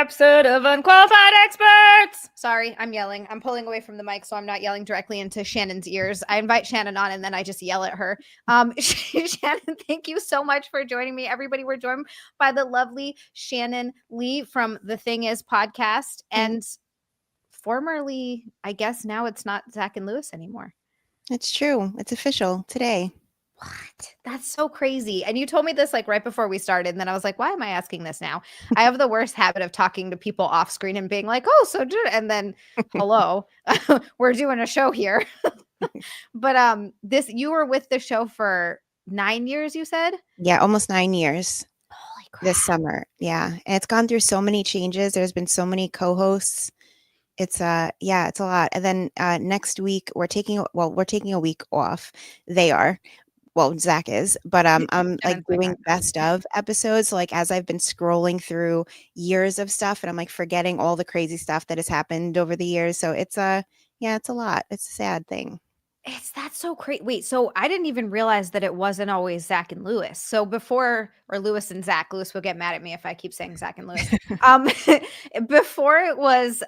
episode of Unqualified Experts. Sorry, I'm yelling. I'm pulling away from the mic so I'm not yelling directly into Shannon's ears. I invite Shannon on and then I just yell at her. Shannon, thank you so much for joining me. Everybody, we're joined by the lovely Shannon Lee from The Thing Is podcast. And formerly, I guess now it's not Zach and Lewis anymore. It's true. It's official today. What? That's so crazy. And you told me this like right before we started. And then I was like, why am I asking this now? I have the worst habit of talking to people off screen and being like, oh, so and then hello, we're doing a show here. But you were with the show for 9 years, you said? Yeah, almost 9 years. Holy crap. This summer. Yeah. And it's gone through so many changes. There's been so many co-hosts. It's it's a lot. And then next week we're taking a week off. Zach is, but I'm like doing best of episodes. So, like, as I've been scrolling through years of stuff and I'm like forgetting all the crazy stuff that has happened over the years. So it's it's a lot. It's a sad thing. That's so crazy. Wait, so I didn't even realize that it wasn't always Zach and Lewis. So or Lewis and Zach. Lewis will get mad at me if I keep saying Zach and Lewis. Before it was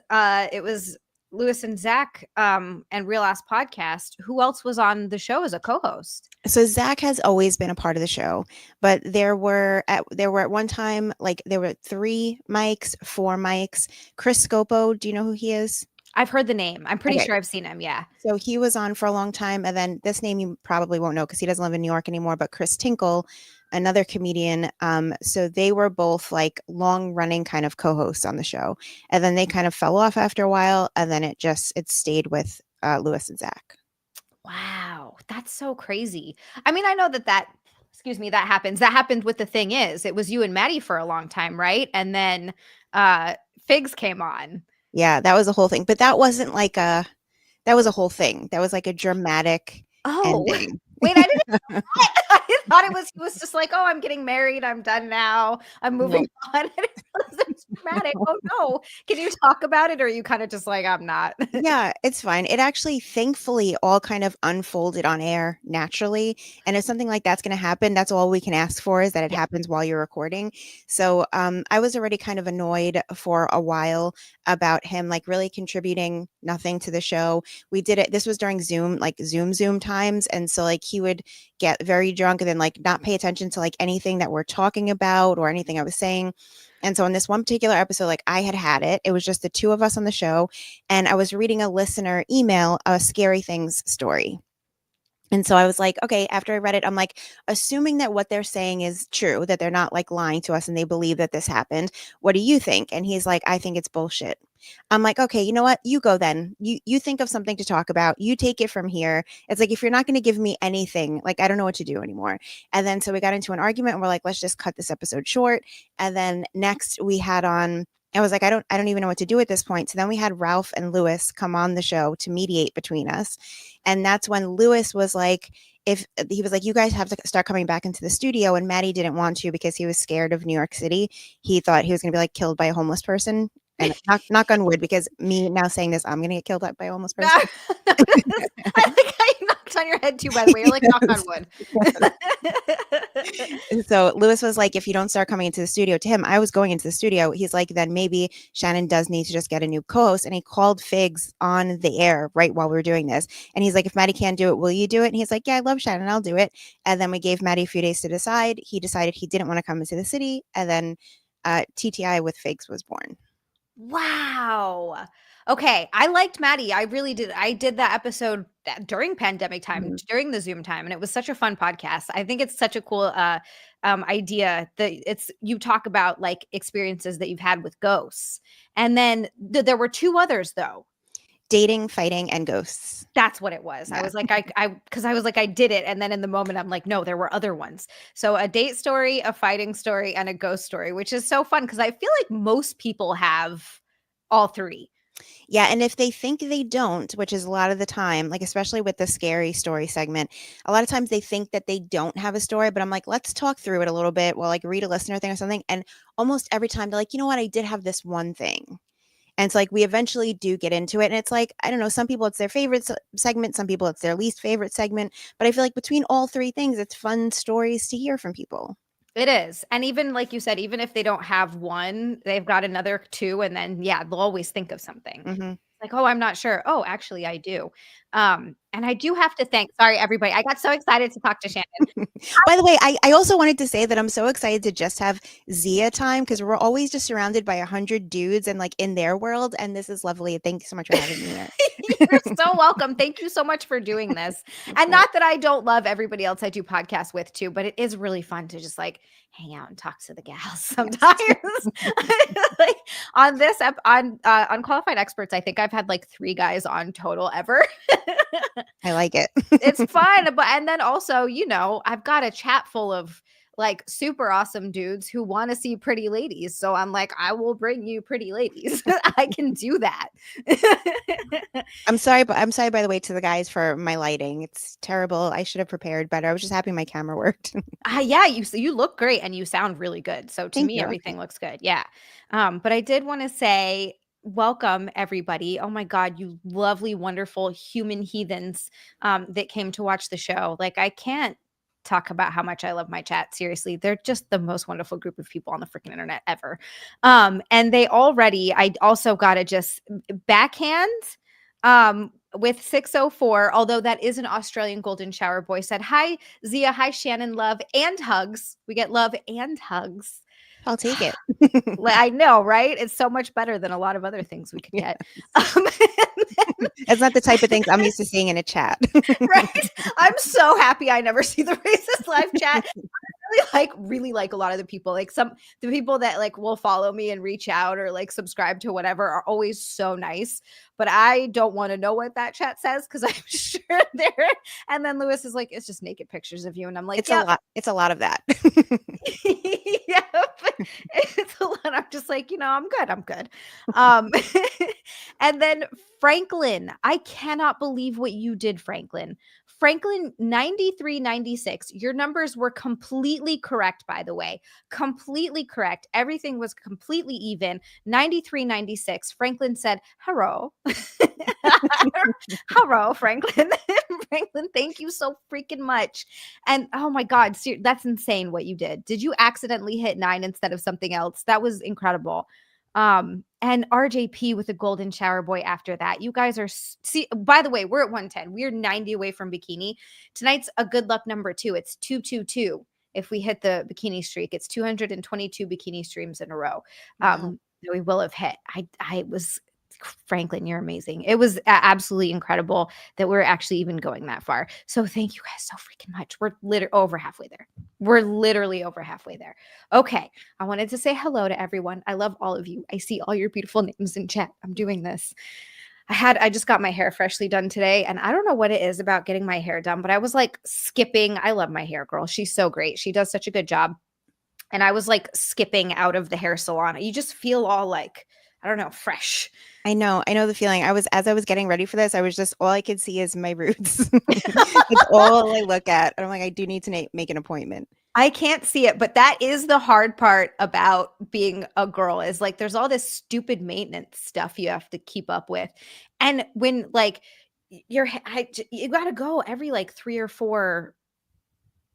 Lewis and Zach and Real Ass Podcast. Who else was on the show as a co-host? So Zach has always been a part of the show, but there were at one time, like, there were 3 mics, 4 mics. Chris Scopo, do you know who he is? I've heard the name. I'm pretty sure I've seen him. Yeah. So he was on for a long time. And then this name you probably won't know because he doesn't live in New York anymore, but Chris Tinkle, another comedian. So they were both like long running kind of co-hosts on the show. And then they kind of fell off after a while. And then it stayed with Lewis and Zach. Wow. That's so crazy. I mean, I know that happens. That happened with The Thing Is. It was you and Maddie for a long time, right? And then Figs came on. Yeah, that was a whole thing. But that wasn't like that was a whole thing. That was like a dramatic ending. Wait, I didn't. I thought he was just like, oh, I'm getting married. I'm done now. I'm moving on. It's dramatic. Oh no. Can you talk about it? Or are you kind of just like, I'm not? Yeah, it's fine. It actually, thankfully, all kind of unfolded on air naturally. And if something like that's going to happen, that's all we can ask for, is that it happens while you're recording. So I was already kind of annoyed for a while about him like really contributing nothing to the show. We did it. This was during Zoom, like Zoom times. And so like he would get very drunk and then like not pay attention to like anything that we're talking about or anything I was saying. And so in this one particular episode, like I had it. It was just the 2 of us on the show. And I was reading a listener email, a Scary Things story. And so I was like, okay, after I read it, I'm like, assuming that what they're saying is true, that they're not like lying to us and they believe that this happened. What do you think? And he's like, I think it's bullshit. I'm like, okay, you know what? You go then. You think of something to talk about. You take it from here. It's like, if you're not going to give me anything, like, I don't know what to do anymore. And then so we got into an argument and we're like, let's just cut this episode short. And then next we had on, I was like, I don't even know what to do at this point. So then we had Ralph and Lewis come on the show to mediate between us. And that's when Lewis was like, you guys have to start coming back into the studio. And Maddie didn't want to because he was scared of New York City. He thought he was going to be like killed by a homeless person. And knock on wood, because me now saying this, I'm going to get killed by a homeless person. I like how you knocked on your head too, by the way. You're like, knock on wood. So Lewis was like, if you don't start coming into the studio, to him, I was going into the studio. He's like, then maybe Shannon does need to just get a new co-host. And he called Figs on the air right while we were doing this. And he's like, if Maddie can't do it, will you do it? And he's like, yeah, I love Shannon. I'll do it. And then we gave Maddie a few days to decide. He decided he didn't want to come into the city. And then TTI with Figs was born. Wow. Okay. I liked Maddie. I really did. I did that episode during pandemic time, during the Zoom time, and it was such a fun podcast. I think it's such a cool idea that you talk about like experiences that you've had with ghosts. And then there were 2 others though. Dating, fighting, and ghosts. That's what it was. Yeah. I was like, because I was like, I did it. And then in the moment, I'm like, no, there were other ones. So a date story, a fighting story, and a ghost story, which is so fun because I feel like most people have all 3. Yeah. And if they think they don't, which is a lot of the time, like especially with the scary story segment, a lot of times they think that they don't have a story, but I'm like, let's talk through it a little bit. Well, like read a listener thing or something. And almost every time they're like, you know what? I did have this one thing. And it's like we eventually do get into it. And it's like, I don't know, some people it's their favorite segment. Some people it's their least favorite segment. But I feel like between all 3 things, it's fun stories to hear from people. It is. And even like you said, even if they don't have one, they've got another two. And then, yeah, they'll always think of something. Mhm. Like, oh, I'm not sure. Oh, actually, I do. And I do have to thank, sorry, everybody. I got so excited to talk to Shannon. By the way, I also wanted to say that I'm so excited to just have Zia time because we're always just surrounded by 100 dudes and like in their world. And this is lovely. Thank you so much for having me here. You're so welcome. Thank you so much for doing this. Of And course. not that I don't love everybody else I do podcasts with too, but it is really fun to just like hang out and talk to the gals sometimes. Like on this on Unqualified Experts, I think I've had like 3 guys on total ever. I like it. It's fun, but and then also, I've got a chat full of like super awesome dudes who want to see pretty ladies. So I'm like, I will bring you pretty ladies. I can do that. I'm sorry by the way to the guys for my lighting. It's terrible. I should have prepared better. I was just happy my camera worked. Yeah, you look great and you sound really good. So to Thank me, you. everything looks good. Yeah. But I did want to say welcome everybody. Oh my God, you lovely, wonderful human heathens that came to watch the show. Like I can't talk about how much I love my chat. Seriously, they're just the most wonderful group of people on the freaking internet ever. And I also gotta just backhand with 604, although that is an Australian golden shower boy, said, hi, Zia. Hi, Shannon. Love and hugs. We get love and hugs. I'll take it. I know, right? It's so much better than a lot of other things we could get. That's not the type of things I'm used to seeing in a chat. Right? I'm so happy I never see the racist live chat. Really like a lot of the people, like the people that like will follow me and reach out or like subscribe to whatever are always so nice, but I don't want to know what that chat says because I'm sure they're, and then Lewis is like, it's just naked pictures of you, and I'm like, It's a lot of that. yeah, it's a lot. I'm just like, I'm good. Um, and then Franklin, I cannot believe what you did, Franklin. Franklin 9396. Your numbers were completely correct, by the way. Completely correct. Everything was completely even. 9396. Franklin said, hello. Hello, Franklin. Franklin, thank you so freaking much. And oh my God, that's insane what you did. Did you accidentally hit 9 instead of something else? That was incredible. And RJP with a golden shower boy after that. You guys are, see, by the way, we're at 110. We're 90 away from bikini. Tonight's a good luck number 2. It's 222. If we hit the bikini streak, it's 222 bikini streams in a row. Wow. That we will have hit. I was, Franklin, you're amazing. It was absolutely incredible that we're actually even going that far. So thank you guys so freaking much. We're literally over halfway there. We're literally over halfway there. Okay. I wanted to say hello to everyone. I love all of you. I see all your beautiful names in chat. I'm doing this. I just got my hair freshly done today, and I don't know what it is about getting my hair done, but I was like skipping. I love my hair girl. She's so great. She does such a good job. And I was like skipping out of the hair salon. You just feel all like, I don't know, fresh. I know the feeling. As I was getting ready for this, I was just, all I could see is my roots. It's all I look at. And I'm like, I do need to make an appointment. I can't see it, but that is the hard part about being a girl is like, there's all this stupid maintenance stuff you have to keep up with. And when like you got to go every like 3 or 4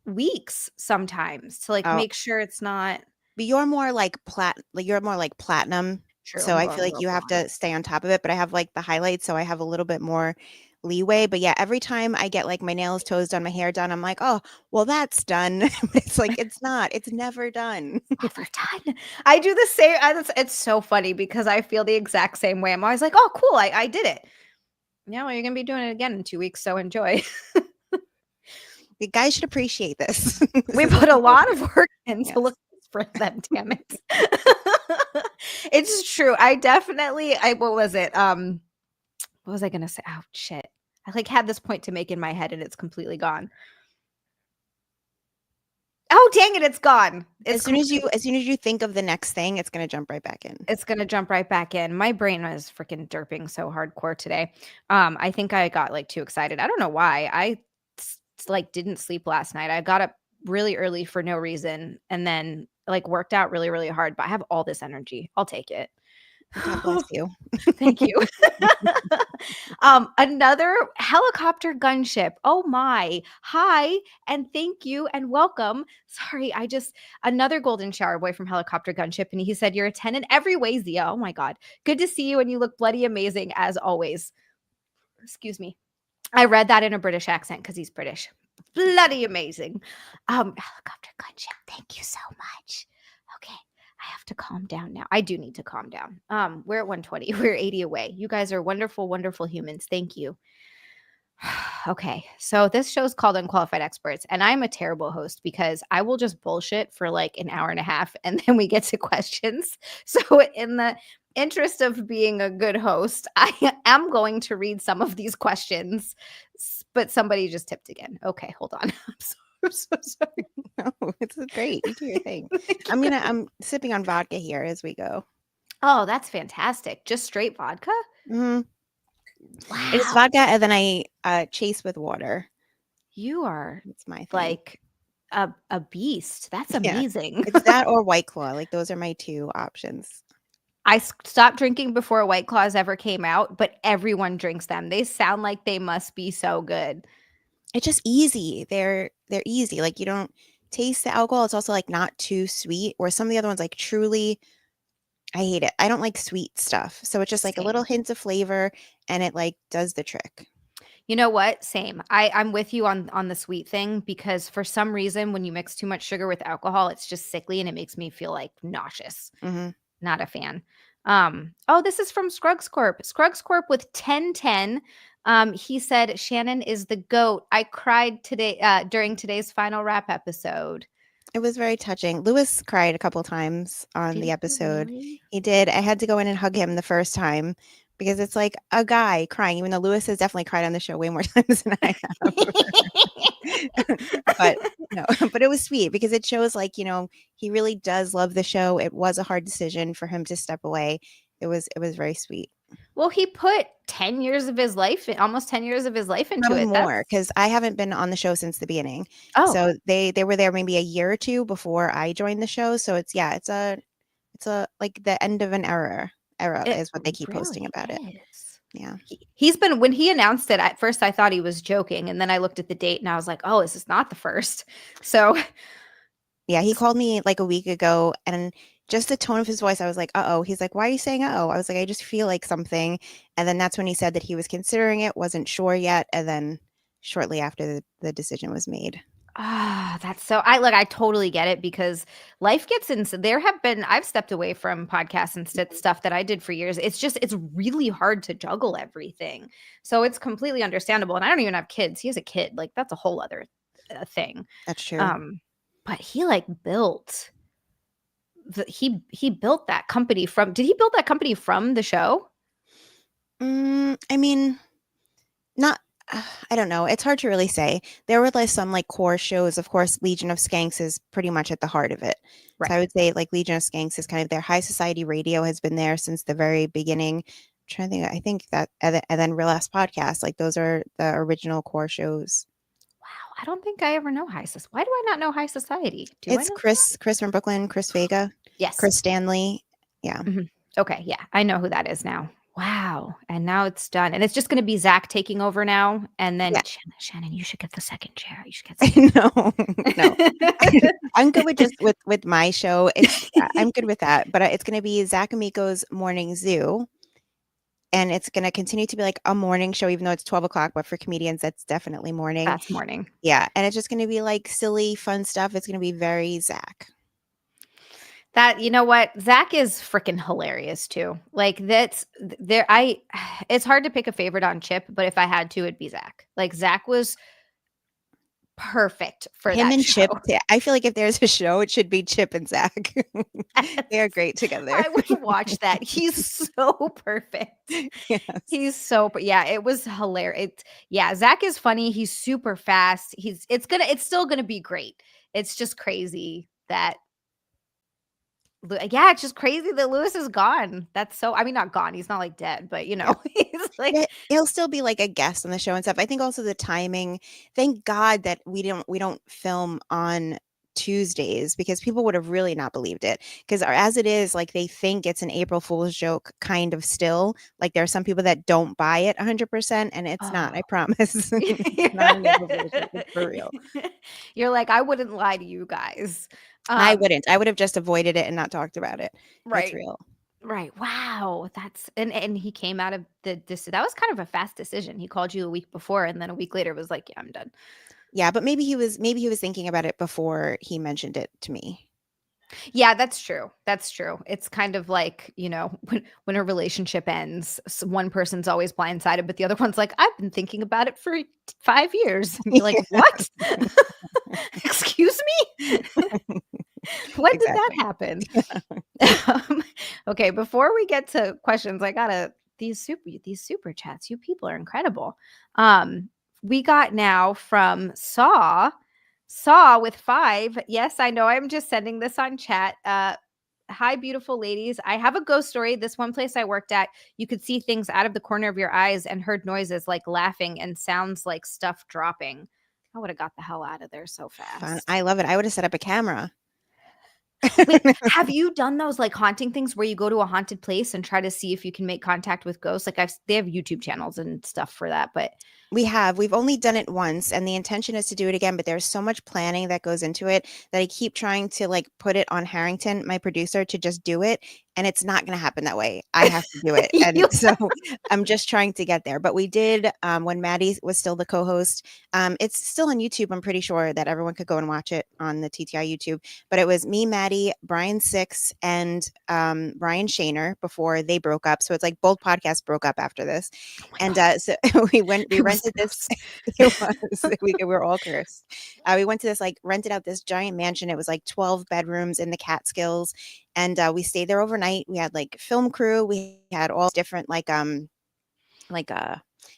weeks sometimes to like Oh, make sure it's not but you're more like platinum. true. So I'm I going feel a like little you have blonde. to stay on top of it, but I have like the highlights, so I have a little bit more leeway. But yeah, every time I get like my nails, toes done, my hair done, I'm like, oh, well, that's done. It's like, it's not, it's never done. Never done. I do the same. It's so funny because I feel the exact same way. I'm always like, oh, cool. I did it. Yeah, well, you're going to be doing it again in 2 weeks. So enjoy. You guys should appreciate this. We put a lot of work in Yes. to look for them. Damn it. It's true. What was it? What was I going to say? Oh, shit. I like had this point to make in my head and it's completely gone. Oh, dang it. It's gone. As soon as you think of the next thing, it's going to jump right back in. It's going to jump right back in. My brain was freaking derping so hardcore today. I think I got like too excited. I don't know why. I like didn't sleep last night. I got up really early for no reason and then like worked out really, really hard, but I have all this energy. I'll take it. God bless you. Thank you. Another helicopter gunship. Oh my. Hi and thank you and welcome. Sorry, another golden shower boy from Helicopter Gunship. And he said, "You're a 10 in every way, Zia." Oh my God. Good to see you. And you look bloody amazing as always. Excuse me. I read that in a British accent because he's British. Bloody amazing. Helicopter Gunship. Thank you so much. Okay. I have to calm down now. I do need to calm down. We're at 120. We're 80 away. You guys are wonderful, wonderful humans. Thank you. Okay. So this show's called Unqualified Experts, and I'm a terrible host because I will just bullshit for like an hour and a half and then we get to questions. So in the interest of being a good host, I am going to read some of these questions, but somebody just tipped again. Okay, hold on. I'm so sorry. No, it's great. You do your thing. Thank you. I'm sipping on vodka here as we go. Oh, that's fantastic. Just straight vodka? Mm-hmm. Wow. It's vodka, and then I chase with water. You are It's my thing. like a beast. That's Yeah. amazing. It's that or White Claw. Like those are my two options. I stopped drinking before White Claws ever came out, but everyone drinks them. They sound like they must be so good. It's just easy. They're easy. Like you don't taste the alcohol. It's also like not too sweet. Or some of the other ones, like truly, I hate it. I don't like sweet stuff. So it's just like a little Same. hint of flavor, and it like does the trick. You know what? Same. I'm with you on the sweet thing because for some reason when you mix too much sugar with alcohol, it's just sickly and it makes me feel like nauseous. Mm-hmm. Not a fan. Oh, this is from Scruggs Corp. Scruggs Corp with 1010. He said Shannon is the GOAT. I cried today during today's final wrap episode. It was very touching. Lewis cried a couple times on Did the he episode. really? He did. I had to go in and hug him the first time because it's like a guy crying, even though Lewis has definitely cried on the show way more times than I have. But no, but it was sweet because it shows like, he really does love the show. It was a hard decision for him to step away. It was very sweet. Well, he put 10 years of his life, almost 10 years of his life into Probably it. more because I haven't been on the show since the beginning. Oh, So they were there maybe a year or two before I joined the show. So it's a like the end of an era it is what they keep posting really about it. is. Yeah. He's been, when he announced it, at first I thought he was joking. And then I looked at the date and I was like, oh, this is not the first. So Yeah, he called me like a week ago and just the tone of his voice, I was like, uh-oh. He's like, why are you saying uh-oh? I was like, I just feel like something. And then that's when he said that he was considering it, wasn't sure yet. And then shortly after the decision was made. that's so I totally get it because life gets in. So I've stepped away from podcasts and stuff that I did for years. It's really hard to juggle everything. So it's completely understandable. And I don't even have kids. He has a kid. Like that's a whole other thing. That's true. But he like built he built that company did he build that company from the show? I mean, not, I don't know. It's hard to really say. There were like some like core shows. Of course, Legion of Skanks is pretty much at the heart of it. Right. So I would say like Legion of Skanks is kind of their high society radio has been there since the very beginning. I'm trying to think. I think that, and then Real Ass Podcast, like those are the original core shows. Wow. I don't think I ever know High Society. Why do I not know High Society? It's Chris from Brooklyn, Chris Vega. Yes. Chris Stanley. Yeah. Mm-hmm. Okay. Yeah. I know who that is now. Wow. And now it's done. And it's just going to be Zach taking over now. And then Shannon, you should get the second chair. You should get No. I'm good with just with my show. I'm good with that. But it's going to be Zach Amico's Morning Zoo. And it's going to continue to be like a morning show, even though it's 12 o'clock. But for comedians, that's definitely morning. That's morning. Yeah. And it's just going to be like silly, fun stuff. It's going to be very Zach. That, you know what? Zach is freaking hilarious too. Like it's hard to pick a favorite on Chip, but if I had to, it'd be Zach. Like Zach was perfect for him that and show. Chip. I feel like if there's a show, it should be Chip and Zach. They are great together. I would watch that. He's so perfect. Yes. He's so, yeah, it was hilarious. Zach is funny. He's super fast. It's still gonna be great. It's just crazy that it's just crazy that Lewis is gone. That's so, I mean, not gone. He's not like dead, but he's like, he'll still be like a guest on the show and stuff. I think also the timing, thank God that we don't film on Tuesdays because people would have really not believed it. Because as it is, like they think it's an April Fool's joke kind of still. Like there are some people that don't buy it 100%, and it's not, Oh. I promise. It's not an April Fool's joke. It's for real. You're like, I wouldn't lie to you guys. I wouldn't. I would have just avoided it and not talked about it. It's Right. real. Right. Wow. That's and he came out of this. That was kind of a fast decision. He called you a week before, and then a week later was like, "Yeah, I'm done." Yeah, but maybe he was thinking about it before he mentioned it to me. Yeah, that's true. That's true. It's kind of like, when a relationship ends, one person's always blindsided, but the other one's like, I've been thinking about it for 5 years. And you're like, what? Excuse me? When did that Exactly. happen? Okay, before we get to questions, I gotta these super chats. You people are incredible. We got now from Saw with 5. Yes, I know. I'm just sending this on chat. Hi, beautiful ladies. I have a ghost story. This one place I worked at, you could see things out of the corner of your eyes and heard noises like laughing and sounds like stuff dropping. I would have got the hell out of there so Fun. fast. I love it. I would have set up a camera. Wait, have you done those like haunting things where you go to a haunted place and try to see if you can make contact with ghosts? Like they have YouTube channels and stuff for that, but We've only done it once, and the intention is to do it again, but there's so much planning that goes into it that I keep trying to like put it on Harrington, my producer, to just do it, and it's not going to happen that way. I have to do it. And you so I'm just trying to get there. But we did when Maddie was still the co-host. It's still on YouTube. I'm pretty sure that everyone could go and watch it on the TTI YouTube. But it was me, Maddie, Brian Six, and Brian Shaner before they broke up. So it's like both podcasts broke up after this. And so we rented this. It was we were all cursed. We went to this like rented out this giant mansion. It was like 12 bedrooms in the Catskills, and we stayed there overnight. We had like film crew. We had all different like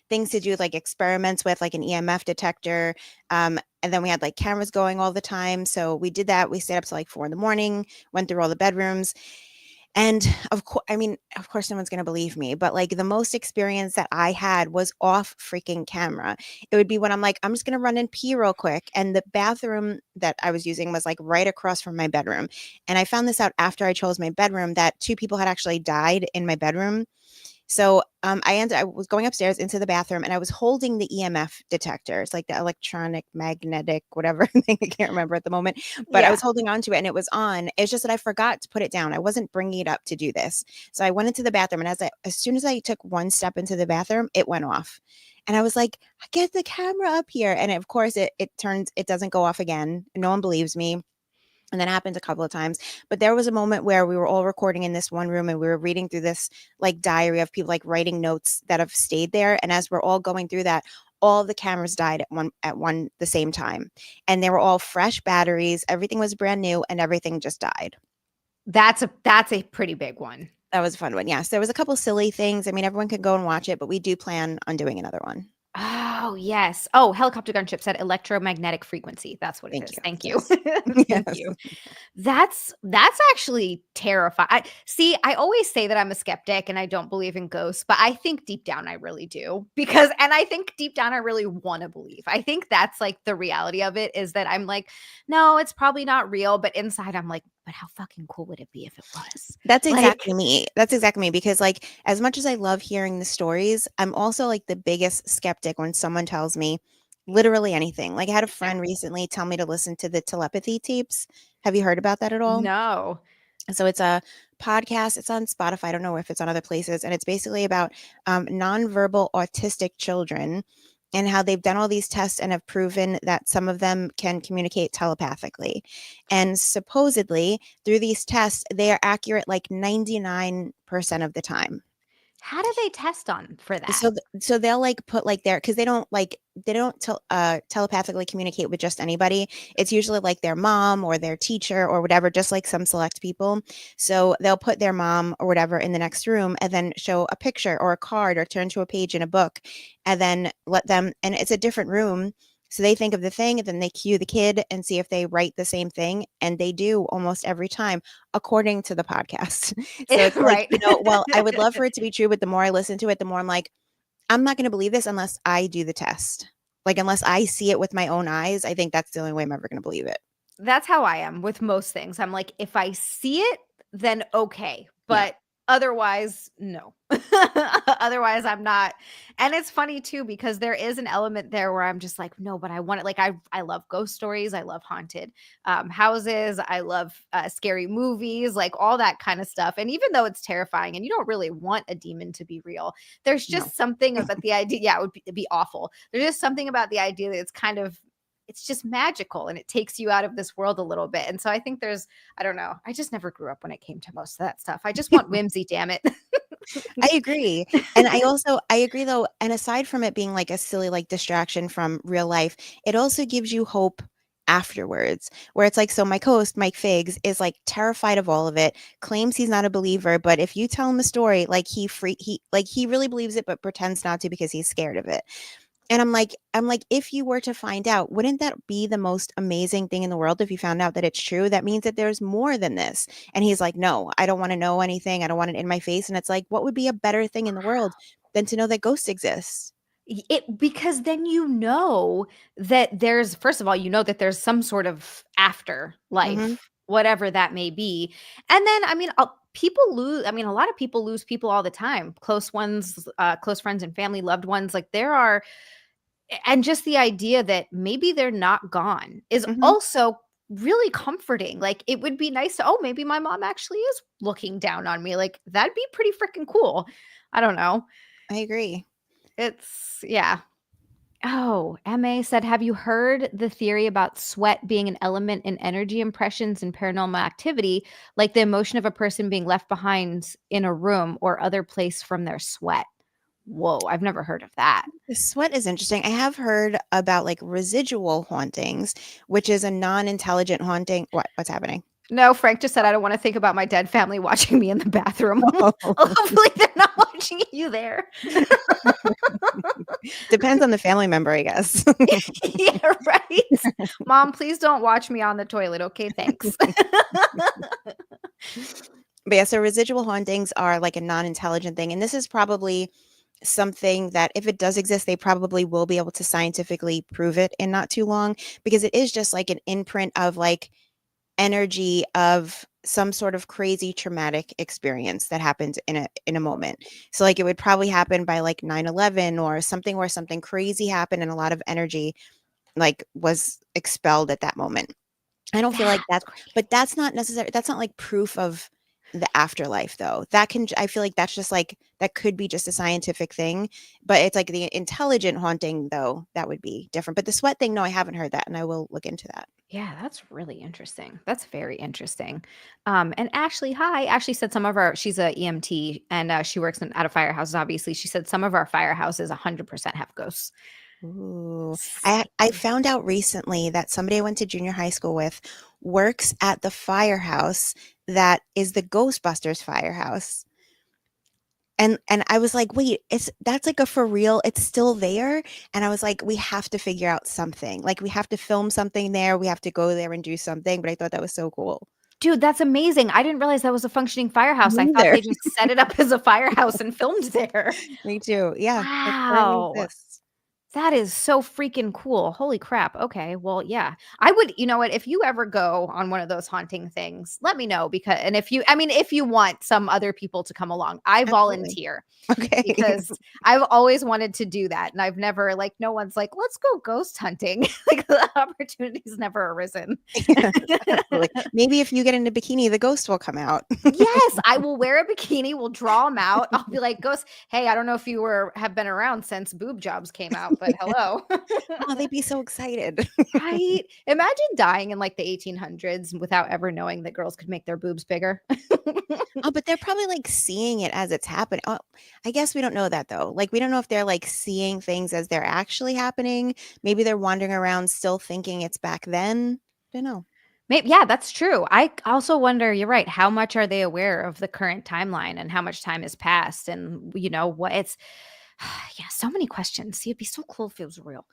things to do, like experiments with like an EMF detector. And then we had like cameras going all the time. So we did that. We stayed up till like 4 a.m, went through all the bedrooms. And of course, no one's going to believe me, but like the most experience that I had was off freaking camera. It would be when I'm like, I'm just going to run and pee real quick. And the bathroom that I was using was like right across from my bedroom. And I found this out after I chose my bedroom that 2 people had actually died in my bedroom. So I was going upstairs into the bathroom, and I was holding the EMF detector. It's like the electronic magnetic whatever thing. I can't remember at the moment, but I yeah. was holding on to it and it was on. It's just that I forgot to put it down. I wasn't bringing it up to do this. So I went into the bathroom, and as soon as I took one step into the bathroom, it went off. And I was like, get the camera up here. And of course it doesn't go off again. No one believes me. And that happened a couple of times. But there was a moment where we were all recording in this one room, and we were reading through this like diary of people like writing notes that have stayed there. And as we're all going through that, all the cameras died at one the same time. And they were all fresh batteries. Everything was brand new, and everything just died. That's a pretty big one. That was a fun one. Yes. There was a couple silly things. I mean, everyone could go and watch it, but we do plan on doing another one. Oh, yes. Oh, helicopter gunship said electromagnetic frequency. That's what it Thank is. you. Thank you. Yes. Thank Yes. you. That's actually terrifying. I always say that I'm a skeptic and I don't believe in ghosts, but I think deep down I really do. And I think deep down I really want to believe. I think that's like the reality of it, is that I'm like, no, it's probably not real, but inside I'm like, but how fucking cool would it be if it was? That's Like, exactly me. That's exactly me, because like as much as I love hearing the stories, I'm also like the biggest skeptic when someone tells me literally anything. Like I had a yeah. friend recently tell me to listen to the telepathy tapes. Have you heard about that at all? No. So it's a podcast. It's on Spotify. I don't know if it's on other places. And it's basically about nonverbal autistic children and how they've done all these tests and have proven that some of them can communicate telepathically. And supposedly through these tests, they are accurate like 99% of the time. How do they test on for that? So they'll like put like their, because they don't telepathically communicate with just anybody. It's usually like their mom or their teacher or whatever, just like some select people. So they'll put their mom or whatever in the next room and then show a picture or a card or turn to a page in a book, and then let them, and it's a different room. So they think of the thing, and then they cue the kid and see if they write the same thing. And they do almost every time, according to the podcast. So it's like, Right. well, I would love for it to be true, but the more I listen to it, the more I'm like, I'm not going to believe this unless I do the test. Like, unless I see it with my own eyes, I think that's the only way I'm ever going to believe it. That's how I am with most things. I'm like, if I see it, then okay. Yeah. But otherwise, no. Otherwise, I'm not. And it's funny too, because there is an element there where I'm just like, no, but I want it. Like I love ghost stories. I love haunted houses. I love scary movies, like all that kind of stuff. And even though it's terrifying and you don't really want a demon to be real, there's No. just something about the idea. Yeah, it'd be awful. There's just something about the idea that it's kind of it's just magical and it takes you out of this world a little bit. And so I think I don't know. I just never grew up when it came to most of that stuff. I just want whimsy, damn it. I agree. And I agree though, and aside from it being like a silly like distraction from real life, it also gives you hope afterwards. Where it's like, so my co-host Mike Figs is like terrified of all of it, claims he's not a believer, but if you tell him a story, like he really believes it but pretends not to because he's scared of it. And I'm like, if you were to find out, wouldn't that be the most amazing thing in the world if you found out that it's true? That means that there's more than this. And he's like, no, I don't want to know anything. I don't want it in my face. And it's like, what would be a better thing in the world than to know that ghosts exist? It because then you know that there's first of all, you know that there's some sort of Hmm. afterlife, whatever that may be. And then I mean, people lose I mean, a lot of people lose people all the time. Close ones, close friends and family, loved ones. Like there are and just the idea that maybe they're not gone is Hmm. also really comforting. Like it would be nice to, oh, maybe my mom actually is looking down on me. Like that'd be pretty freaking cool. I don't know. I agree. It's yeah. Oh, MA said, have you heard the theory about sweat being an element in energy impressions and paranormal activity, like the emotion of a person being left behind in a room or other place from their sweat? Whoa, I've never heard of that. The sweat is interesting. I have heard about like residual hauntings, which is a non-intelligent haunting. What's happening? No, Frank just said, I don't want to think about my dead family watching me in the bathroom. Hopefully, they're not watching you there. Depends on the family member, I guess. Yeah, right. Mom, please don't watch me on the toilet. Okay, thanks. But yeah, so residual hauntings are like a non-intelligent thing. And this is probably something that if it does exist, they probably will be able to scientifically prove it in not too long, because it is just like an imprint of like energy of some sort of crazy traumatic experience that happened in a moment. So like it would probably happen by like 9/11 or something where something crazy happened and a lot of energy like was expelled at that moment. I don't feel like That's that's, but that's not necessary. That's not like proof of the afterlife though. I feel like that's just like, that could be just a scientific thing, but it's like the intelligent haunting though, that would be different. But the sweat thing, no, I haven't heard that and I will look into that. Yeah, that's really interesting. That's very interesting. And Ashley, hi. Ashley said she's a EMT and she works out of firehouses. Obviously, she said some of our firehouses 100% have ghosts. Ooh. I found out recently that somebody I went to junior high school with works at the firehouse that is the Ghostbusters firehouse. And I was like, "Wait, that's like a for real, it's still there?" And I was like, "We have to figure out something. Like we have to film something there. We have to go there and do something." But I thought that was so cool. Dude, that's amazing. I didn't realize that was a functioning firehouse. I thought Neither. they just set it up as a firehouse and filmed there. Me too. Yeah, it currently Wow. exists. That is so freaking cool. Holy crap. Okay. Well, yeah. I would, you know what, if you ever go on one of those haunting things, let me know because and if you want some other people to come along, I Absolutely. volunteer Okay. because I've always wanted to do that and I've never like no one's like, "Let's go ghost hunting." Like the opportunity's never arisen. Yeah, absolutely. Maybe if you get in a bikini, the ghost will come out. Yes, I will wear a bikini, we'll draw them out. I'll be like, "Ghost, hey, I don't know if you have been around since boob jobs came out, but hello." Oh, they'd be so excited. Right? Imagine dying in like the 1800s without ever knowing that girls could make their boobs bigger. Oh, but they're probably like seeing it as it's happening. Oh, I guess we don't know that though. Like we don't know if they're like seeing things as they're actually happening. Maybe they're wandering around still thinking it's back then. Don't know. Maybe, yeah, that's true. I also wonder, you're right, how much are they aware of the current timeline and how much time has passed and what it's yeah, so many questions. See, it'd be so cool if it was real.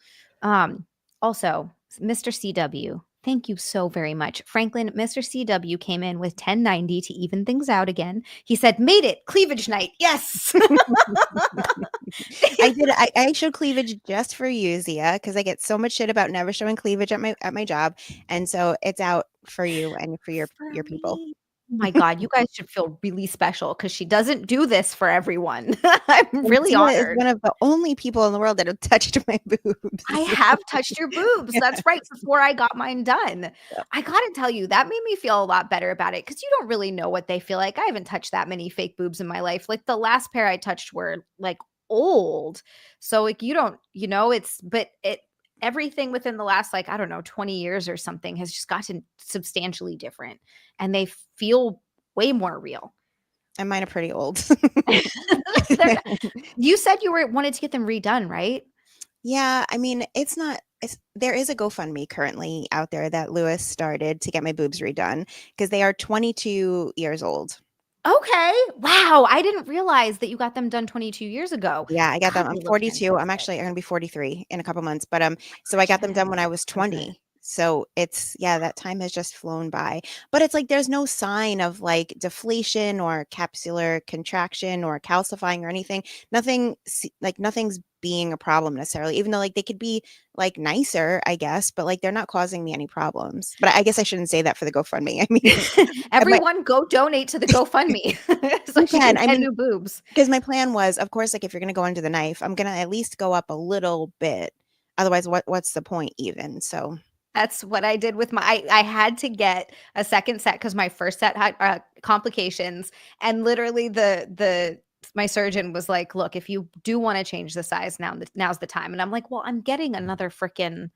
Also, Mr. CW, thank you so very much. Franklin, Mr. CW came in with 1090 to even things out again. He said, made it, cleavage night. Yes. I I showed cleavage just for you, Zia, because I get so much shit about never showing cleavage at my job, and so it's out for you and for For your people. me. Oh my God, you guys should feel really special because she doesn't do this for everyone. I'm And really Zia is honored. one of the only people in the world that have touched my boobs. I have touched your boobs. That's right, before I got mine done. Yeah. I gotta tell you, that made me feel a lot better about it because you don't really know what they feel like. I haven't touched that many fake boobs in my life. Like the last pair I touched were like old. So like you don't, but it everything within the last like, I don't know, 20 years or something has just gotten substantially different and they feel way more real. And mine are pretty old. You said you wanted to get them redone, right? Yeah, I mean, there is a GoFundMe currently out there that Lewis started to get my boobs redone because they are 22 years old. Okay. Wow, I didn't realize that you got them done 22 years ago. Yeah, I got God, them. I'm they look 42. fantastic. I'm gonna be 43 in a couple months, but so I Gosh, got them done Shannon, when I was so good. 20. So it's yeah, that time has just flown by. But it's like there's no sign of like deflation or capsular contraction or calcifying or anything. Nothing's being a problem necessarily, even though like they could be like nicer, I guess, but like they're not causing me any problems. But I guess I shouldn't say that for the GoFundMe. I mean, my, Everyone go donate to the GoFundMe so you she can can. I get mean, new boobs. because my plan was, of course, like if you're gonna go under the knife, I'm gonna at least go up a little bit. Otherwise, what's the point even? So That's what I did with I had to get a second set because my first set had complications, and literally the my surgeon was like, "Look, if you do want to change the size, now's the time." And I'm like, "Well, I'm getting another freaking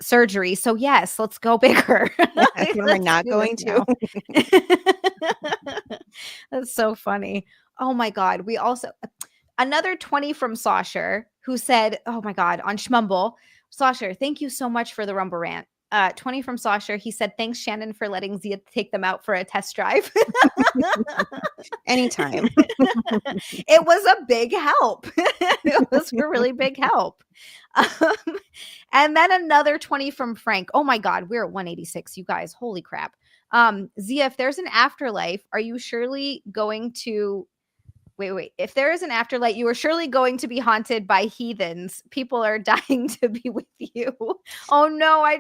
surgery, so yes, let's go bigger. what Like, am I let's not do this going to? now." That's so funny. Oh my God. We also another 20 from Sasher who said, oh my God, on Schmumble. Sasher, thank you so much for the Rumble rant. 20 from Sasher. He said, thanks, Shannon, for letting Zia take them out for a test drive. Anytime. It was a big help. It was a really big help. Um, and then another 20 from Frank. Oh my God, we're at 186, you guys. Holy crap. Zia, if there's an afterlife, are you surely going to wait. If there is an afterlife, you are surely going to be haunted by heathens. People are dying to be with you. Oh no, I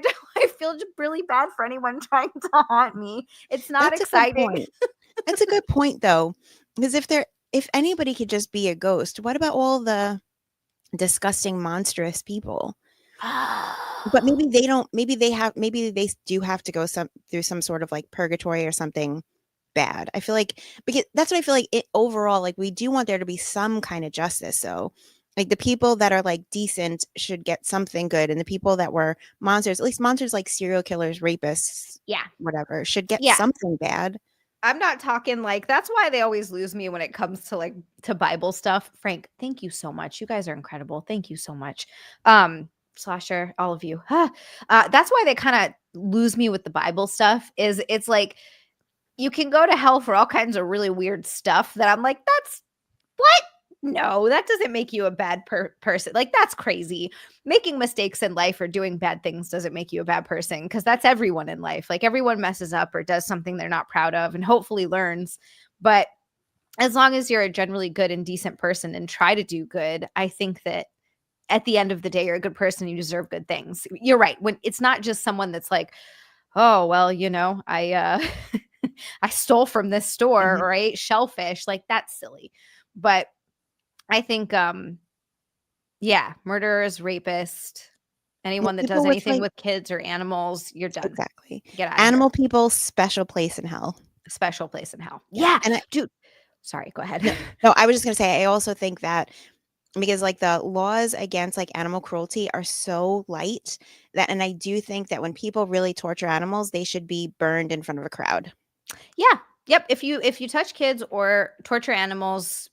feel really bad for anyone trying to haunt me. It's not That's a good exciting. point. That's a good point though. Because if anybody could just be a ghost, what about all the disgusting monstrous people? But maybe they don't, maybe they do have to go through some sort of like purgatory or something bad. I feel like because that's what I feel like overall, like we do want there to be some kind of justice. So like the people that are like decent should get something good, and the people that were monsters, at least monsters like serial killers, rapists, Yeah. whatever, should get Yeah. something bad. I'm not talking like that's why they always lose me when it comes to like to Bible stuff. Frank, thank you so much. You guys are incredible. Thank you so much. Slasher, all of you. That's why they kind of lose me with the Bible stuff is it's like you can go to hell for all kinds of really weird stuff that I'm like, that's what? No, that doesn't make you a bad person. Like, that's crazy. Making mistakes in life or doing bad things doesn't make you a bad person because that's everyone in life. Like, everyone messes up or does something they're not proud of and hopefully learns. But as long as you're a generally good and decent person and try to do good, I think that at the end of the day, you're a good person. You deserve good things. You're right. When it's not just someone that's like, oh, well, I stole from this store Mhm. or I ate shellfish. Like, that's silly. But I think, yeah, murderers, rapist, Well, anyone that does people with anything like with kids or animals, you're done. exactly Get out of here. animal people, special place in hell. Special place in hell. Yeah, Yeah, and dude. Sorry, go ahead. no, no, I was just gonna say, I also think that because like the laws against like animal cruelty are so light that, and I do think that when people really torture animals, they should be burned in front of a crowd. Yeah. Yep. If you touch kids or torture animals,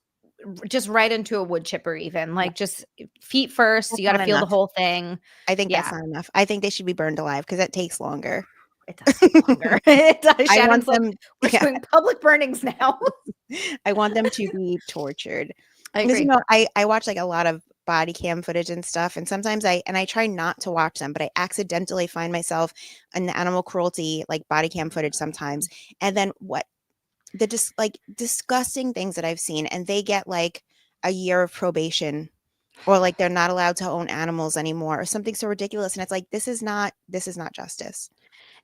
just right into a wood chipper, even Yeah, like just feet first. that's You got to not feel the enough. whole thing. I think that's Yeah, not enough. I think they should be burned alive because that takes longer. it does take longer. It does. I want Shannon's like, them, we're yeah, doing public burnings now. I want them to be tortured. I Because agree. I watch like a lot of body cam footage and stuff, and sometimes I try not to watch them, but I accidentally find myself in the animal cruelty like body cam footage sometimes, and then what the just like disgusting things that I've seen, and they get like a year of probation or like they're not allowed to own animals anymore or something so ridiculous, and it's like this is not justice.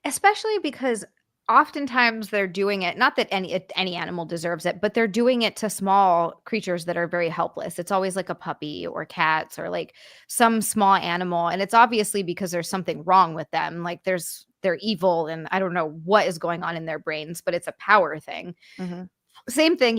Especially because oftentimes they're doing it, not that any animal deserves it, but they're doing it to small creatures that are very helpless. It's always like a puppy or cats or like some small animal, and it's obviously because there's something wrong with them. Like they're evil and I don't know what is going on in their brains, but it's a power thing. Hmm. Same thing,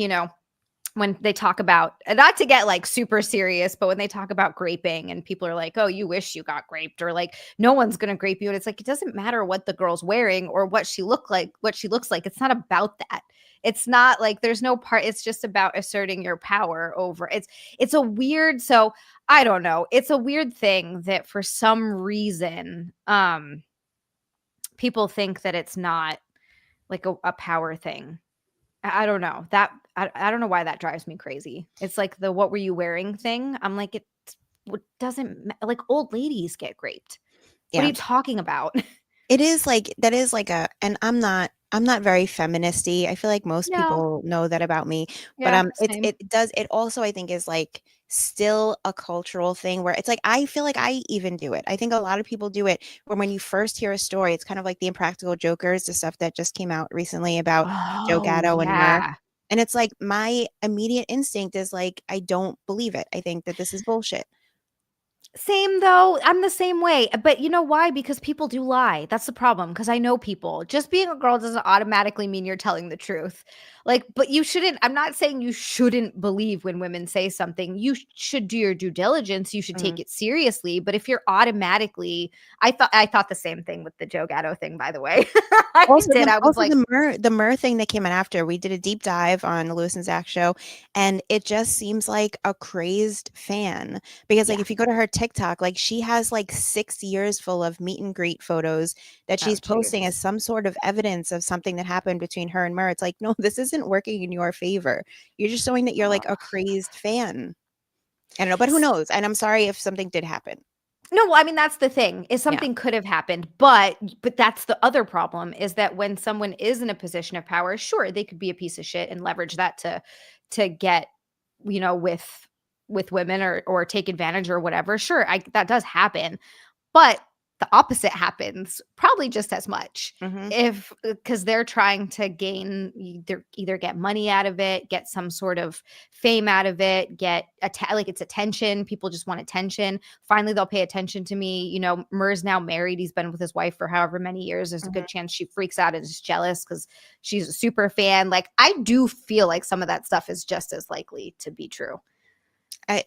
when they talk about, and not to get like super serious, but when they talk about graping and people are like, oh, you wish you got graped, or like no one's gonna grape you. And it's like, it doesn't matter what the girl's wearing or what she looks like. It's not about that. It's not like there's no part, it's just about asserting your power over it's a weird, so I don't know. It's a weird thing that for some reason, people think that it's not like a power thing. I don't know. I don't know why that drives me crazy. It's like the "what were you wearing" thing. I'm like, it what doesn't like old ladies get raped. What are Yeah. you talking about? It is like that is like a and I'm not very feministy. I feel like most No. people know that about me, but Yeah, it's same. it does it also I think is like still a cultural thing where it's like I feel like I even do it. I think a lot of people do it when you first hear a story, it's kind of like the Impractical Jokers, the stuff that just came out recently about Joe Oh, Gatto and Murr. yeah. And it's like my immediate instinct is like I don't believe it. I think that this is bullshit. Same though. I'm the same way. But you know why? Because people do lie. That's the problem. Because I know people. Just being a girl doesn't automatically mean you're telling the truth. Like, but you shouldn't. I'm not saying you shouldn't believe when women say something. You should do your due diligence. You should take Mhm. it seriously. But if you're automatically, I thought the same thing with the Joe Gatto thing. By the way, I did. I was Also like, the Myrrh thing that came in after, we did a deep dive on the Lewis and Zach show, and it just seems like a crazed fan because, like, yeah. if you go to her TikTok, like, she has, like, 6 years full of meet and greet photos that Oh, she's posting as jeez. some sort of evidence of something that happened between her and Myrrh. It's like, "No, this isn't working in your favor. You're just showing that you're, like, a crazed fan." I don't know, but who knows? And I'm sorry if something did happen. No, well, I mean, that's the thing, is Yeah. something could have happened, but that's the other problem is that when someone is in a position of power, sure, they could be a piece of shit and leverage that to get, with women or take advantage or whatever. Sure, that does happen. But the opposite happens probably just as much Mhm. if because they're trying to gain either get money out of it, get some sort of fame out of it, get like it's attention. People just want attention. Finally, they'll pay attention to me. Murr's now married. He's been with his wife for however many years. There's a Mhm. good chance she freaks out and is jealous because she's a super fan. Like I do feel like some of that stuff is just as likely to be true.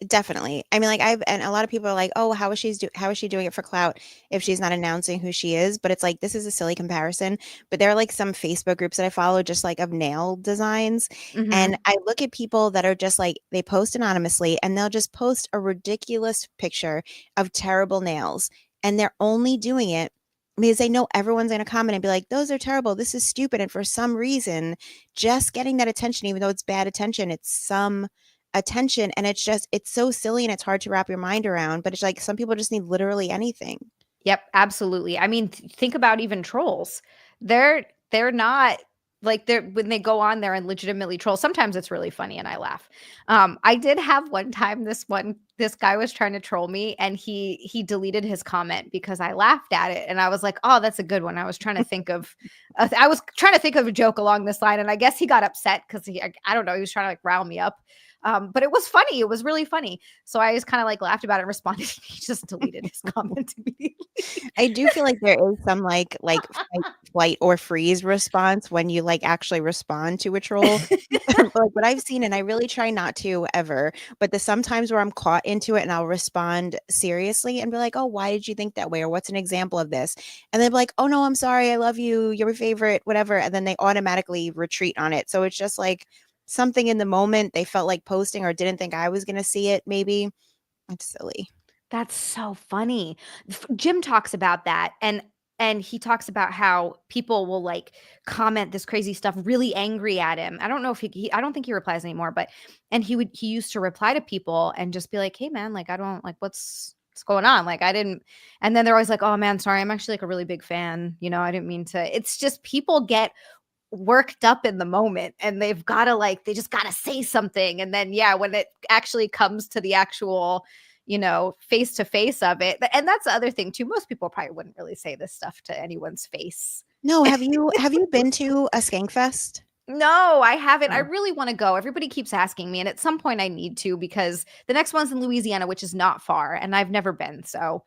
Definitely. I mean, like and a lot of people are like, "Oh, how is she doing it for clout if she's not announcing who she is?" But it's like this is a silly comparison. But there are like some Facebook groups that I follow just like of nail designs, and Hmm. I look at people that are just like they post anonymously and they'll just post a ridiculous picture of terrible nails, and they're only doing it because they know everyone's going to comment and be like, "Those are terrible. This is stupid." And for some reason, just getting that attention, even though it's bad attention, it's some attention, and it's so silly and it's hard to wrap your mind around, but it's like some people just need literally anything. Yep, absolutely. I mean, think about even trolls. They're not like they're when they go on there and legitimately troll. Sometimes it's really funny and I laugh. I did have one time this guy was trying to troll me and he deleted his comment because I laughed at it and I was like, "Oh, that's a good one." I was trying to think of a joke along this line and I guess he got upset cuz I don't know, he was trying to like rile me up. But it was funny. It was really funny. So I just kind of like laughed about it and responded. He just deleted his comment immediately. I do feel like there is some like fight, flight, or freeze response when you like actually respond to a troll. Like what I've seen, and I really try not to ever, but the sometimes where I'm caught into it and I'll respond seriously and be like, "Oh, why did you think that way?" Or what's an example of this? And they're like, "Oh no, I'm sorry, I love you, you're my favorite, whatever." And then they automatically retreat on it. So it's just like something in the moment they felt like posting or didn't think I was gonna see it, maybe. It's silly. That's so funny. Jim talks about that and he talks about how people will like comment this crazy stuff really angry at him. I don't know if I don't think he replies anymore, but and he used to reply to people and just be like, "Hey man, like I don't like what's going on? Like I didn't." And then they're always like, "Oh man, sorry. I'm actually like a really big fan. I didn't mean to." It's just people get worked up in the moment and they just got to say something and then yeah, when it actually comes to the actual face to face of it. And that's the other thing too. Most people probably wouldn't really say this stuff to anyone's face. No, have you been to a skank fest? No, I haven't. I Oh. really want to go. Everybody keeps asking me, and at some point I need to, because the next one's in Louisiana, which is not far, and I've never been. So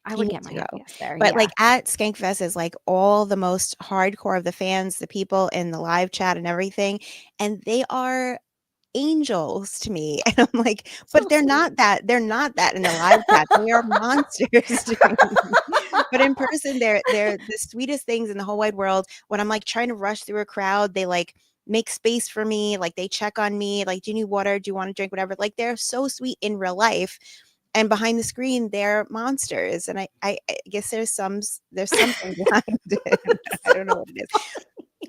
I You would need get my to go. happy ass there. But, Yeah. like, at Skankfest is, like, all the most hardcore of the fans, the people in the live chat and everything, and they are angels to me. And I'm like, So but they're sweet. not that in the live chat. They are monsters to me. But in person, they're the sweetest things in the whole wide world. When I'm, like, trying to rush through a crowd, they, like, make space for me, like, they check on me, like, "Do you need water? Do you wanna drink?" Whatever. Like, they're so sweet in real life, and behind the screen, they're monsters, and I guess there's something behind it. I don't know what it is.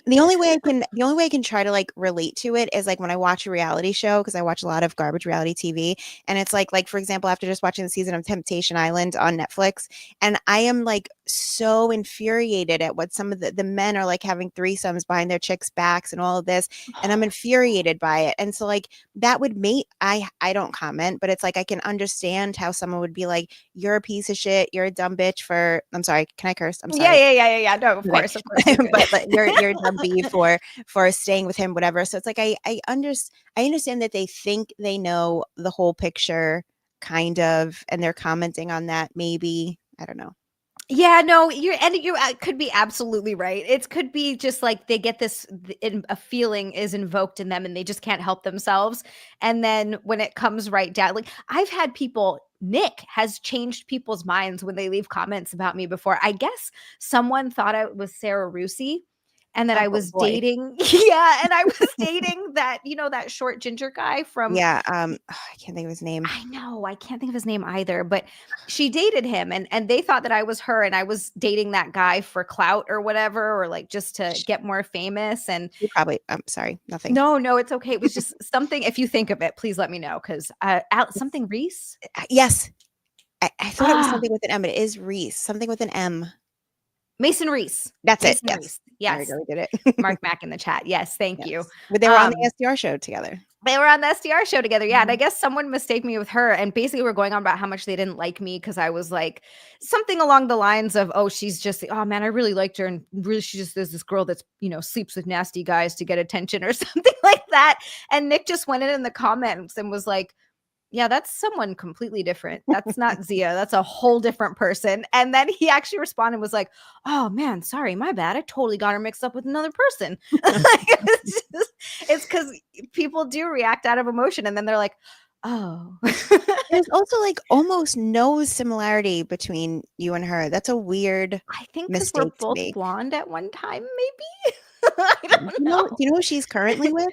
The only way I can try to, like, relate to it is, like, when I watch a reality show, because I watch a lot of garbage reality TV, and it's like, for example, after just watching the season of Temptation Island on Netflix, and I am, like, so infuriated at what some of the men are, like, having threesomes behind their chicks' backs and all of this, and I'm infuriated by it, and so, like, that would make I don't comment, but it's like I can understand how someone would be like, "You're a piece of shit, you're a dumb bitch for" I'm sorry, can I curse? I'm Yeah, sorry. yeah, yeah, yeah, yeah. No, of Okay. course, you're good. But, like, you're a dumb bee for staying with him, whatever. So it's like I understand that they think they know the whole picture, kind of, and they're commenting on that maybe. I don't know. Yeah, no, you could be absolutely right. It could be just like they get a feeling is invoked in them, and they just can't help themselves. And then when it comes right down, like I've had people, Nick has changed people's minds when they leave comments about me before. I guess someone thought I was Sarah Rusi, and that I Oh, was boy. dating, yeah, and I was dating that short ginger guy from. Yeah, I can't think of his name. I know, I can't think of his name either, but she dated him, and they thought that I was her, and I was dating that guy for clout or whatever, or like just to Sh get more famous. And She probably I'm sorry, nothing. no, no, it's okay. It was just something. If you think of it, please let me know, because something Reese. Yes, I thought it was Ah, something with an M, but it is Reese, something with an M. Mason Reese. That's it, Mason yes. Reese. There we Yes. go, we did Mark it. Mack in the chat. Yes, thank you. Yes. But they were on the Um, SDR show together. They were on the SDR show together, yeah, and I Mhm. guess someone mistake me with her, and basically we're going on about how much they didn't like me because I was like something along the lines of, "Oh, she's just oh man, I really liked her, and really she just is this girl that's sleeps with nasty guys to get attention," or something like that. And Nick just went in the comments and was like, "Yeah, that's someone completely different. That's not Zia. That's a whole different person." And then he actually responded and was like, "Oh man, sorry, my bad. I totally got her mixed up with another person." It's because people do react out of emotion, and then they're like, "Oh." There's also, like, almost no similarity between you and her. That's a weird I think because we're mistake to both make. blonde at one time, maybe. I Do don't you know know. do you know who she's currently with?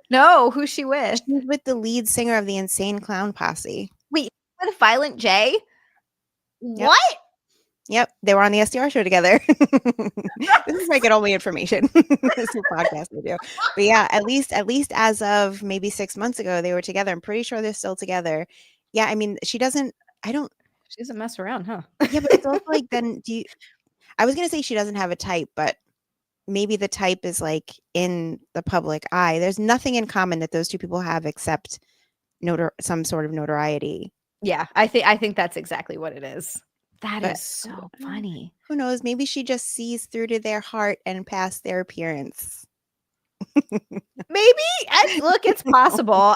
No, who's she with? She's with the lead singer of the Insane Clown Posse. Wait, with Violent J? Yep, What? yep, they were on the SDR show together. This is where I get all my information. This is a podcast I do. But yeah, at least as of maybe 6 months ago, they were together. I'm pretty sure they're still together. Yeah, I mean, she doesn't I don't She doesn't mess around, huh? yeah, but it's also like then do you I was gonna say she doesn't have a type, but maybe the type is, like, in the public eye. There's nothing in common that those 2 people have except some sort of notoriety. Yeah, I think that's exactly what it is. That But is so funny. who knows? Maybe she just sees through to their heart and past their appearance. Maybe, look, it's possible.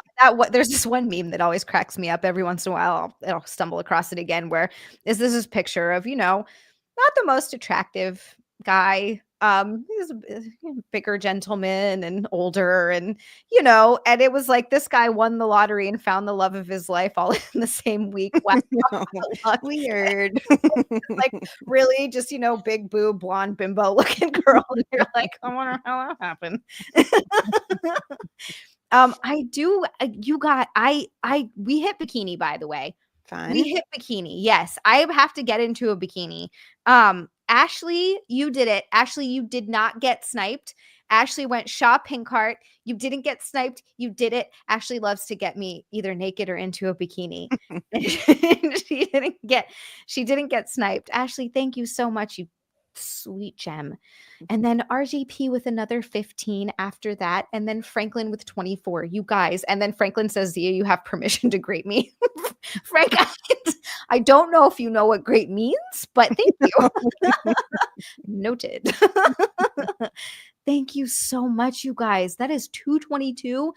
There's this one meme that always cracks me up every once in a while. I'll stumble across it again, where is this picture of, not the most attractive guy. He's a bigger gentleman and older, and it was like this guy won the lottery and found the love of his life all in the same week. Wow, No, luck. weird. Like really just, big boob, blonde bimbo looking girl. And you're like, I wonder how that happened. I do. We hit bikini, by the way. We Fun. hit bikini. Yes, I have to get into a bikini. Ashley, you did it. Ashley, you did not get sniped. Ashley went Shaw Pink Heart. You didn't get sniped. You did it. Ashley loves to get me either naked or into a bikini. She didn't get sniped. Ashley, thank you so much, you sweet gem. And then RGP with another 15 after that. And then Franklin with 24. You guys. And then Franklin says, Zia, you have permission to greet me. Frank, I don't know if you know what great means, but thank you. Noted. Thank you so much, you guys. That is 222.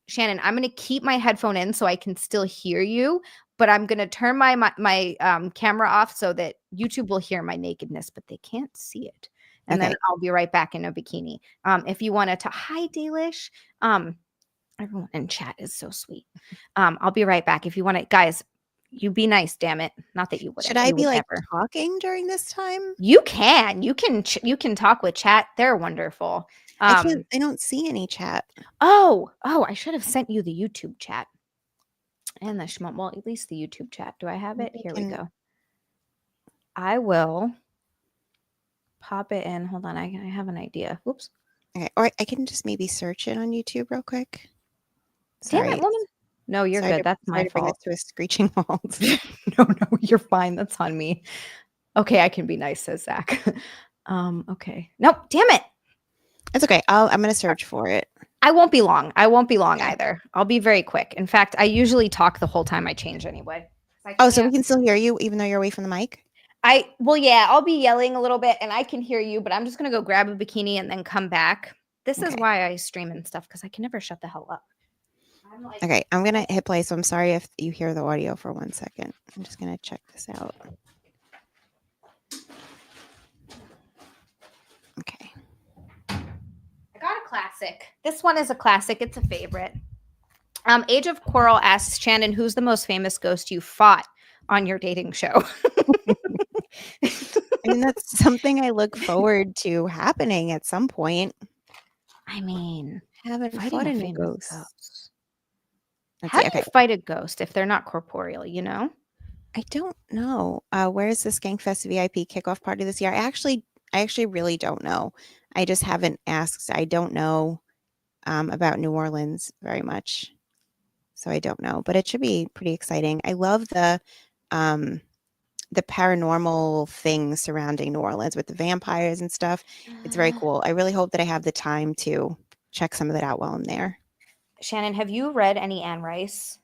Shannon, I'm going to keep my headphone in so I can still hear you, but I'm going to turn my camera off so that YouTube will hear my nakedness, but they can't see it. And then I'll be right back in a bikini. If you want to, hi, Dalish. Everyone in chat is so sweet. I'll be right back. If you want to, guys, you be nice, damn it. Not that you would. Should I be like talking during this time? You can talk with chat. They're wonderful. I don't see any chat. Oh, I should have sent you the YouTube chat. And the well, at least the YouTube chat. Do I have it? Here we go. I will pop it in. Hold on, I have an idea. Whoops. Okay, or I can just maybe search it on YouTube real quick. Sorry. Damn it, woman. No, you're good. That's my fault. Bring this to a screeching halt. No, you're fine. That's on me. Okay, I can be nice, says Zach. Okay. Nope, damn it. It's okay. I'm going to search for it. I won't be long. Either. I'll be very quick. In fact, I usually talk the whole time I change anyway. So we can still hear you even though you're away from the mic? Yeah, I'll be yelling a little bit and I can hear you, but I'm just going to go grab a bikini and then come back. This is why I stream and stuff, because I can never shut the hell up. Okay, I'm going to hit play, so I'm sorry if you hear the audio for 1 second. I'm just going to check this out. Okay. I got a classic. This one is a classic. It's a favorite. Age of Coral asks Shannon, who's the most famous ghost you fought on your dating show? I mean, that's something I look forward to happening at some point. I mean, haven't fought any ghosts. How do you fight a ghost if they're not corporeal, you know? I don't know. Where's the Skankfest VIP kickoff party this year? I actually really don't know. I just haven't asked. I don't know about New Orleans very much. So I don't know, but it should be pretty exciting. I love the paranormal things surrounding New Orleans with the vampires and stuff. It's very cool. I really hope that I have the time to check some of that out while I'm there. Shannon, have you read any Anne Rice?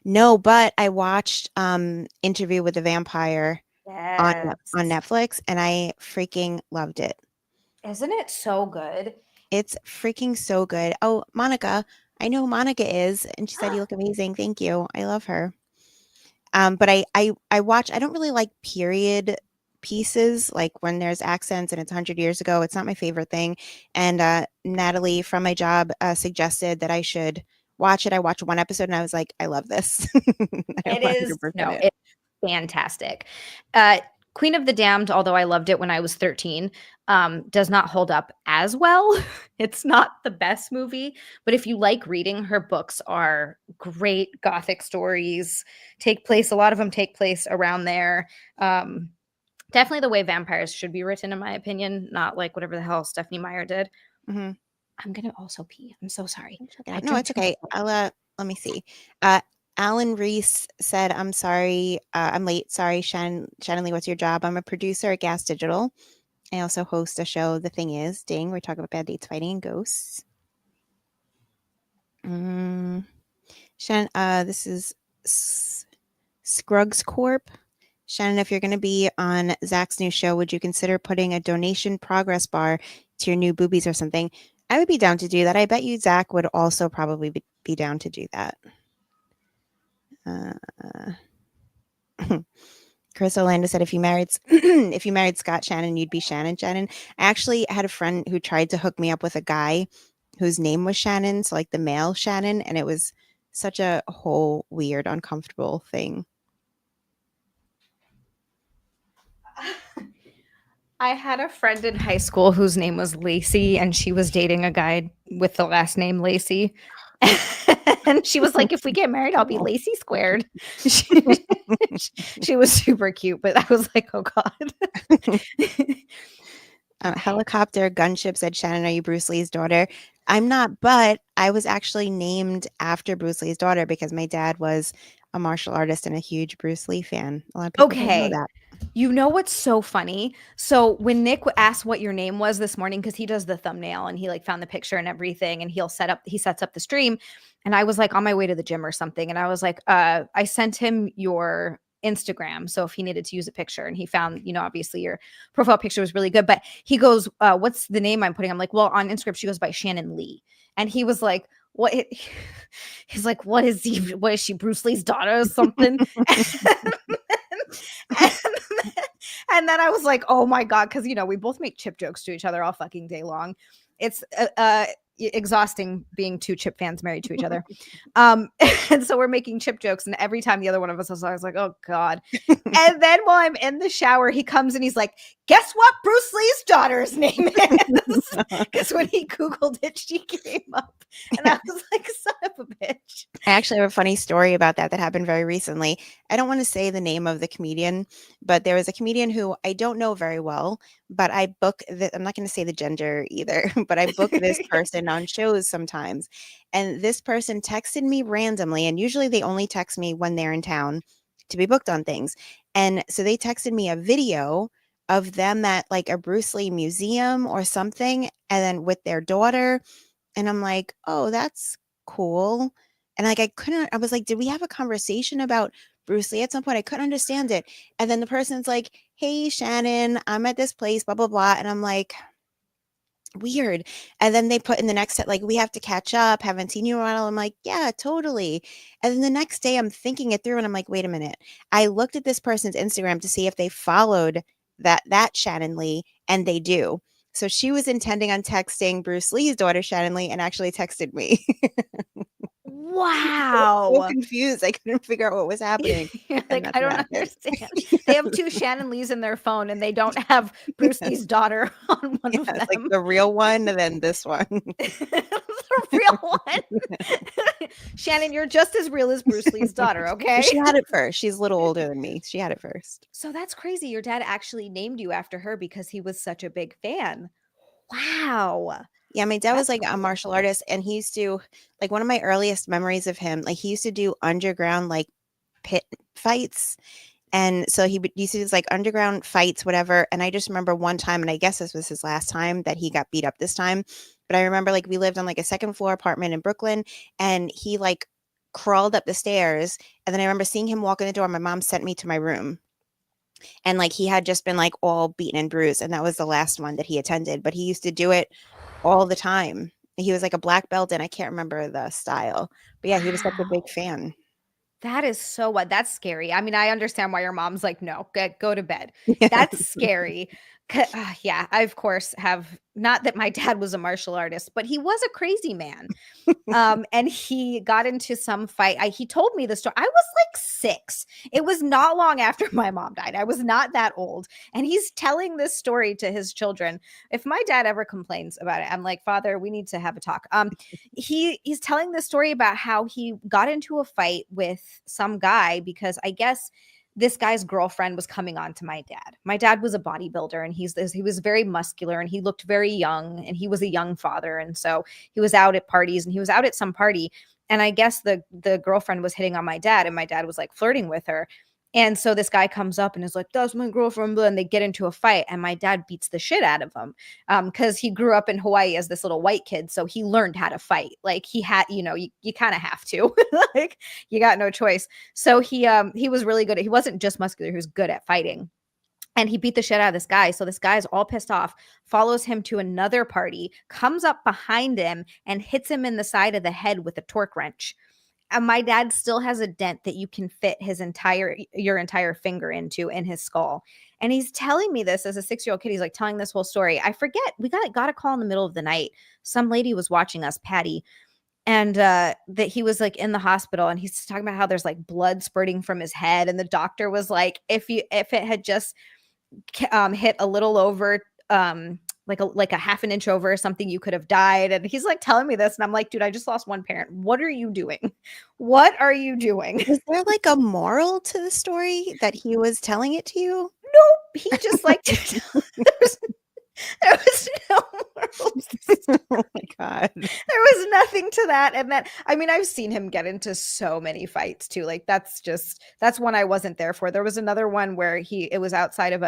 No, but I watched Interview with the Vampire on Netflix, and I freaking loved it. Isn't it so good? It's freaking so good. Oh, Monica. I know who Monica is, and she said you look amazing. Thank you. I love her. But I watch, I don't really like period pieces, like when there's accents and it's 100 years ago. It's not my favorite thing. And Natalie from my job suggested that I should watch it. I watched one episode and I was like, I love this. It's fantastic. Queen of the Damned, although I loved it when I was 13, does not hold up as well. It's not the best movie, but if you like reading, her books are great Gothic stories. A lot of them take place around there. Definitely the way vampires should be written, in my opinion, not like whatever the hell Stephanie Meyer did. Mm-hmm. I'm gonna also pee. I'm so sorry. No, it's okay. Let me see. Alan Reese said, I'm sorry, I'm late. Sorry, Shannon Lee, what's your job? I'm a producer at Gas Digital. I also host a show, The Thing Is, ding, we're talking about bad dates, fighting, and ghosts. Shannon, this is Scruggs Corp. Shannon, if you're going to be on Zach's new show, would you consider putting a donation progress bar to your new boobies or something? I would be down to do that. I bet you Zach would also probably be down to do that. Chris Orlando said, if you married Scott Shannon, you'd be Shannon. I actually had a friend who tried to hook me up with a guy whose name was Shannon, so like the male Shannon, and it was such a whole weird, uncomfortable thing. I had a friend in high school whose name was Lacey, and she was dating a guy with the last name Lacey. And she was like, if we get married, I'll be Lacey squared. She was super cute, but I was like, oh God. Helicopter Gunship said, Shannon, are you Bruce Lee's daughter? I'm not, but I was actually named after Bruce Lee's daughter because my dad was a martial artist and a huge Bruce Lee fan. A lot of people don't know Okay. that. You know what's so funny? So when Nick asked what your name was this morning, because he does the thumbnail and he like found the picture and everything, and he sets up the stream. And I was like on my way to the gym or something. And I was like, I sent him your Instagram. So if he needed to use a picture and he found, obviously your profile picture was really good. But he goes, what's the name I'm putting? I'm like, well, on Instagram, she goes by Shannon Lee. And he was like, what? He's like, what is she, Bruce Lee's daughter or something? and, and then I was like, oh my God, because we both make chip jokes to each other all fucking day long. It's exhausting being two Chip fans married to each other. And so we're making Chip jokes, and every time the other one of us was, I was like, oh God. And then while I'm in the shower, he comes and he's like, guess what Bruce Lee's daughter's name is? Because when he Googled it, she came up. And I was like, son of a bitch. I actually have a funny story about that happened very recently. I don't want to say the name of the comedian, but there was a comedian who I don't know very well, but I'm not going to say the gender either, but I book this person on shows sometimes. And this person texted me randomly, and usually they only text me when they're in town to be booked on things. And so they texted me a video of them at like a Bruce Lee museum or something, and then with their daughter. And I'm like, oh, that's cool. And like, I was like, did we have a conversation about Bruce Lee at some point? I couldn't understand it. And then the person's like, hey, Shannon, I'm at this place, blah, blah, blah. And I'm like, weird. And then they put in the next set, like, we have to catch up. Haven't seen you in a while. I'm like, yeah, totally. And then the next day I'm thinking it through and I'm like, wait a minute. I looked at this person's Instagram to see if they followed that Shannon Lee, and they do. So she was intending on texting Bruce Lee's daughter, Shannon Lee, and actually texted me. Wow. So confused. I couldn't figure out what was happening. Like, I don't understand. They have two Shannon Lees in their phone and they don't have Bruce Lee's daughter on one of them. It's like the real one and then this one. The real one. Shannon, you're just as real as Bruce Lee's daughter, okay? She had it first. She's a little older than me. She had it first. So that's crazy. Your dad actually named you after her because he was such a big fan. Wow. Yeah, my dad was That's like a cool. martial artist, and he used to, like, one of my earliest memories of him, like, he used to do underground, like, pit fights. And so he used to do like underground fights, whatever. And I just remember one time, and I guess this was his last time that he got beat up this time. But I remember like we lived on like a second floor apartment in Brooklyn, and he like crawled up the stairs. And then I remember seeing him walk in the door. My mom sent me to my room. And like he had just been like all beaten and bruised. And that was the last one that he attended. But he used to do it all the time. He was like a black belt, and I can't remember the style. But yeah, he was such a big fan. That is so what that's scary. I mean, I understand why your mom's like, no, go to bed. Yeah. That's scary. Yeah, I of course have not that my dad was a martial artist, but he was a crazy man. And he got into some fight. He told me the story. I was like 6. It was not long after my mom died. I was not that old. And he's telling this story to his children. If my dad ever complains about it, I'm like, Father, we need to have a talk. He's telling this story about how he got into a fight with some guy because I guess this guy's girlfriend was coming on to my dad. My dad was a bodybuilder, and he was very muscular, and he looked very young, and he was a young father. And so he was out at parties, and he was out at some party. And I guess the girlfriend was hitting on my dad, and my dad was like flirting with her. And so this guy comes up and is like, that's my girlfriend. And they get into a fight, and my dad beats the shit out of him because he grew up in Hawaii as this little white kid. So he learned how to fight. Like he had, you kind of have to, like you got no choice. So he was really good. He wasn't just muscular. He was good at fighting. And he beat the shit out of this guy. So this guy's all pissed off, follows him to another party, comes up behind him and hits him in the side of the head with a torque wrench. And my dad still has a dent that you can fit your entire finger into in his skull. And he's telling me this as a 6-year-old kid. He's like telling this whole story. I forget. We got a call in the middle of the night. Some lady was watching us, Patty, and that he was like in the hospital, and he's talking about how there's like blood spurting from his head. And the doctor was like, if it had just hit a little over, like a half an inch over or something, you could have died. And he's like telling me this, and I'm like, dude, I just lost one parent. What are you doing? What are you doing? Is there like a moral to the story that he was telling it to you? Nope. He just like There was no moral Oh my God. there was nothing to that. And then, I mean, I've seen him get into so many fights too. Like that's one I wasn't there for. There was another one where it was outside of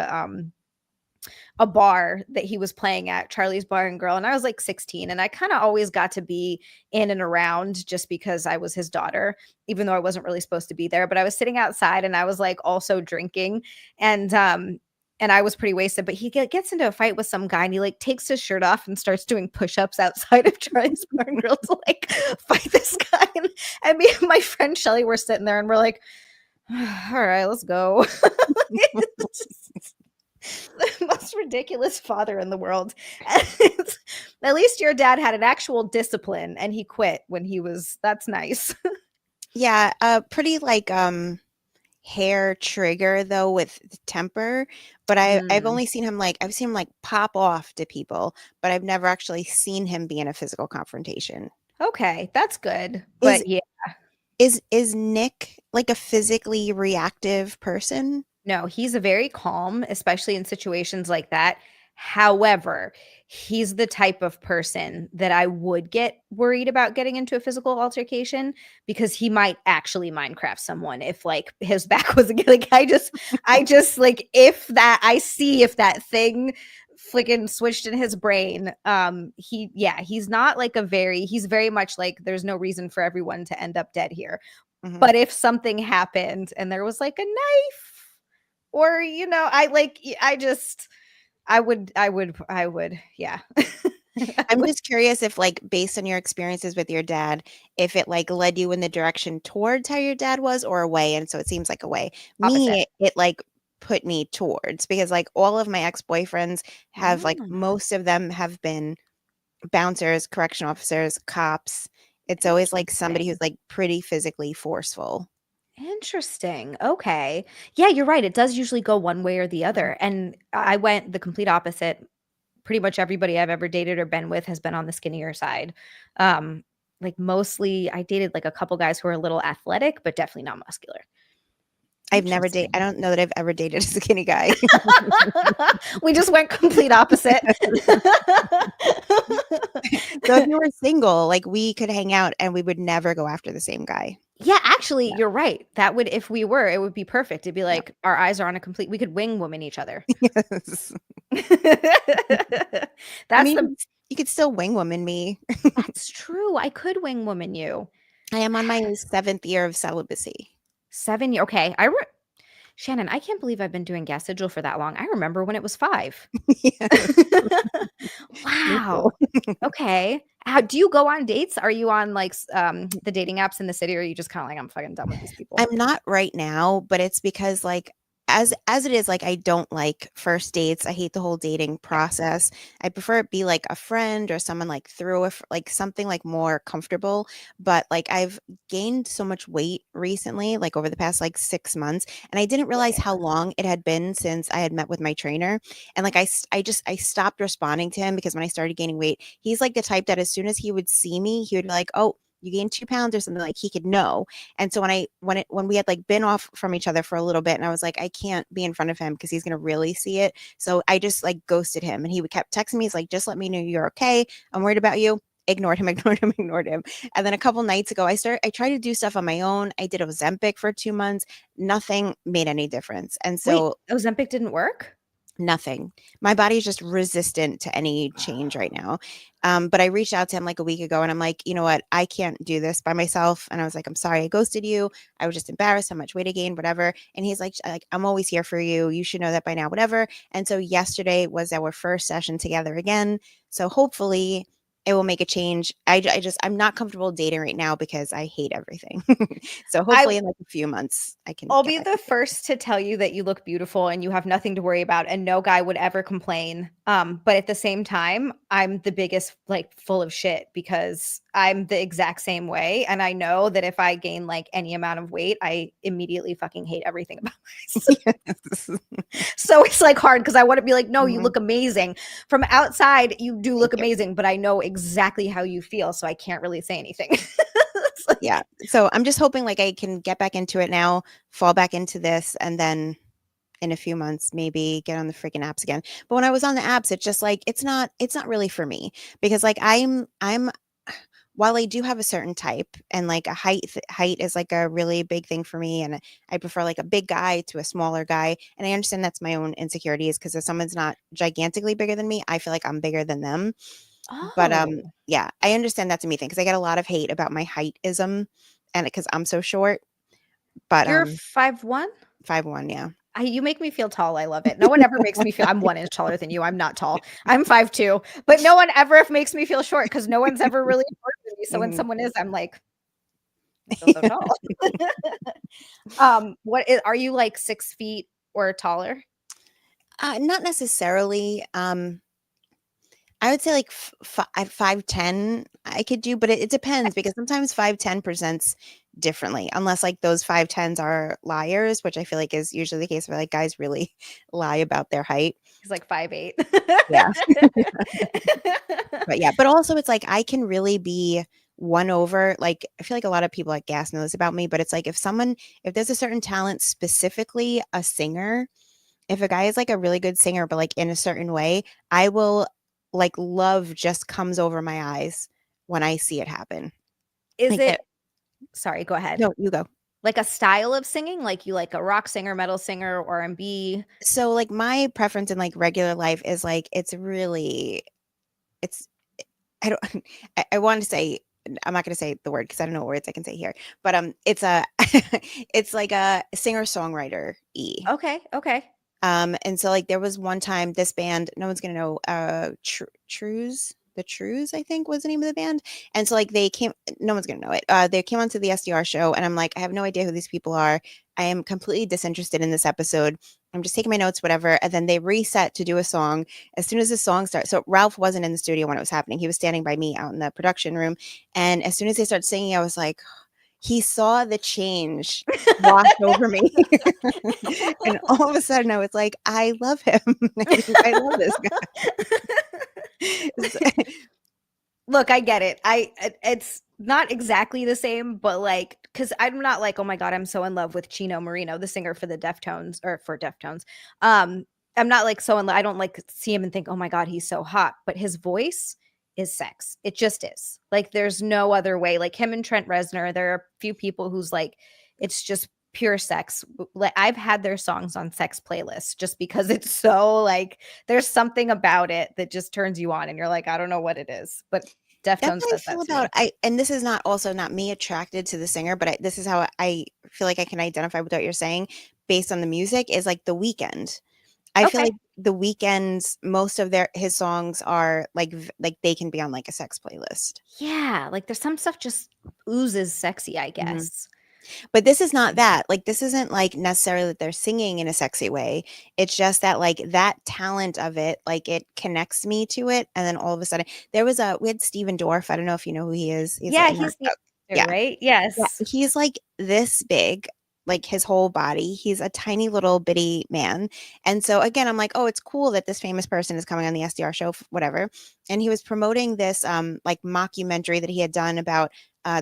a bar that he was playing at, Charlie's Bar and Grill, and I was like 16, and I kind of always got to be in and around just because I was his daughter, even though I wasn't really supposed to be there. But I was sitting outside and I was like also drinking, and I was pretty wasted. But he gets into a fight with some guy, and he like takes his shirt off and starts doing push-ups outside of Charlie's Bar and Grill to like fight this guy. And me and my friend Shelly were sitting there, and we're like, all right, let's go. The most ridiculous father in the world. At least your dad had an actual discipline and he quit when that's nice. Yeah, pretty like hair trigger though with temper, but I've only seen him I've seen him like pop off to people, but I've never actually seen him be in a physical confrontation. Okay, that's good. Is But yeah, is Nick like a physically reactive person? no, he's a very calm, especially in situations like that. However, he's the type of person that I would get worried about getting into a physical altercation because he might actually Minecraft someone if like his back was like I just like if that thing flicking switched in his brain. He's not like he's very much like there's no reason for everyone to end up dead here. Mhm. But if something happened and there was like a knife or I would, yeah. I'm just curious if like based on your experiences with your dad, if it like led you in the direction towards how your dad was or away, and so it seems like away. Opposite. Me, it like put me towards because like all of my ex-boyfriends have like Mm, most of them have been bouncers, correction officers, cops. It's always like somebody interesting. who's like pretty physically forceful. Interesting. Okay. Yeah, you're right. It does usually go one way or the other. And I went the complete opposite. Pretty much everybody I've ever dated or been with has been on the skinnier side. Um, like mostly I dated like a couple guys who are a little athletic, but definitely not muscular. I Interesting. don't know that I've ever dated a skinny guy. We just went complete opposite. So if you were single, like we could hang out and we would never go after the same guy. Yeah, actually, Yeah. you're right. That would if we were, it would be perfect. It'd be Yeah. like our eyes are on a complete we could wing woman each other. Yes. I That's the mean, you could still wing woman me. that's true. I could wing woman you. I am on my 7th year of celibacy. 7 year okay. Shannon, I can't believe I've been doing gas sigil for that long. I remember when it was 5. Yes, me Wow. too. Okay. How do you go on dates? Are you on like the dating apps in the city or are you just kind of like I'm fucking done with these people? I'm not right now, but it's because like as it is, like I don't like first dates. I hate the whole dating Yeah. process. I prefer it be like a friend or someone like through like something like more comfortable. But like I've gained so much weight recently, like over the past like 6 months, and I didn't realize how long it had been since I had met with my trainer. And like I stopped responding to him because when I started gaining weight, he's like the type that as soon as he would see me, he would be like, "Oh, you gained 2 pounds or something," like he could know. And so when we had like been off from each other for a little bit, and I was like, I can't be in front of him because he's gonna really see it. So I just like ghosted him, and he would kept texting me. He's like, just let me know you're okay. I'm worried about you. Ignored him, ignored him, ignored him. And then a couple nights ago, I tried to do stuff on my own. I did Ozempic for 2 months. Nothing made any difference. And Wait, so Ozempic didn't work? nothing. My body is just resistant to any change right now. But I reached out to him like a week ago and I'm like, you know what? I can't do this by myself. And I was like, I'm sorry I ghosted you. I was just embarrassed how much weight I gained, whatever. And he's like, I'm always here for you. You should know that by now, whatever. And so yesterday was our first session together again. So hopefully it will make a change. I'm not comfortable dating right now because I hate everything. So I hopefully in like a few months I can I'll get be back the into it. first to tell you that you look beautiful and you have nothing to worry about and no guy would ever complain. But at the same time, I'm the biggest like full of shit because I'm the exact same way. And I know that if I gain like any amount of weight, I immediately fucking hate everything about myself. Yes. So it's like hard because I want to be like, no, you Mhm. look amazing. From outside, you do look Thank you. amazing, but I know exactly how you feel. So I can't really say anything. It's like, Yeah. So I'm just hoping like I can get back into it now, fall back into this, and then in a few months, maybe get on the freaking apps again. But when I was on the apps, it's just like it's not really for me because like I'm while I do have a certain type and like a height is like a really big thing for me, and I prefer like a big guy to a smaller guy, and I understand that's my own insecurities because if someone's not gigantically bigger than me, I feel like I'm bigger than them. But Oh, yeah, I understand that's a me thing because I get a lot of hate about my heightism, and because I'm so short. But you're 5'1"? 5'1", yeah. You make me feel tall. I love it. No one ever makes me feel I'm 1 inch taller than you. I'm not tall. I'm 5'2", but no one ever makes me feel short because no one's ever really shorter than me. So when Mhm. someone is, I'm like, I feel so tall. Are you like 6 feet or taller? Not necessarily. I would say like at 5'10", I could do, but it depends because sometimes 5'10" presents differently, unless like those 5'10s are liars, which I feel like is usually the case where like guys really lie about their height. He's like 5'8". Yeah. But yeah, but also it's like I can really be won over. Like I feel like a lot of people at gas know this about me, but it's like if there's a certain talent, specifically a singer, if a guy is like a really good singer, but like in a certain way, I will like love just comes over my eyes when I see it happen. Is Like it sorry, go ahead. no, you go. Like a style of singing? Like you like a rock singer, metal singer, R&B? So like my preference in like regular life is like it's I don't I want to say I'm not going to say the word because I don't know what words I can say here. But it's a it's like a singer-songwriter E. Okay, okay. And so like there was one time this band, no one's gonna know, the Trues, I think was the name of the band. And so like they came, no one's gonna know it. They came onto the SDR show, and I'm like, I have no idea who these people are. I am completely disinterested in this episode. I'm just taking my notes, whatever. And then they reset to do a song. As soon as the song starts, so Ralph wasn't in the studio when it was happening. He was standing by me out in the production room. And as soon as they started singing, I was like, he saw the change wash over me. And all of a sudden I was like, I love him. I love this guy. Look, I get it. It's not exactly the same, but like, because I'm not like, oh my God, I'm so in love with Chino Marino, the singer for the Deftones or for Deftones. I'm not like so in love. I don't like see him and think, oh my God, he's so hot. But his voice is sex. It just is. Like, there's no other way. Like him and Trent Reznor, there are a few people who's like, it's just pure sex. Like I've had their songs on sex playlists just because it's so like there's something about it that just turns you on and you're like, I don't know what it is. But That's Deftones how I does feel that to about me. and this is not also not me attracted to the singer, but this is how I feel like I can identify with what you're saying based on the music is like The Weeknd. I feel Okay. like The Weeknd's most of his songs are like they can be on like a sex playlist. Yeah, like there's some stuff just oozes sexy, I Mhm. guess. But this is not that. Like, this isn't, like, necessarily that they're singing in a sexy way. It's just that, like, that talent of it, like, it connects me to it, and then all of a sudden we had Steven Dorff, I don't know if you know who he is. He's Yeah, like he's the actor, yeah. right? Yeah, Yes. he's, like, this big, like, his whole body. He's a tiny little bitty man, and so, again, I'm like, "Oh, it's cool that this famous person is coming on the SDR show," whatever, and he was promoting this, like, mockumentary that he had done about,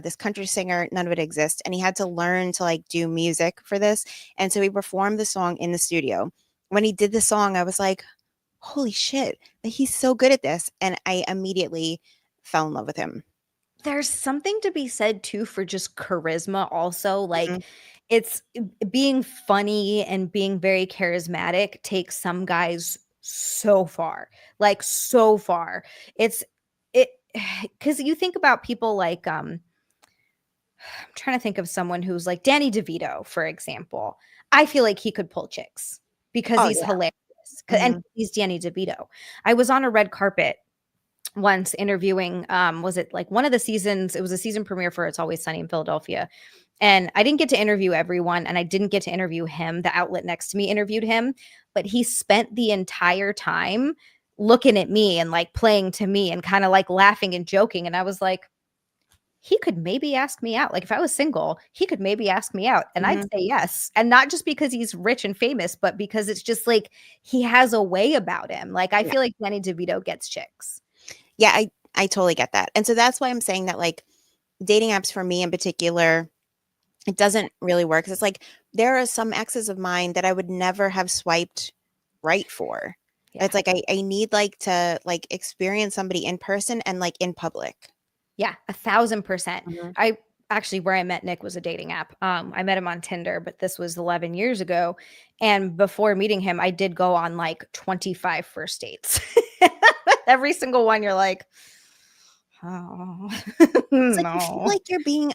this country singer, none of it exists, and he had to learn to, like, do music for this, and so he performed the song in the studio. When he did the song, I was like, "Holy shit, like, he's so good at this," and I immediately fell in love with him. There's something to be said too for just charisma also, like, Mhm. it's being funny and being very charismatic takes some guys so far, like, so far. It's it because you think about people like, I'm trying to think of someone who's like Danny DeVito, for example. I feel like he could pull chicks because Oh, he's yeah. hilarious, and Mhm. he's Danny DeVito. I was on a red carpet once interviewing, was it like one of the seasons? It was a season premiere for It's Always Sunny in Philadelphia. And I didn't get to interview everyone, and I didn't get to interview him. The outlet next to me interviewed him, but he spent the entire time looking at me and like playing to me and kind of like laughing and joking. And I was like, he could maybe ask me out. Like if I was single, he could maybe ask me out and I'd Mhm. say yes. And not just because he's rich and famous, but because it's just like he has a way about him. Like I Yeah. feel like Danny DeVito gets chicks. Yeah, I totally get that, and so that's why I'm saying that, like, dating apps for me in particular, it doesn't really work. 'Cause it's like there are some exes of mine that I would never have swiped right for. Yeah. It's like I need like to like experience somebody in person and like in public. Yeah, 1,000%. Mhm. I actually, where I met Nick was a dating app. I met him on Tinder, but this was 11 years ago. And before meeting him, I did go on like 25 first dates. Every single one, you're like, oh, It's like you feel no. like you're being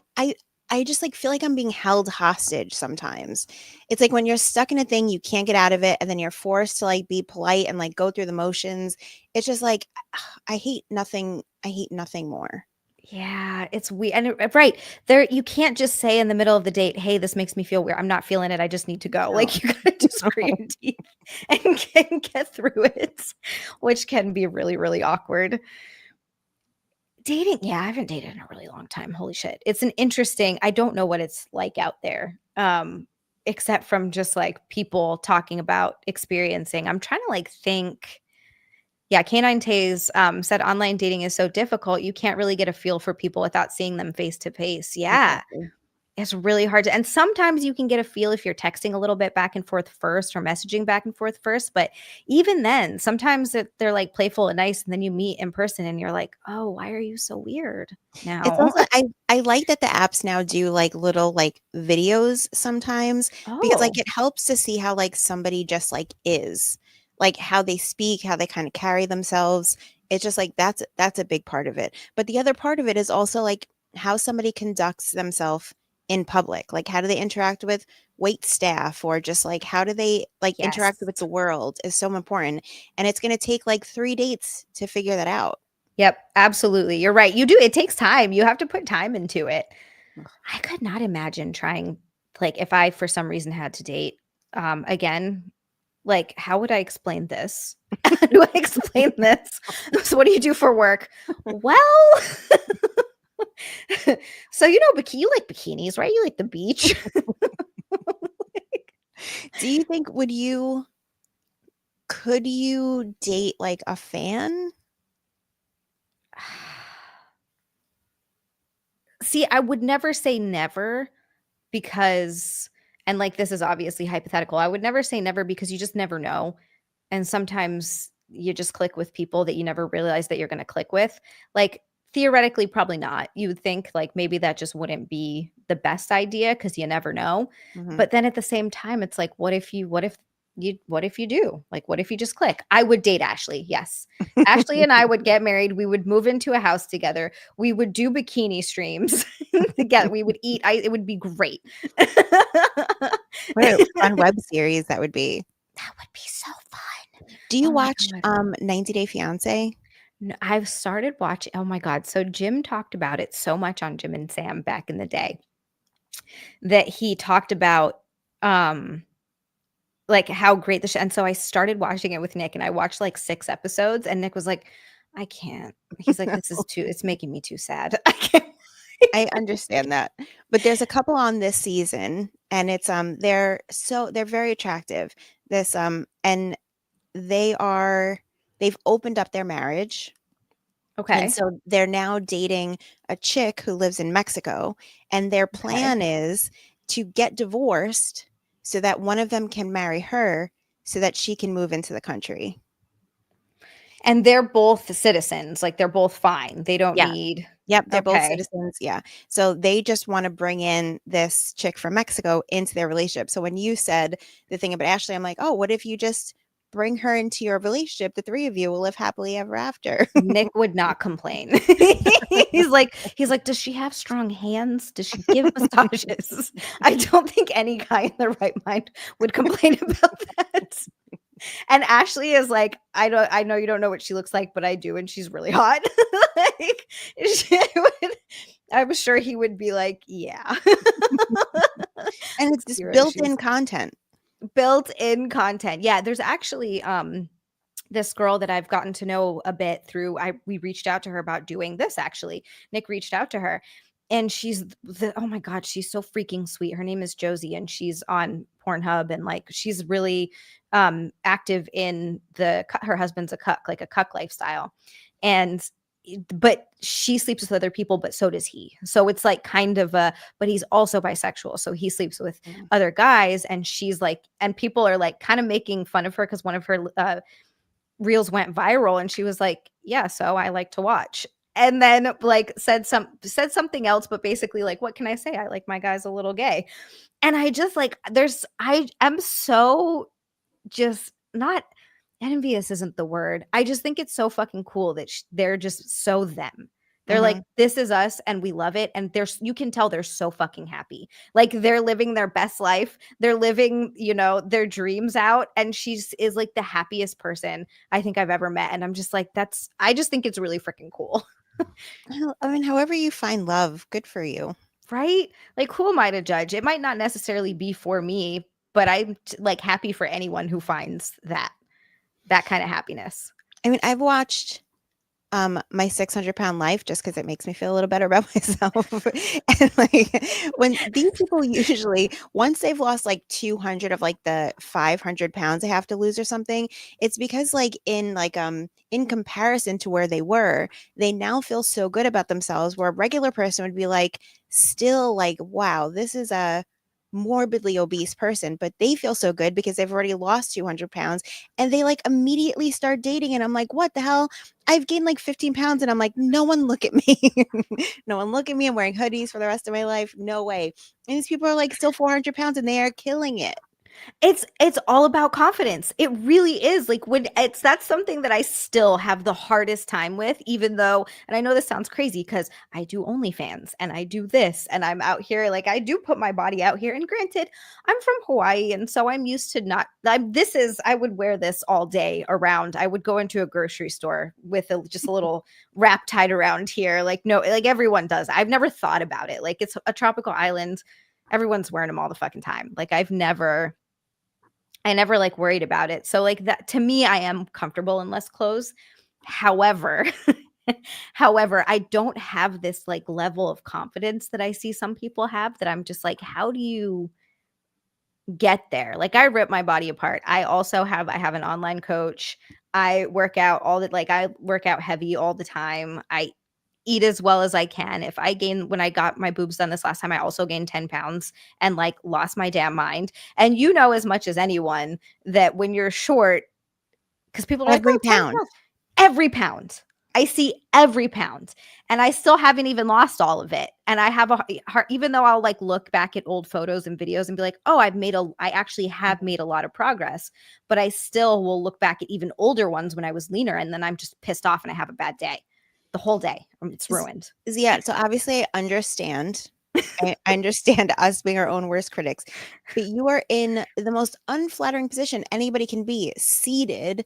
I just like feel like I'm being held hostage sometimes. It's like when you're stuck in a thing, you can't get out of it, and then you're forced to like be polite and like go through the motions. It's just like I hate nothing more. Yeah, it's weird. And right there, you can't just say in the middle of the date, "Hey, this makes me feel weird. I'm not feeling it. I just need to go." No. Like you gotta just grit your teeth and get through it, which can be really, really awkward. Dating, yeah, I haven't dated in a really long time. Holy shit. It's an interesting, I don't know what it's like out there. Except from just like people talking about experiencing. I'm trying to like think. Yeah, Canine Taze said online dating is so difficult. You can't really get a feel for people without seeing them face to face. Yeah, Exactly. it's really hard to, and sometimes you can get a feel if you're texting a little bit back and forth first or messaging back and forth first. But even then, sometimes they're like playful and nice, and then you meet in person and you're like, oh, why are you so weird It's now? also I like that the apps now do like little like videos sometimes because like Oh, it helps to see how like somebody just like is, like how they speak, how they kind of carry themselves. It's just like that's a big part of it. But the other part of it is also like how somebody conducts themselves in public. Like how do they interact with wait staff or just like how do they like interact yes. with the world is so important. And it's going to take like 3 dates to figure that out. Yep, absolutely. You're right. You do. It takes time. You have to put time into it. I could not imagine trying, like, if I for some reason had to date again, like, how would I explain this? How do I explain this? So, what do you do for work? Well, so you like bikinis, right? You like the beach. Do you think could you date, like, a fan? See, I would never say never because, and like this is obviously hypothetical. I would never say never because you just never know. And sometimes you just click with people that you never realize that you're going to click with. Like theoretically, probably not. You would think like maybe that just wouldn't be the best idea because you never know. Mhm. But then at the same time, it's like, what if you do? Like, what if you just click? I would date Ashley. Yes. Ashley and I would get married. We would move into a house together. We would do bikini streams together. We would eat. It would be great. That What a fun web series that would be. would be so fun. Do you Oh my watch, God. 90 Day Fiancé? I've started watching, oh my God. So Jim talked about it so much on Jim and Sam back in the day that he talked about um like how great the show. And so I started watching it with Nick and I watched like 6 episodes and Nick was like, I can't. He's like, this is too, it's making me too sad. I can't. I understand that. But there's a couple on this season, and it's, they're very attractive. This, and they are they've opened up their marriage. And Okay. so they're now dating a chick who lives in Mexico, and their Okay. plan is to get divorced so that one of them can marry her so that she can move into the country. And they're both citizens. Like they're both fine. They don't Yeah. need, Yep, they're both okay. citizens, yeah. So they just wanna bring in this chick from Mexico into their relationship. So when you said the thing about Ashley, I'm like, "Oh, what if you just bring her into your relationship? The 3 of you will live happily ever after." Nick would not complain. He's like, "Does she have strong hands? Does she give massages?" I don't think any guy in their right mind would complain about that. And Ashley is like, I know you don't know what she looks like, but I do, and she's really hot." Like, she would, I'm sure he would be like, "Yeah." And it's just 0 issues. built-in content. Built-in content. Yeah, there's actually, this girl that I've gotten to know a bit through, we reached out to her about doing this actually. Nick reached out to her and she's oh my God, she's so freaking sweet. Her name is Josie and she's on Pornhub and like she's really active in her husband's a cuck, like a cuck lifestyle. And but she sleeps with other people, but so does he. So it's like kind of a, but he's also bisexual. So he sleeps with Mm. other guys. And she's like, and people are like kind of making fun of her because one of her reels went viral and she was like, yeah, so I like to watch. And then like said something else, but basically like, what can I say? I like my guys a little gay. And I just like, I am so just not envious isn't the word. I just think it's so fucking cool that they're just so them. They're like, Mhm. this is us and we love it. And you can tell they're so fucking happy. Like they're living their best life. They're living, their dreams out. And is like the happiest person I think I've ever met. And I'm just like, I just think it's really freaking cool. Well, I mean, however you find love, good for you. Right? Like, who am I to judge? It might not necessarily be for me, but I'm like happy for anyone who finds that kind of happiness. I mean, I've watched my 600-pound life just because it makes me feel a little better about myself. And like when these people usually, once they've lost like 200 of like the 500 pounds they have to lose or something, it's because like in comparison to where they were, they now feel so good about themselves, where a regular person would be like still like, wow, this is a morbidly obese person, but they feel so good because they've already lost 200 pounds, and they like immediately start dating. And I'm like, what the hell? I've gained like 15 pounds and I'm like, no one look at me. No one look at me. I'm wearing hoodies for the rest of my life. No way. And these people are like still 400 pounds and they are killing it. It's all about confidence. It really is. Like that's something that I still have the hardest time with, even though, and I know this sounds crazy because I do OnlyFans and I do this and I'm out here, like I do put my body out here. And granted, I'm from Hawaii, and so I'm used to not. I would wear this all day around. I would go into a grocery store with just a little wrap tied around here, like no, like everyone does. I've never thought about it. Like it's a tropical island. Everyone's wearing them all the fucking time. Like I never like worried about it. So like that to me, I am comfortable in less clothes. However, however, I don't have this like level of confidence that I see some people have, that I'm just like, how do you get there? Like I rip my body apart. I have an online coach. I work out I work out heavy all the time. I eat as well as I can. When I got my boobs done this last time, I also gained 10 pounds and like lost my damn mind. And you know as much as anyone that when you're short, because people are like, Every oh, 10 pound. pounds. Every pound. I see every pound. And I still haven't even lost all of it. And I have a heart, even though I'll like look back at old photos and videos and be like, oh, I actually have made a lot of progress. But I still will look back at even older ones when I was leaner. And then I'm just pissed off and I have a bad day. The whole day. It's ruined. Yeah, so obviously I understand. I understand us being our own worst critics, but you are in the most unflattering position anybody can be, seated,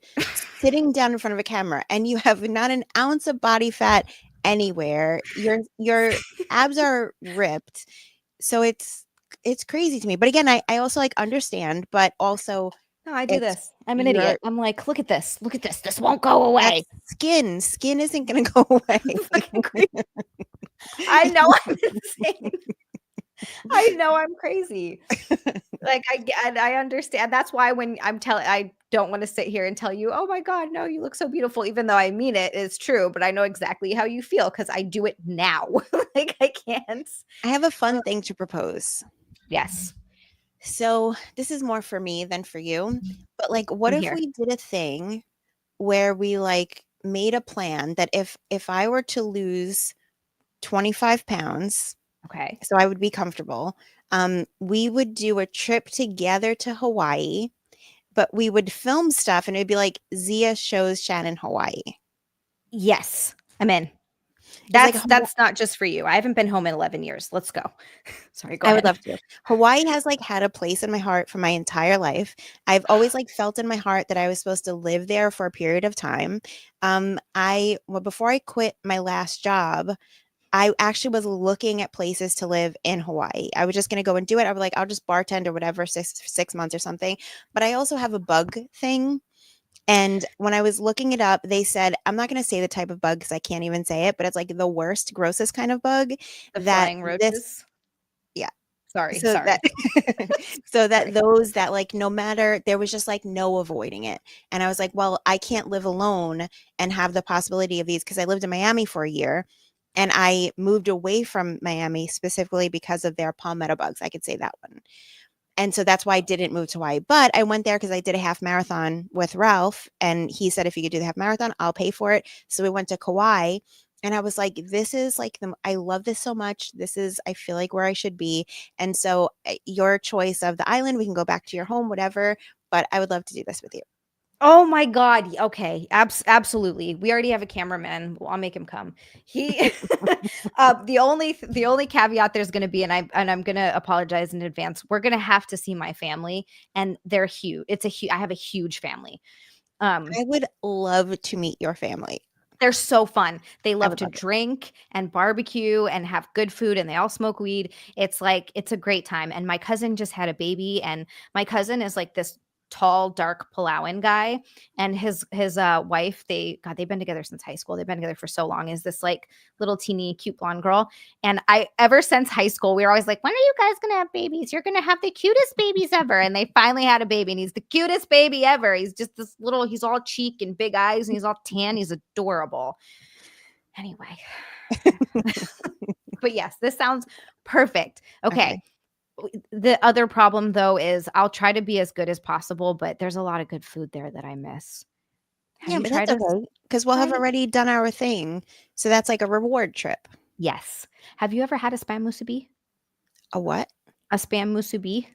sitting down in front of a camera, and you have not an ounce of body fat anywhere. Your abs are ripped. So it's crazy to me. But again, I also like understand, but also No, I do it's this. I'm an your idiot. I'm like, look at this. Look at this. This won't go that's away. skin. Skin isn't gonna go away. Fucking crazy. I know I'm insane. I know I'm crazy. Like I understand. That's why when I don't want to sit here and tell you, oh my God, no, you look so beautiful, even though I mean it is true, but I know exactly how you feel because I do it now. Like I can't. I have a fun thing to propose. Yes, So this is more for me than for you. But like what I'm if here. we did a thing where we like made a plan that if I were to lose 25 pounds, Okay. so I would be comfortable, we would do a trip together to Hawaii, but we would film stuff and it'd be like Zia shows Shannon Hawaii. Yes, I'm in. 'Cause like That's not just for you. I haven't been home in 11 years. Let's go. Sorry, go I would ahead. love to. Hawaii has like had a place in my heart for my entire life. I've always like felt in my heart that I was supposed to live there for a period of time. Before I quit my last job, I actually was looking at places to live in Hawaii. I was just going to go and do it. I was like, I'll just bartend or whatever, 6 months or something. But I also have a bug thing. And when I was looking it up, they said, I'm not going to say the type of bug because I can't even say it, but it's like the worst, grossest kind of bug The that flying this, roaches. yeah. Sorry, So that sorry. so that Sorry. those that like no matter there was just like no avoiding it. And I was like, well, I can't live alone and have the possibility of these because I lived in Miami for a year and I moved away from Miami specifically because of their palmetto bugs. I could say that one. And so that's why I didn't move to Hawaii. But I went there because I did a half marathon with Ralph. And he said, if you could do the half marathon, I'll pay for it. So we went to Kauai. And I was like, this is like, I love this so much. This is, I feel like where I should be. And so your choice of the island, we can go back to your home, whatever. But I would love to do this with you. Oh my God. Okay. Absolutely. We already have a cameraman. I'll make him come. He the only caveat there's gonna be, and I'm gonna apologize in advance. We're gonna have to see my family, and they're huge. I have a huge family. I would love to meet your family. They're so fun. They I love would to love it. drink and barbecue and have good food, and they all smoke weed. It's like it's a great time. And my cousin just had a baby, and my cousin is like this tall, dark Palauan guy, and his wife, they've been together since high school. They've been together for so long. Is this like little teeny cute blonde girl? And I ever since high school, we were always like, when are you guys gonna have babies? You're gonna have the cutest babies ever. And they finally had a baby, and he's the cutest baby ever. He's just this little, he's all cheek and big eyes, and he's all tan. He's adorable. Anyway. But yes, this sounds perfect. Okay. Okay. The other problem though is I'll try to be as good as possible, but there's a lot of good food there that I miss. Have Yeah, you but that's tried us? okay because we'll have Right? already done our thing. So that's like a reward trip. Yes. Have you ever had a spam musubi? A what? A spam musubi?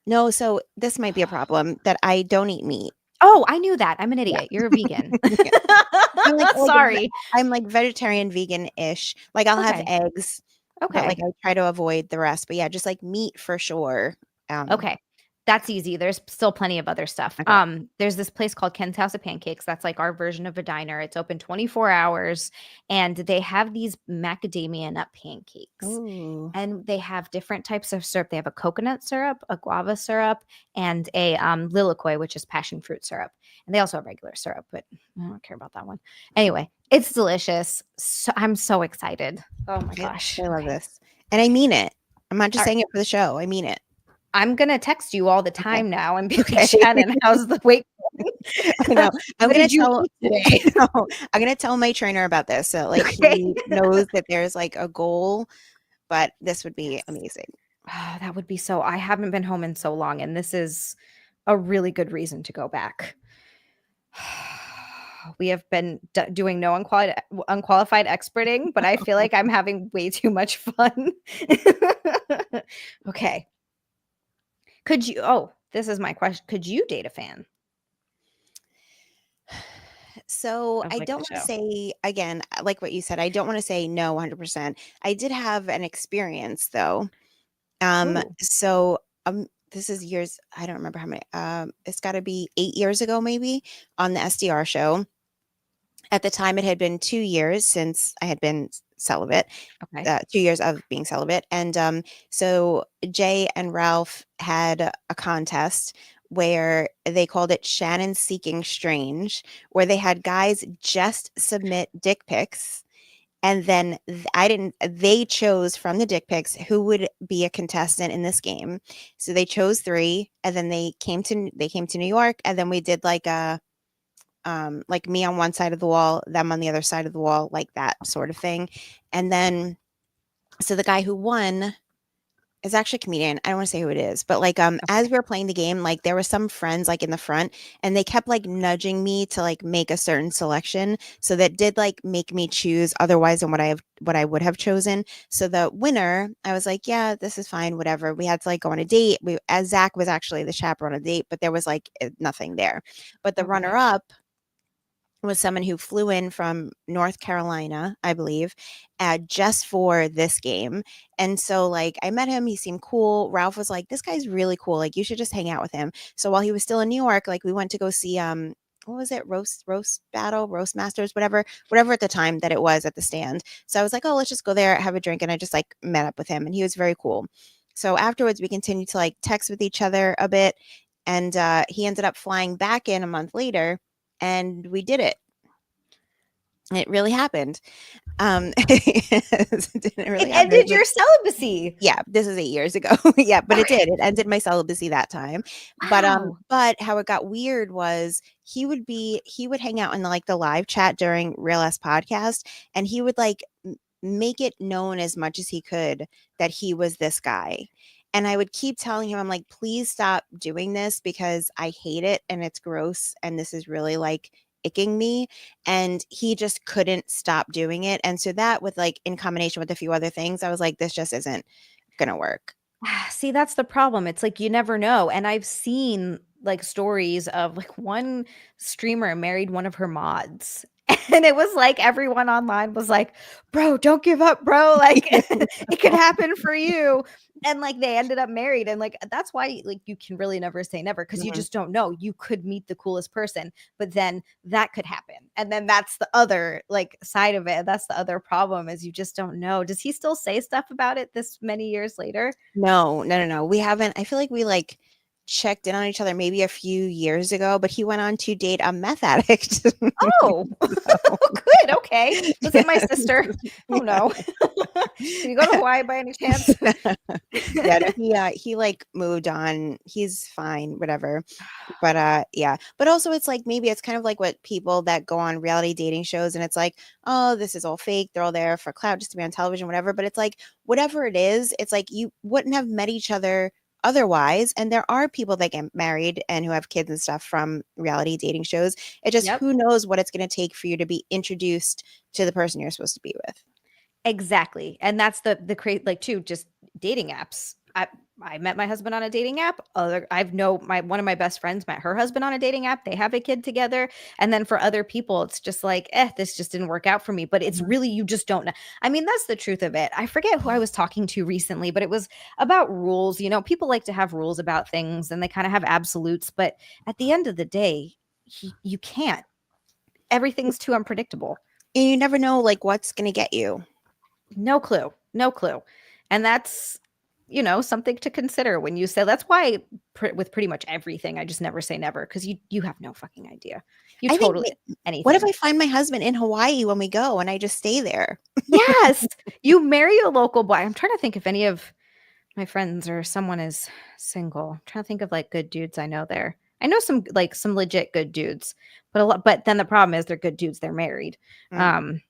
No, so this might be a problem that I don't eat meat. Oh, I knew that. I'm an Yeah. idiot. You're a vegan. Yeah. Sorry. I'm like vegetarian, vegan-ish. Like I'll have Okay. eggs, but like Okay. I try to avoid the rest. But yeah, just like meat for sure. Um, Okay. That's easy. There's still plenty of other stuff. okay. There's this place called Ken's House of Pancakes. That's like our version of a diner. It's open 24 hours, and they have these macadamia nut pancakes. Ooh. And they have different types of syrup. They have a coconut syrup, a guava syrup, and a lilikoi, which is passion fruit syrup. And they also have regular syrup, but I don't care about that one. Anyway, it's delicious. So, I'm so excited. Oh my gosh. I love Okay. this. And I mean it. I'm not just All right. saying it for the show. I mean it. I'm gonna text you all the Okay. time now and be like, Okay. Shannon, how's the weight going? I know. I'm What gonna did you tell eat today? no, I'm gonna tell my trainer about this. So like Okay. he knows that there's like a goal, but this would be Yes. amazing. Oh, that would be so. I haven't been home in so long, and this is a really good reason to go back. We have been doing no unqualified experting, but I feel like I'm having way too much fun. Okay. Could you? Oh, this is my question. Could you date a fan So of I like don't the want to show? say again, like what you said, I don't want to say no 100%. I did have an experience though. Ooh. So this is years, I don't remember how many, it's got to be 8 years ago maybe on the SDR show. At the time, it had been 2 years since I had been celibate, Okay. 2 years of being celibate. And so Jay and Ralph had a contest where they called it Shannon Seeking Strange, where they had guys just submit dick pics. And then they chose from the dick pics who would be a contestant in this game. So they chose three, and then they came to New York, and then we did like me on one side of the wall, them on the other side of the wall, like that sort of thing. And then, so the guy who won is actually a comedian. I don't want to say who it is, but like, as we were playing the game, like there were some friends like in the front and they kept like nudging me to like make a certain selection. So that did like make me choose otherwise than what I would have chosen. So the winner, I was like, yeah, this is fine, whatever. We had to like go on a date. As Zach was actually the chaperone on a date, but there was like nothing there. But the runner Okay. up was someone who flew in from North Carolina, I believe, just for this game. And so, like, I met him. He seemed cool. Ralph was like, "This guy's really cool. Like, you should just hang out with him." So while he was still in New York, like, we went to go see what was it, roast masters, whatever at the time that it was at the stand. So I was like, oh, let's just go there, have a drink, and I just like met up with him, and he was very cool. So afterwards, we continued to like text with each other a bit, and he ended up flying back in a month later and we did it. It really happened. Didn't It really have very ended good. your celibacy. Yeah, this is 8 years ago. Yeah, but it did. It ended my celibacy that time. Wow. But how it got weird was he would hang out in like the live chat during Real S podcast, and he would like make it known as much as he could that he was this guy. And I would keep telling him, I'm like, please stop doing this because I hate it and it's gross and this is really like icking me. And he just couldn't stop doing it. And so that with like in combination with a few other things, I was like, this just isn't gonna work. See, that's the problem. It's like you never know. And I've seen like stories of like one streamer married one of her mods. And it was like everyone online was like, bro, don't give up, bro. Like it could happen for you. And like they ended up married. And like that's why like you can really never say never because you Mhm. just don't know. You could meet the coolest person, but then that could happen. And then that's the other like side of it. That's the other problem is you just don't know. Does he still say stuff about it this many years later? No, no, no, no. We haven't. I feel like we like checked in on each other maybe a few years ago, but he went on to date a meth addict. Oh, good. Okay. Was it my sister? Oh Yeah. no. Did you go to Hawaii by any chance? Yeah, no, he like moved on. He's fine, whatever. But yeah. But also it's like maybe it's kind of like what people that go on reality dating shows and it's like, oh, this is all fake. They're all there for clout just to be on television, whatever. But it's like whatever it is, it's like you wouldn't have met each other otherwise. And there are people that get married and who have kids and stuff from reality dating shows. It just Yep. who knows what it's gonna take for you to be introduced to the person you're supposed to be with. Exactly. And that's the create like too just dating apps. I met my husband on a dating app. I've know my one of my best friends met her husband on a dating app. They have a kid together. And then for other people, it's just like, this just didn't work out for me. But it's Mhm. really you just don't know. I mean, that's the truth of it. I forget who I was talking to recently, but it was about rules. You know, people like to have rules about things and they kind of have absolutes. But at the end of the day, you can't. Everything's too unpredictable. And you never know like what's gonna get you. No clue. No clue. And that's, you know, something to consider when you say that's why with pretty much everything, I just never say never because you have no fucking idea. You I think totally what if anything. I find my husband in Hawaii when we go and I just stay there? Yes. You marry a local boy. I'm trying to think if any of my friends or someone is single. I'm trying to think of like good dudes I know there. I know some like some legit good dudes, but a lot but then the problem is they're good dudes, they're married. Mm. Um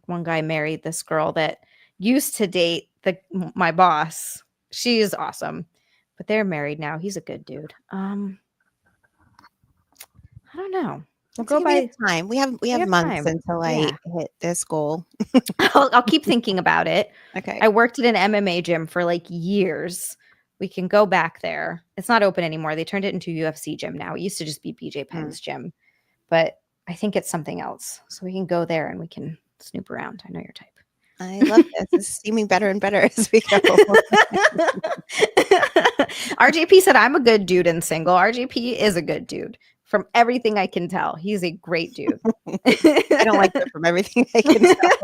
one guy married this girl that used to date my boss. She's awesome, but they're married now. He's a good dude. I don't know. We'll Let's go see, we have by time. We we have have months time. until I Yeah. hit this goal. I'll keep thinking about it. Okay. I worked at an MMA gym for like years. We can go back there. It's not open anymore. They turned it into a UFC gym now. It used to just be BJ Mm. Penn's gym, but I think it's something else. So we can go there and we can snoop around. I know your type. I love this. This is seeming better and better as we go. RJP said, I'm a good dude and single. RJP is a good dude. From everything I can tell, he's a great dude. I don't like that from everything I can tell.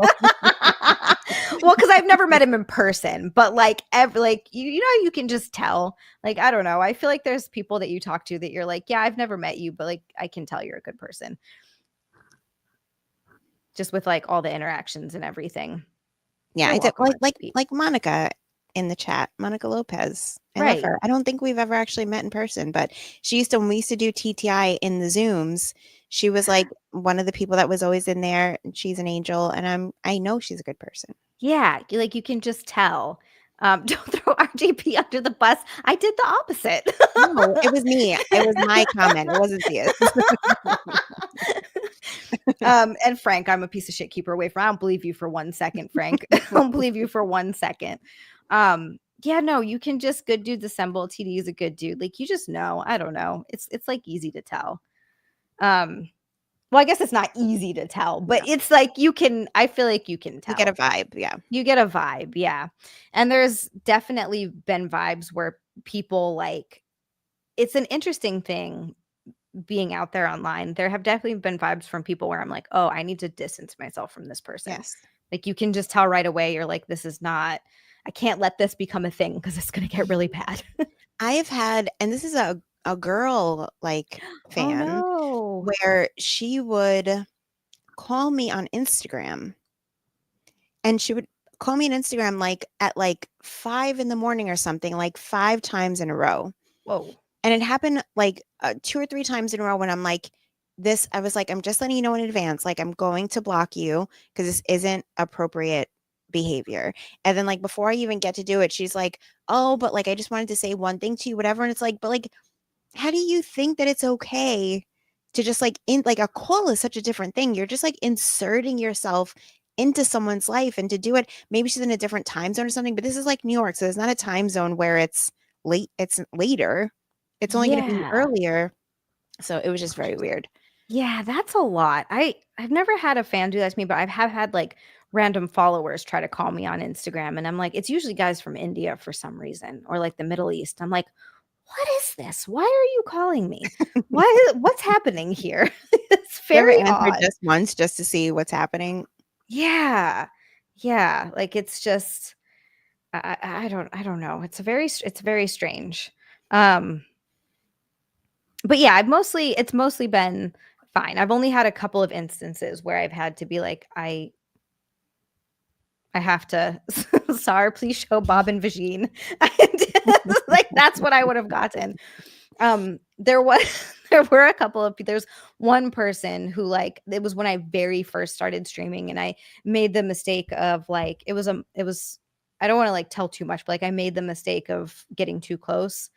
Well, because I've never met him in person, but like like you know, you can just tell. Like, I don't know. I feel like there's people that you talk to that you're like, yeah, I've never met you, but like I can tell you're a good person. Just with like all the interactions and everything. Yeah, You're I did welcome, RJP. like Monica in the chat, Monica Lopez. I love Right. her. I don't think we've ever actually met in person, but she used to when we used to do TTI in the Zooms, she was like one of the people that was always in there. And she's an angel, and I know she's a good person. Yeah, like you can just tell. Don't throw RJP under the bus. I did the opposite. No, it was me. It was my comment. It wasn't Zia's. And Frank, I'm a piece of shit. Keep her away from. I don't believe you for 1 second, Frank. I don't believe you for 1 second. Yeah, no, you can just good dudes assemble. TD is a good dude. Like you just know. I don't know. It's like easy to tell. Well, I guess it's not easy to tell, but No, it's like you can. I feel like you can you get a tell. vibe. Yeah. You get a vibe, yeah. And there's definitely been vibes where people like it's an interesting thing being out there online. There have definitely been vibes from people where I'm like, "Oh, I need to distance myself from this person." Yes. Like you can just tell right away you're like, "This is not I can't let this become a thing because it's going to get really bad." I have had, and this is a girl like Oh fan no. where she would call me on Instagram and she would call me on Instagram like at like 5 in the morning or something, like 5 times in a row. Whoa. And it happened like 2 or 3 times in a row when I'm like, this, I was like, I'm just letting you know in advance, like, I'm going to block you because this isn't appropriate behavior. And then, like, before I even get to do it, she's like, oh, but like, I just wanted to say one thing to you, whatever. And it's like, but like, how do you think that it's okay to just like, in like, a call is such a different thing. You're just like inserting yourself into someone's life, and to do it, maybe she's in a different time zone or something, but this is like New York. So there's not a time zone where it's late, it's later. It's only going to be Yeah. earlier. So it was just very weird. Yeah, that's a lot. I've never had a fan do that to me, but I have had like random followers try to call me on Instagram, and I'm like, it's usually guys from India for some reason, or like the Middle East. I'm like, what is this? Why are you calling me? What's happening here? It's You ever very answered odd. just once just to see what's happening? Yeah. Yeah, like it's just I don't know. It's very strange. Um but yeah, it's mostly been fine. I've only had a couple of instances where I've had to be like, I have to Sar, please show Bob and Vagine. Like that's what I would have gotten. There was there were a couple of there's one person who like it was when I very first started streaming, and I made the mistake of like it was I don't want to like tell too much, but like I made the mistake of getting too close,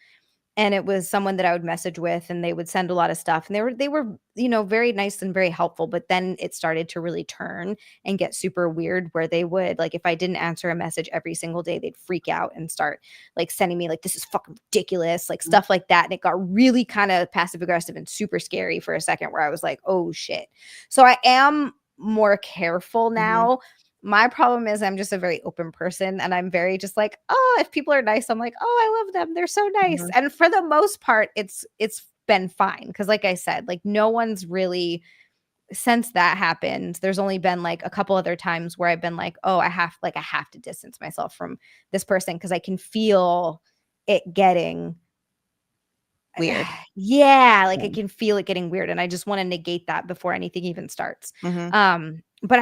and it was someone that I would message with, and they would send a lot of stuff, and they were very nice and very helpful, but then it started to really turn and get super weird, where they would like, if I didn't answer a message every single day, they'd freak out and start like sending me like, this is fucking ridiculous, like stuff like that, and it got really kind of passive aggressive and super scary for a second, where I was like, oh shit. So I am more careful Mhm. now. My problem is I'm just a very open person, and I'm very just like, oh, if people are nice, I'm like, oh, I love them. They're so nice. Mhm. And for the most part, it's been fine. Cause like I said, like no one's really since that happened, there's only been like a couple other times where I've been like, oh, I have to distance myself from this person because I can feel it getting Weird. yeah, like I Yeah. can feel it getting weird, and I just want to negate that before anything even starts. Mhm. But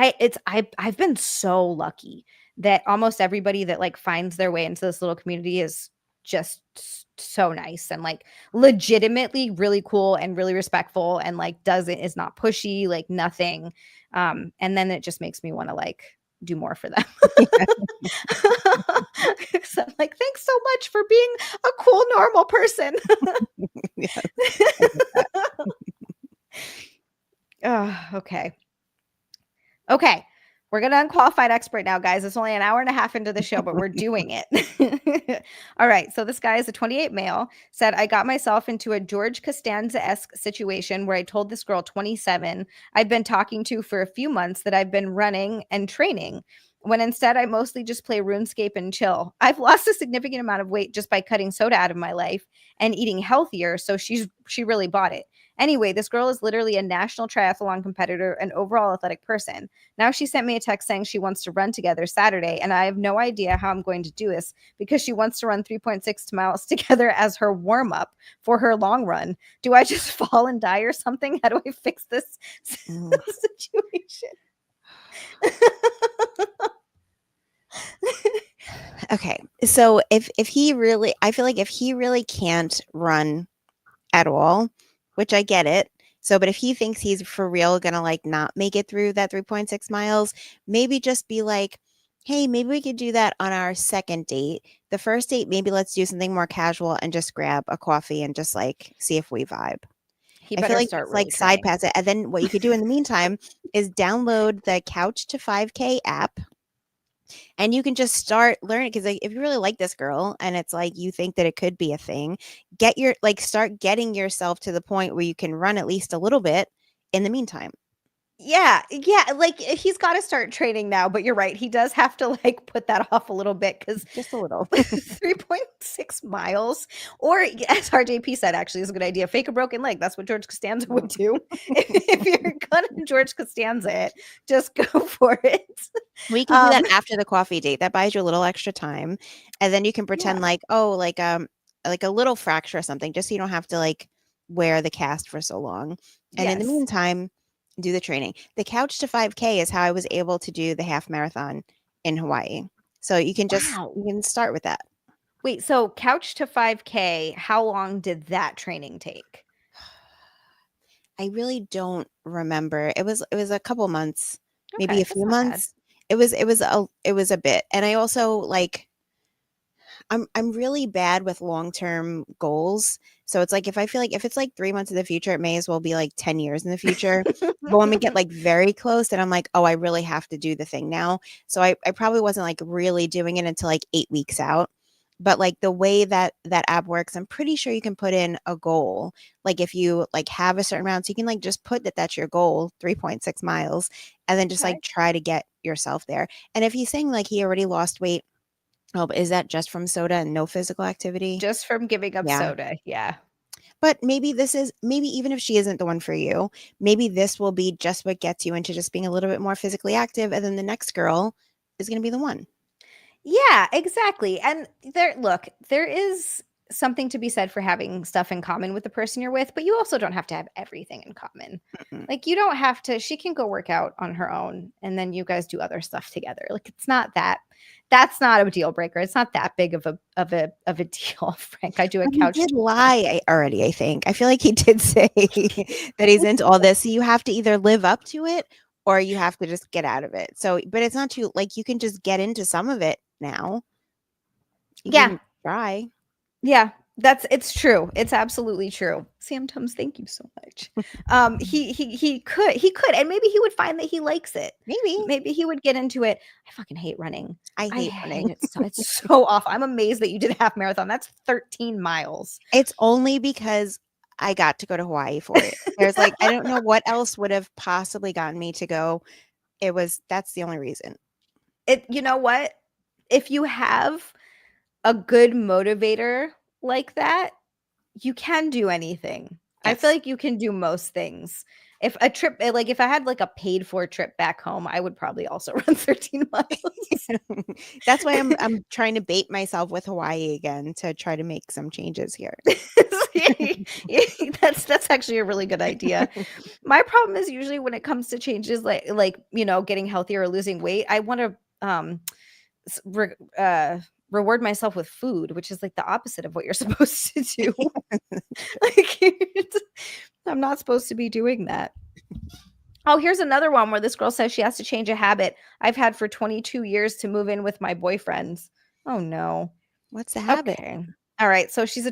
I've been so lucky that almost everybody that like finds their way into this little community is just so nice and like legitimately really cool and really respectful, and like doesn't is not pushy, like nothing. And then it just makes me want to like do more for them. So I'm like, thanks so much for being a cool, normal person. Yes. I get that. Oh, okay. Okay. We're going to unqualified expert now, guys. It's only an hour and a half into the show, but we're doing it. All right. So this guy is a 28 male, said, I got myself into a George Costanza-esque situation where I told this girl 27 I'd been talking to for a few months that I've been running and training, when instead I mostly just play RuneScape and chill. I've lost a significant amount of weight just by cutting soda out of my life and eating healthier, so she really bought it. Anyway, this girl is literally a national triathlon competitor and overall athletic person. Now she sent me a text saying she wants to run together Saturday, and I have no idea how I'm going to do this because she wants to run 3.6 miles together as her warm up for her long run. Do I just fall and die or something? How do I fix this Mm. situation? Okay. So if he really, I feel like if he really can't run at all, which I get it. So, but if he thinks he's for real gonna like not make it through that 3.6 miles, maybe just be like, hey, maybe we could do that on our second date. The first date, maybe let's do something more casual and just grab a coffee and just like see if we vibe. He I feel better like start just really like side training. pass it. And then what you could do in the meantime is download the Couch to 5K app, and you can just start learning, because like, if you really like this girl and it's like you think that it could be a thing, start getting yourself to the point where you can run at least a little bit in the meantime. Yeah, yeah, like he's got to start training now, but you're right. He does have to like put that off a little bit because Just a little. 3.6 miles, or as RJP said, actually is a good idea. Fake a broken leg. That's what George Costanza would do. If you're gonna George Costanza it, just go for it. We can do Um, that after the coffee date. That buys you a little extra time. And then you can yeah, pretend like, oh, like a little fracture or something, just so you don't have to like wear the cast for so long. And in the yes. meantime, do the training. The Couch to 5K is how I was able to do the half marathon in Hawaii. So you can Wow. start with that. Wait, so couch to 5K, how long did that training take? I really don't remember. It was a couple months, maybe Okay, a that's few not bad. months. It was a bit. And I also like I'm really bad with long-term goals. So it's like if I feel like if it's like 3 months in the future, it may as well be like 10 years in the future. But when we get like very close, then I'm like, oh, I really have to do the thing now. So I probably wasn't like really doing it until like 8 weeks out. But like the way that that app works, I'm pretty sure you can put in a goal. Like if you like have a certain amount, so you can like just put that that's your goal, 3.6 miles, and then just Okay. like try to get yourself there. And if he's saying like he already lost weight, oh, but is that just from soda and no physical activity? Just from giving up Yeah. soda. Yeah. But maybe even if she isn't the one for you, maybe this will be just what gets you into just being a little bit more physically active. And then the next girl is going to be the one. Yeah, exactly. And there is something to be said for having stuff in common with the person you're with, but you also don't have to have everything in common. Mm-mm. Like you don't have to, she can go work out on her own and then you guys do other stuff together. Like it's not that that's not a deal breaker. It's not that big of a deal, Frank. I do a But he couch. did lie already, I think. I feel like he did say that he's into all this. So you have to either live up to it or you have to just get out of it. So, but it's not too, like, you can just get into some of it now. You Yeah. can try. Yeah, it's true. It's absolutely true. Sam Tums, thank you so much. He could, and maybe he would find that he likes it. Maybe. Maybe he would get into it. I fucking hate running. I I hate hate running. it so it's so awful. I'm amazed that you did a half marathon. That's 13 miles. It's only because I got to go to Hawaii for it. There's like I don't know what else would have possibly gotten me to go. That's the only reason. You know what? If you have a good motivator like that, you can do anything. I feel Yes. like you can do most things. If a trip like if I had like a paid for trip back home, I would probably also run 13 miles. That's why I'm trying to bait myself with Hawaii again to try to make some changes here. That's actually a really good idea. My problem is usually when it comes to changes getting healthier or losing weight, I want to reward myself with food, which is like the opposite of what you're supposed to do. Like I'm not supposed to be doing that. Oh, here's another one where this girl says she has to change a habit I've had for 22 years to move in with my boyfriends. Oh no. What's the habit? Okay. All right. So she's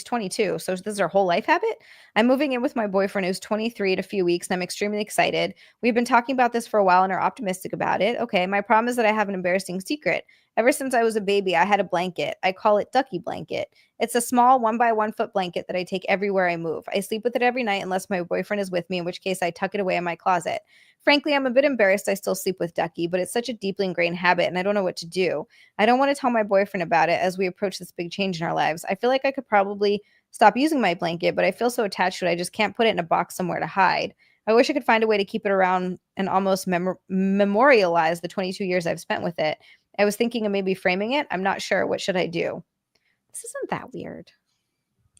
22. So this is her whole life habit. I'm moving in with my boyfriend who's 23 in a few weeks and I'm extremely excited. We've been talking about this for a while and are optimistic about it. Okay. My problem is that I have an embarrassing secret. Ever since I was a baby, I had a blanket. I call it Ducky Blanket. It's a small 1 by 1 foot blanket that I take everywhere I move. I sleep with it every night unless my boyfriend is with me, in which case I tuck it away in my closet. Frankly, I'm a bit embarrassed I still sleep with Ducky, but it's such a deeply ingrained habit and I don't know what to do. I don't want to tell my boyfriend about it as we approach this big change in our lives. I feel like I could probably stop using my blanket, but I feel so attached to it, I just can't put it in a box somewhere to hide. I wish I could find a way to keep it around and almost memorialize the 22 years I've spent with it. I was thinking of maybe framing it. I'm not sure. What should I do? This isn't that weird.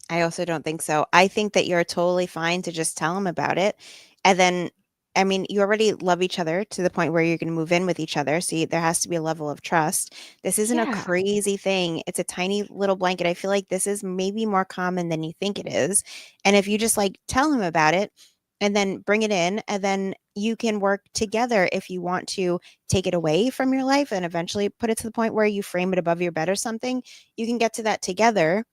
I also don't think so. I think that you're totally fine to just tell him about it. And then, I mean, you already love each other to the point where you're going to move in with each other. So there has to be a level of trust. This isn't a Yeah. crazy thing. It's a tiny little blanket. I feel like this is maybe more common than you think it is. And if you just like tell him about it and then bring it in, and then you can work together if you want to take it away from your life and eventually put it to the point where you frame it above your bed or something, you can get to that together.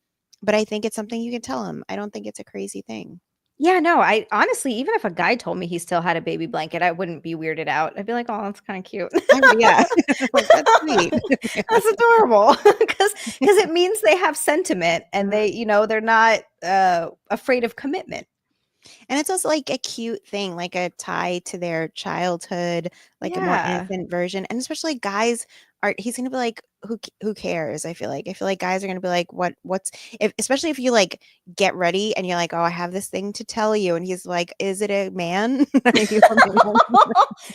But I think it's something you can tell him. I don't think it's a crazy thing. Yeah, no, I honestly, even if a guy told me he still had a baby blanket, I wouldn't be weirded out. I'd be like, oh, that's kind of cute. Yeah. Like, that's sweet. That's adorable because it means they have sentiment and they're not afraid of commitment. And it's also like a cute thing, like a tie to their childhood, like a more Yeah. innocent version. And especially guys are he's gonna be like, who cares? I feel like guys are gonna be like, what's if especially if you like get ready and you're like, oh, I have this thing to tell you, and he's like, is it a man? Are you a man?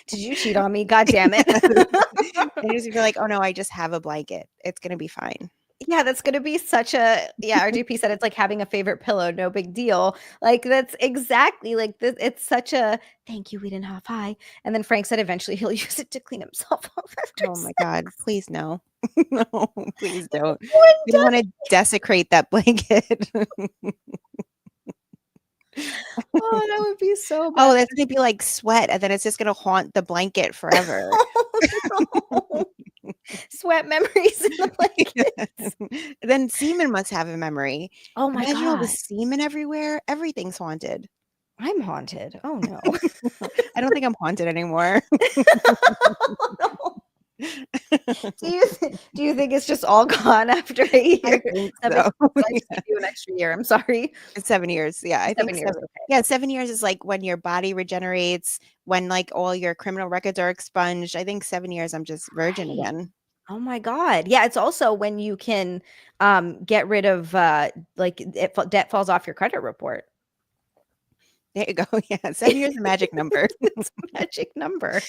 Did you cheat on me? God damn it. And he's gonna be like, oh no, I just have a blanket. It's gonna be fine. Yeah, that's gonna be such a RGP said it's like having a favorite pillow, no big deal. Like that's exactly like this. It's such a thank you, we didn't have high. And then Frank said eventually he'll use it to clean himself off after Oh my God, sex. please no. No, please don't. One We don't does. want to desecrate that blanket. Oh, that would be so Oh, bad. that's gonna be like sweat, and then it's just gonna haunt the blanket forever. Oh, no. Sweat memories in the blankets. Then semen must have a memory. Oh my Imagine all the God. semen everywhere. Everything's haunted. I'm haunted. Oh no. I don't think I'm haunted anymore. Do you think it's just all gone after a I year? think That makes so. sense. I just Yeah. give you an extra year. I'm sorry. It's 7 years. Yeah, I think 7 years. 7 Okay. yeah, 7 years is, like, when your body regenerates, when, like, all your criminal records are expunged. I think 7 years, I'm just virgin Right. again. Oh my God. Yeah, it's also when you can get rid of like debt falls off your credit report. There you go. Yeah, 7 years is a magic number. It's a magic number.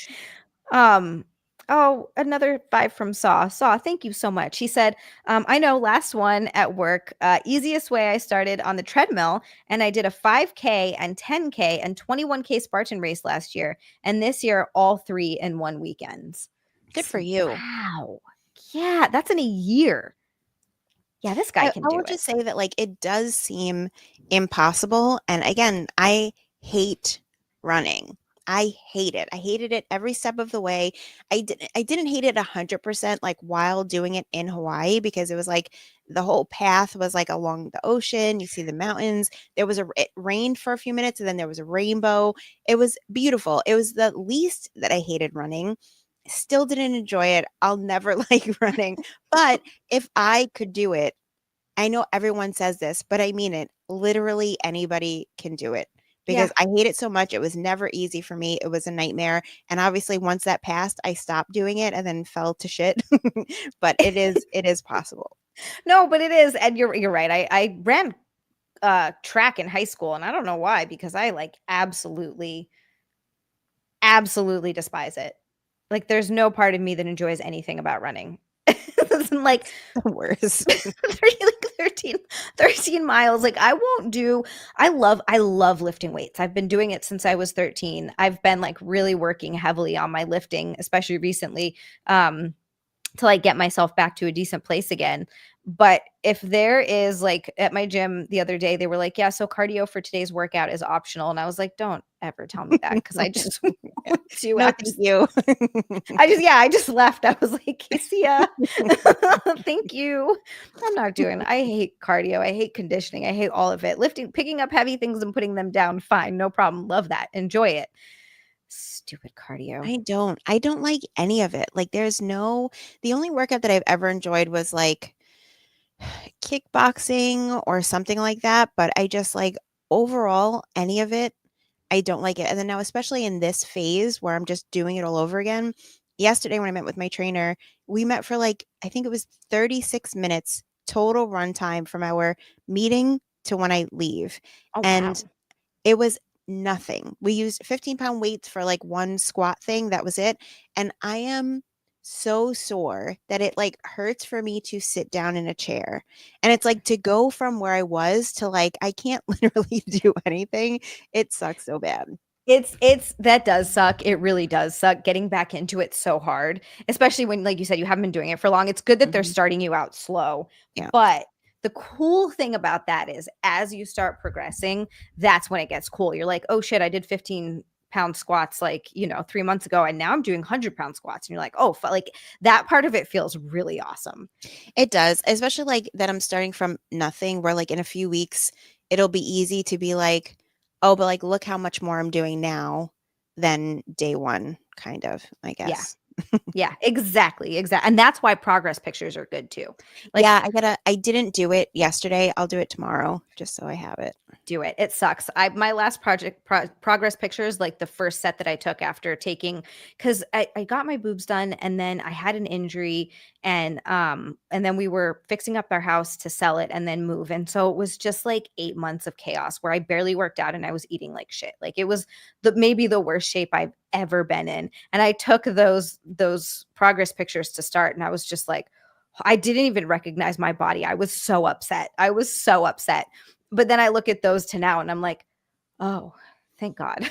Um, oh, another 5 from Saw. Saw, thank you so much. He said, I know last one at work, easiest way I started on the treadmill and I did a 5K and 10K and 21K Spartan race last year. And this year, all 3 in one weekend. Good for you. Wow. Yeah, that's in a year. Yeah, this guy can I do will it. just say that, like, it does seem impossible, and again, I hate running. I hate it. I hated it every step of the way. I didn't hate it 100%, like, while doing it in Hawaii because it was, like, the whole path was, like, along the ocean, you see the mountains. It rained for a few minutes, and then there was a rainbow. It was beautiful. It was the least that I hated running. Still didn't enjoy it. I'll never like running, but if I could do it, I know everyone says this, but I mean it. Literally anybody can do it Yeah. because I hate it so much. It was never easy for me. It was a nightmare. And obviously once that passed, I stopped doing it and then fell to shit. But it is possible. No, but it is, and you're right. I ran track in high school, and I don't know why, because I like absolutely despise it. Like there's no part of me that enjoys anything about running. Like The worst. 30, like 13 miles. Like I love lifting weights. I've been doing it since I was 13. I've been like really working heavily on my lifting, especially recently. To like get myself back to a decent place again. But if there is like at my gym the other day, they were like, yeah, so cardio for today's workout is optional. And I was like, don't ever tell me that because I just Yeah. want to. No, thank you. I just left. I was like, see ya. Thank you. I'm not doing I hate cardio. I hate conditioning. I hate all of it. Lifting, picking up heavy things and putting them down, fine, no problem. Love that. Enjoy it. Stupid cardio. I don't like any of it. Like the only workout that I've ever enjoyed was like kickboxing or something like that, but I just like overall any of it, I don't like it. And then now especially in this phase where I'm just doing it all over again. Yesterday when I met with my trainer, we met for like I think it was 36 minutes total run time from our meeting to when I leave. Oh wow. And it was nothing. We used 15-pound weights for like one squat thing. That was it. And I am so sore that it like hurts for me to sit down in a chair. And it's like to go from where I was to like I can't literally do anything. It sucks so bad. It's that does suck. It really does suck getting back into it so hard, especially when, like you said, you haven't been doing it for long. It's good that they're Mhm. starting you out slow. Yeah. But the cool thing about that is as you start progressing, that's when it gets cool. You're like, oh shit, I did 15-pound squats like, 3 months ago, and now I'm doing 100-pound squats. And you're like, oh, like that part of it feels really awesome. It does, especially like that I'm starting from nothing where like in a few weeks it'll be easy to be like, oh, but like look how much more I'm doing now than day one, kind of, I Yeah. guess. Yeah, exactly. Exactly. And that's why progress pictures are good too. Like Yeah, I didn't do it yesterday. I'll do it tomorrow just so I have it. do it. It sucks. My last progress pictures, like the first set that I took after taking, because I got my boobs done and then I had an injury and then we were fixing up our house to sell it and then move. And so it was just like 8 months of chaos where I barely worked out and I was eating like shit. Like it was maybe the worst shape I've ever been in. And I took those progress pictures to start and I was just like, I didn't even recognize my body. I was so upset. I was so upset. But then I look at those to now and I'm like, oh, thank God.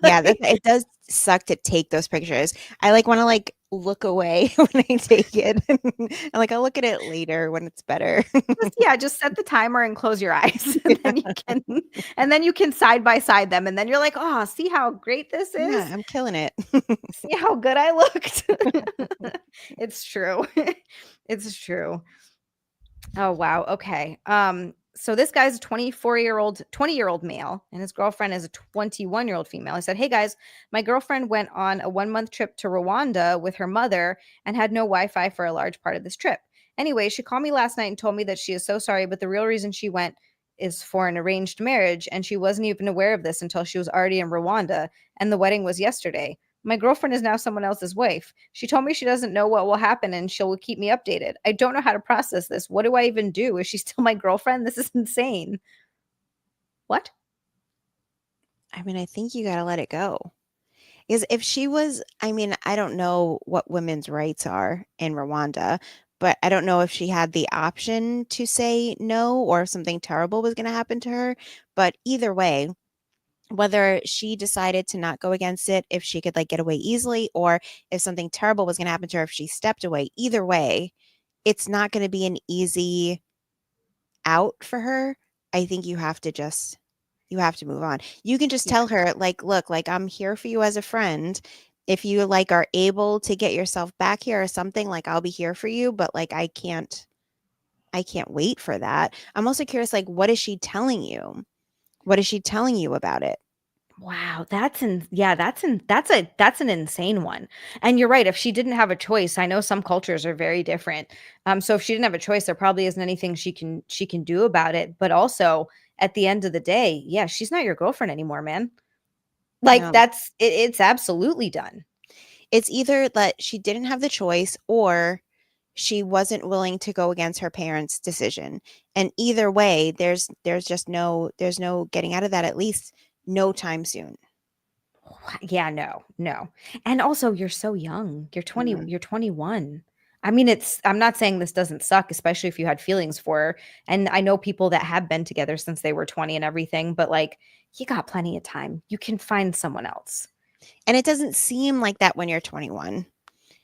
Yeah, it does suck to take those pictures. I like want to like look away when I take it. And like I'll look at it later when it's better. Just set the timer and close your eyes. And then you can side by side them. And then you're like, oh, see how great this Yeah, is? I'm killing it. See how good I looked? It's true. It's true. Oh, wow. Okay. So this guy's a 20-year-old male, and his girlfriend is a 21-year-old female. He said, "Hey guys, my girlfriend went on a 1-month trip to Rwanda with her mother and had no Wi-Fi for a large part of this trip. Anyway, she called me last night and told me that she is so sorry, but the real reason she went is for an arranged marriage, and she wasn't even aware of this until she was already in Rwanda, and the wedding was yesterday. My girlfriend is now someone else's wife. She told me she doesn't know what will happen and she'll keep me updated. I don't know how to process this. What do I even do? Is she still my girlfriend? This is insane." What? I mean, I think you got to let it go. Because if she was, I mean, I don't know what women's rights are in Rwanda, but I don't know if she had the option to say no or if something terrible was going to happen to her. But either way, whether she decided to not go against it, if she could like get away easily, or if something terrible was going to happen to her if she stepped away, either way, it's not going to be an easy out for her. I think you have to move on. You can just Yeah. tell her like, look, like I'm here for you as a friend. If you like are able to get yourself back here or something, like I'll be here for you, but like I can't wait for that. I'm also curious, like, what is she telling you? What is she telling you about it? Wow, that's an insane one. And you're right, if she didn't have a choice, I know some cultures are very different. So if she didn't have a choice, there probably isn't anything she can do about it. But also at the end of the day, yeah, she's not your girlfriend anymore, man. Like No. it's absolutely done. It's either that she didn't have the choice or she wasn't willing to go against her parents' decision. And either way, there's just there's no getting out of that, at least no time soon. Yeah, no, no. And also you're so young. Mhm. You're 21. I mean, I'm not saying this doesn't suck, especially if you had feelings for her. And I know people that have been together since they were 20 and everything, but like you got plenty of time. You can find someone else. And it doesn't seem like that when you're 21.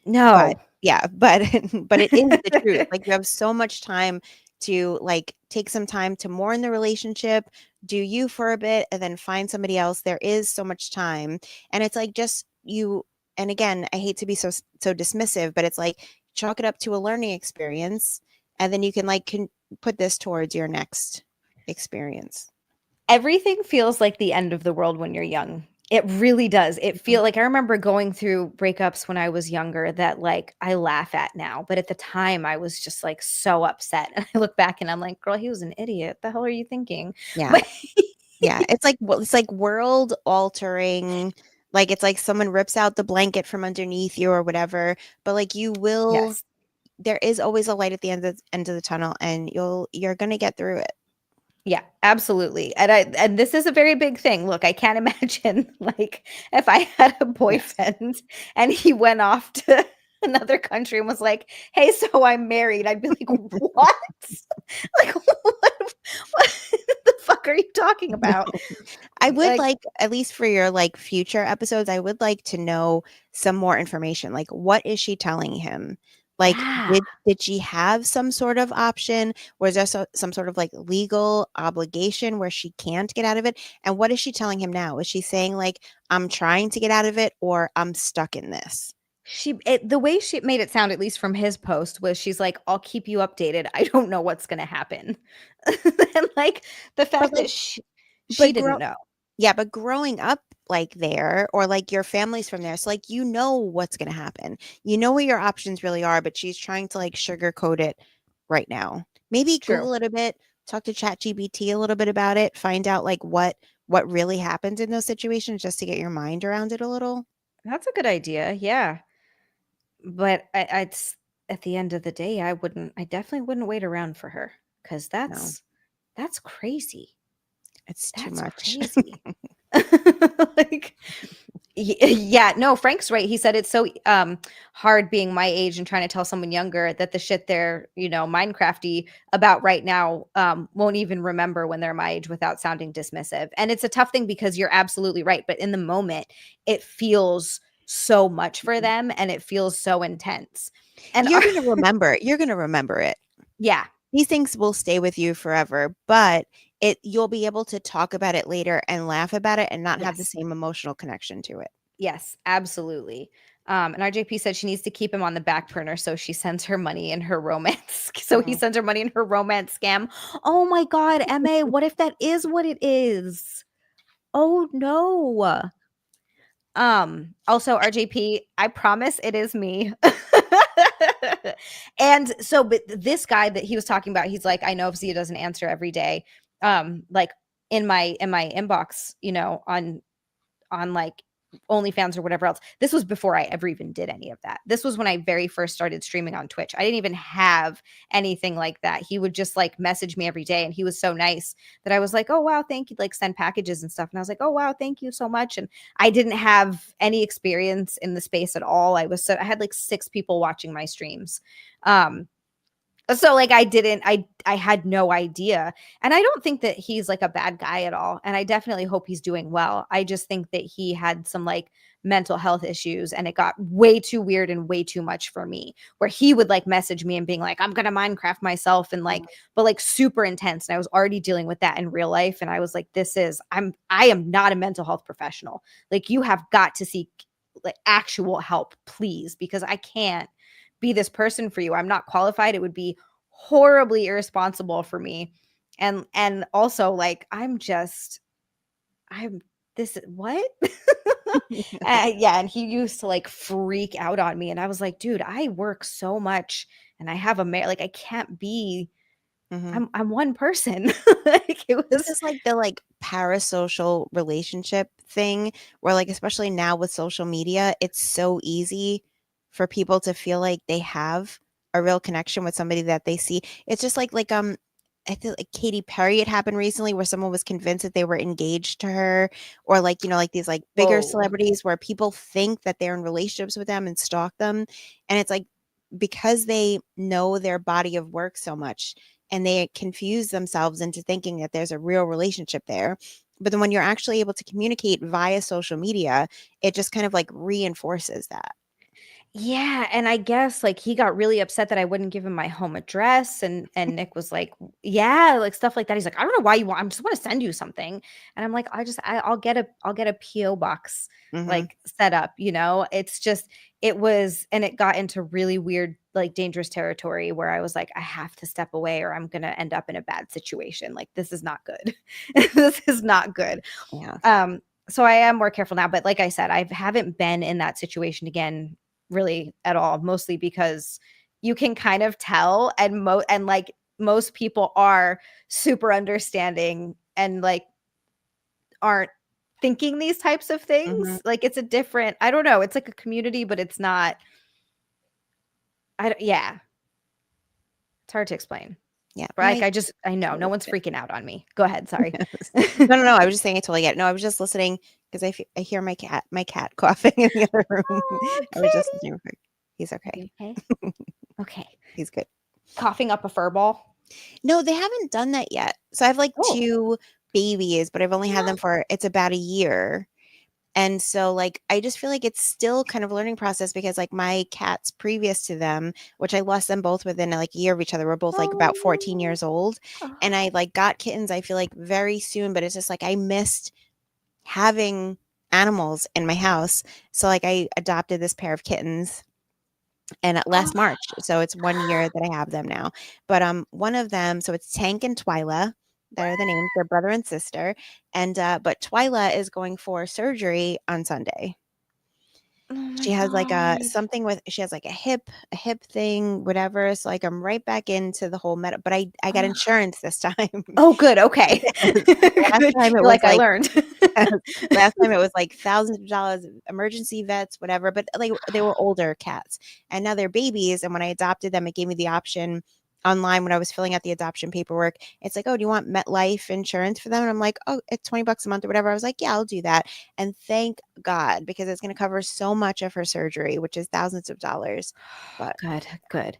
But No. yeah, but but it is the truth. Like you have so much time to like take some time to mourn the relationship, do you for a bit, and then find somebody else. There is so much time. And it's like just you and again, I hate to be so dismissive, but it's like chalk it up to a learning experience and then you can like put this towards your next experience. Everything feels like the end of the world when you're young. It really does. It feel Mhm. like I remember going through breakups when I was younger that like I laugh at now, but at the time I was just like so upset. And I look back and I'm like, girl, he was an idiot. The hell are you thinking? Yeah. But Yeah, it's like it's like world altering. Like it's like someone rips out the blanket from underneath you or whatever, but like you will yes. there is always a light at the end of the tunnel and you're going to get through it. Yeah, absolutely. And this is a very big thing. Look, I can't imagine like if I had a Yes. boyfriend and he went off to another country and was like, "Hey, so I'm married." I'd be like, "What?" Like, what the fuck are you talking about? I would Like, like, at least for your like future episodes, I would like to know some more information. Like, what is she telling him? Like, yeah. did she have some sort of option? Was there some sort of like legal obligation where she can't get out of it? And what is she telling him now? Is she saying like, I'm trying to get out of it or I'm stuck in this? The way she made it sound, at least from his post, was she's like, "I'll keep you updated. I don't know what's gonna happen." And like the But fact like, that she but didn't know. yeah, but growing up like there or like your family's from there, so like you know what's gonna happen. You know what your options really are, but she's trying to like sugarcoat it right now. Maybe True. Google it a bit, talk to ChatGPT a little bit about it, find out like what really happens in those situations just to get your mind around it a little. That's a good idea. Yeah. But I'd at the end of the day, I definitely wouldn't wait around for her because No, that's crazy. it's too That's much. crazy. Like, Yeah, no, Frank's right. He said it's so hard being my age and trying to tell someone younger that the shit they're, Minecrafty about right now won't even remember when they're my age without sounding dismissive. And it's a tough thing because you're absolutely right, but in the moment it feels so much for Mhm. them and it feels so intense. And You're gonna remember it. yeah, These things will stay with you forever, but you'll be able to talk about it later and laugh about it and not have the yes. same emotional connection to it. Yes, absolutely. And RJP said she needs to keep him on the back burner, so she sends her money in her romance. So he Mhm. sends her money in her romance scam. Oh my God, MA, what if that is what it is? Oh no. Also RJP, I promise it is me. And so, but this guy that he was talking about, he's like, I know if Zia doesn't answer every day, like in my inbox, on like OnlyFans or whatever else. This was before I ever even did any of that. This was when I very first started streaming on Twitch. I didn't even have anything like that. He would just like message me every day and he was so nice that I was like, "Oh wow, thank you." Like send packages and stuff. And I was like, "Oh wow, thank you so much." And I didn't have any experience in the space at all. I had like 6 people watching my streams. Um so like I had no idea. And I don't think that he's like a bad guy at all. And I definitely hope he's doing well. I just think that he had some like mental health issues and it got way too weird and way too much for me. Where he would like message me and being like, I'm gonna Minecraft myself and like, but like super intense. And I was already dealing with that in real life. And I was like, I am not a mental health professional. Like you have got to seek like actual help, please, because I can't be this person for you. I'm not qualified. It would be horribly irresponsible for me. And also like I'm this what? Yeah, and he used to like freak out on me and I was like, dude, I work so much and I have like I can't be Mhm. I'm one person. Like it This was is like the like parasocial relationship thing where like especially now with social media, it's so easy for people to feel like they have a real connection with somebody that they see. It's just like I feel like Katy Perry, it happened recently where someone was convinced that they were engaged to her, or like, like these like bigger whoa. celebrities where people think that they're in relationships with them and stalk them. And it's like because they know their body of work so much and they confuse themselves into thinking that there's a real relationship there. But then when you're actually able to communicate via social media, it just kind of like reinforces that. Yeah, and I guess, like, he got really upset that I wouldn't give him my home address, and Nick was like, "Yeah," like, stuff like that. He's like, "I don't know why you want I just wanna send you something." And I'm like, I'll get a PO box, Hmm. like, set up," you know? It's just it was and it got into really weird, like, dangerous territory where I was like, "I have to step away or I'm gonna end up in a bad situation, like, this is not good. This is not good." Yeah. So I am more careful now, but like I said, I haven't been in that situation again really at all, mostly because you can kind of tell and like most people are super understanding and like aren't thinking these types of Hmm. things. Like it's a different, I don't know, it's like a community, but it's not yeah, it's hard to explain. Yeah. But No, like I I know no totally one's get freaking out on me. Go ahead, sorry. it. No, no, no. I was just saying I totally get it. No, I was just listening because I hear my cat coughing in the other room. Oh, I was just kitty. listening. He's okay. You okay? Okay. He's good. Coughing up a fur ball. No, they haven't done that yet. So I have like Oh. two babies, but I've only had them for it's about a year. And so, like, I just feel like it's still kind of a learning process because, like, my cats previous to them, which I lost them both within like a year of each other, were both like about 14 Oh. years old. And I like got kittens, I feel like very soon, but it's just like I missed having animals in my house. So, like, I adopted this pair of kittens and at Oh. last March. So it's 1 year that I have them now. But one of them, so it's Tank and Twyla. That are the names. They're brother and sister. And but Twyla is going for surgery on Sunday. Oh my She has like a god. something with she has like a hip thing, whatever. So like I'm right back into the whole meta, but I got Ugh. insurance this time. Oh, good, okay. Yes. Last Good. time it You're was like, "I like learned." last time it was like thousands of dollars, emergency vets, whatever. But like they were older cats, and now they're babies. And when I adopted them, it gave me the option online when I was filling out the adoption paperwork. It's like, oh, do you want MetLife insurance for them? And I'm like, oh, it's $20 a month or whatever. I was like, yeah, I'll do that. And thank God, because it's going to cover so much of her surgery, which is thousands of dollars. But Good, good.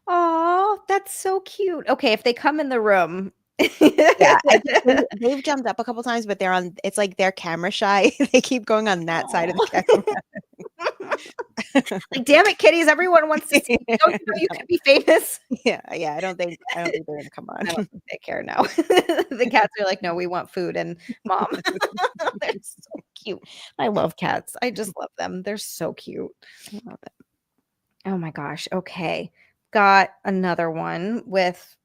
Oh, that's so cute. Okay, if they come in the room. yeah, they've jumped up a couple times, but it's like they're camera shy. They keep going on that side of the camera. Like, damn it, kitties! Everyone wants to see. Don't you know you could be famous? Yeah. I don't think they're gonna come on. I don't think they care now. The cats are like, no, we want food and mom. They're so cute. I love cats. I just love them. They're so cute. I love it. Oh my gosh. Okay. Got another one with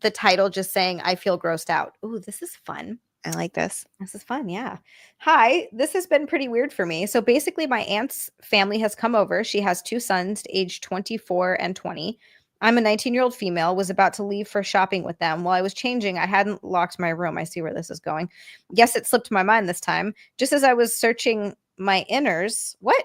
the title just saying, I feel grossed out. Ooh, this is fun. I like this. This is fun. Yeah. Hi. This has been pretty weird for me. So basically, my aunt's family has come over. She has two sons, aged 24 and 20. I'm a 19-year-old female, was about to leave for shopping with them. While I was changing, I hadn't locked my room. I see where this is going. Guess it slipped my mind this time. Just as I was searching my inners, what?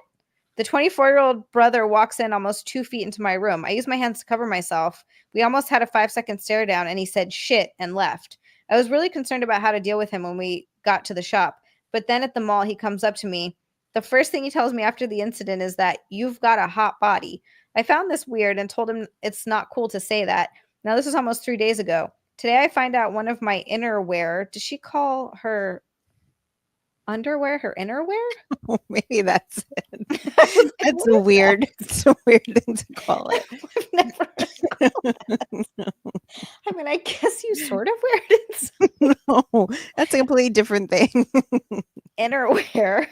The 24-year-old brother walks in almost 2 feet into my room. I use my hands to cover myself. We almost had a 5-second stare down, and he said shit and left. I was really concerned about how to deal with him when we got to the shop. But then at the mall, he comes up to me. The first thing he tells me after the incident is that you've got a hot body. I found this weird and told him it's not cool to say that. Now, this was almost 3 days ago. Today, I find out one of my innerwear. Does she call her underwear her innerwear? Oh, maybe that's it. That's a weird. It's a weird thing to call it. I've never heard that. I mean, I guess you sort of wear it. No, that's a completely different thing. Innerwear.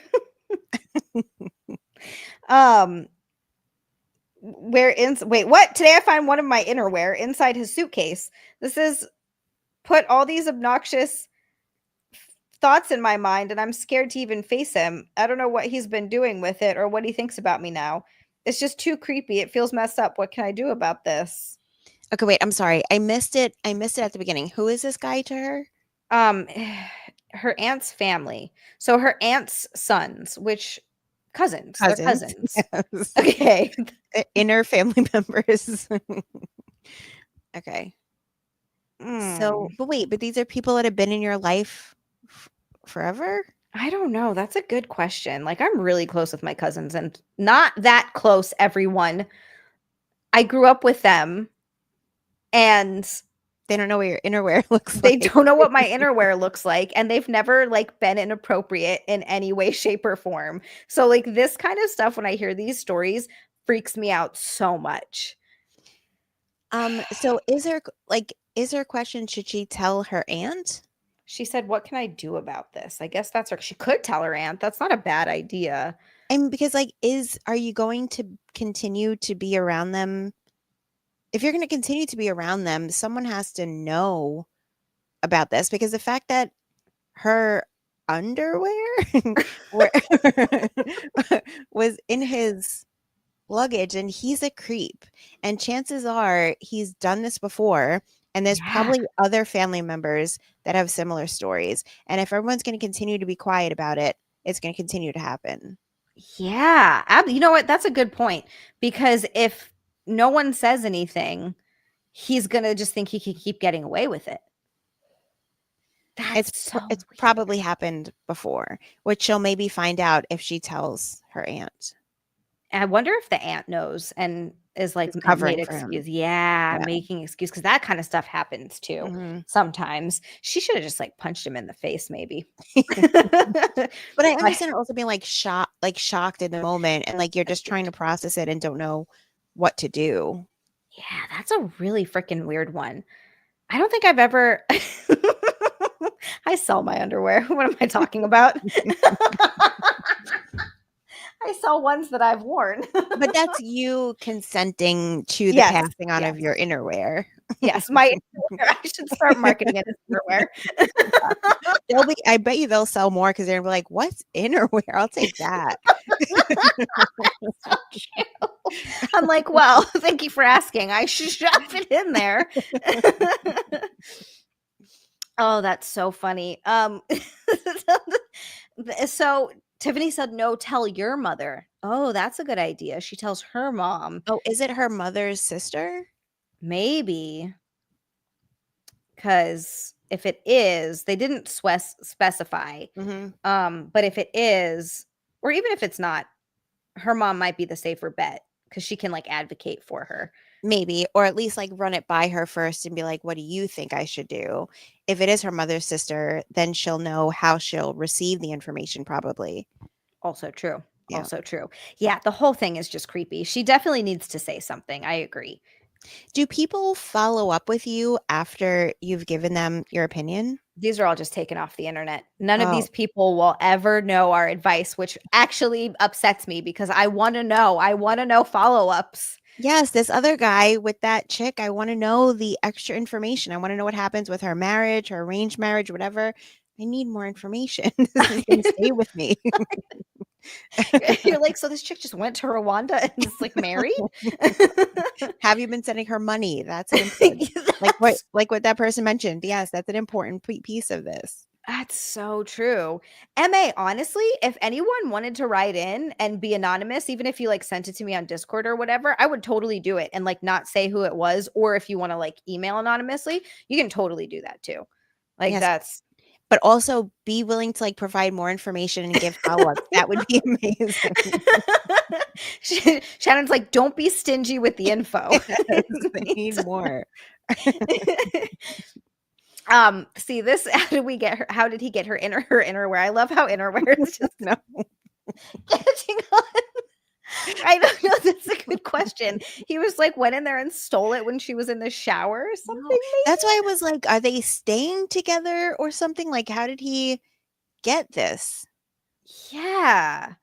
Wait, what? Today I find one of my innerwear inside his suitcase. This is put all these obnoxious thoughts in my mind, and I'm scared to even face him. I don't know what he's been doing with it or what he thinks about me now. It's just too creepy. It feels messed up. What can I do about this? Okay, wait, I'm sorry. I missed it at the beginning. Who is this guy to her? Her aunt's family. So her aunt's sons, which cousins. They're cousins. Yes. Okay. Inner family members. Okay. So, but these are people that have been in your life forever? I don't know. That's a good question. Like, I'm really close with my cousins, and not that close, everyone. I grew up with them, and they don't know what your innerwear looks like. They don't know what my innerwear looks like, and they've never like been inappropriate in any way, shape, or form. So like this kind of stuff, when I hear these stories, freaks me out so much. So is there a question, should she tell her aunt? She said, what can I do about this? I guess that's her. She could tell her aunt. That's not a bad idea. And because are you going to continue to be around them? If you're going to continue to be around them, someone has to know about this, because the fact that her underwear was in his luggage, and he's a creep, and chances are he's done this before, and there's probably other family members that have similar stories. And if everyone's going to continue to be quiet about it, it's going to continue to happen. Yeah. You know what? That's a good point, because if no one says anything, he's going to just think he can keep getting away with it. It's probably happened before, which she'll maybe find out if she tells her aunt. I wonder if the aunt knows and is like covering for him. Yeah, making excuse, because that kind of stuff happens too sometimes. She should have just like punched him in the face, maybe. But I understand also being shocked in the moment, and like you're just trying to process it and don't know what to do. Yeah, that's a really freaking weird one. I don't think I've ever. I sell my underwear. What am I talking about? I sell ones that I've worn. But that's you consenting to the passing on of your innerwear. Yes, my innerwear. I should start marketing it as innerwear. I bet you they'll sell more, because they're gonna be like, what's innerwear? I'll take that. So cute. I'm like, well, thank you for asking. I should shove it in there. Oh, that's so funny. So Tiffany said, no, tell your mother. Oh, that's a good idea. She tells her mom. Oh, is it her mother's sister? maybe because if it is, they didn't specify. Mhm. But if it is, or even if it's not, her mom might be the safer bet because she can like advocate for her. Maybe, or at least, like, run it by her first and be like, "What do you think I should do?" If it is her mother's sister, then she'll know how she'll receive the information probably. Also true. Yeah. Also true. Yeah, the whole thing is just creepy. She definitely needs to say something. I agree. Do people follow up with you after you've given them your opinion? These are all just taken off the internet. None of Oh, these people will ever know our advice, which actually upsets me because I want to know. I want to know follow-ups. yes, this other guy with that chick, I wanna know the extra information. I wanna know what happens with her marriage, her arranged marriage, whatever. I need more information. This is gonna stay with me. You're like, so this chick just went to Rwanda and is like married? Have you been sending her money? That's an important That's like what that person mentioned. Yes, that's an important piece of this. That's so true. MA, honestly, if anyone wanted to write in and be anonymous, even if you like sent it to me on Discord or whatever, I would totally do it and like not say who it was. Or if you want to like email anonymously, you can totally do that too. Like Yes, that's but also be willing to, like, provide more information and give follow-ups. That would be amazing. Shannon's like, don't be stingy with the info. Yes, I need more. See this, how did we get her? How did he get her innerwear? I love how innerwear is just No. catching on. I don't know. That's a good question. He was like, went in there and stole it when she was in the shower or No. something, That's why I was like, are they staying together or something? Like, how did he get this? maybe? Yeah.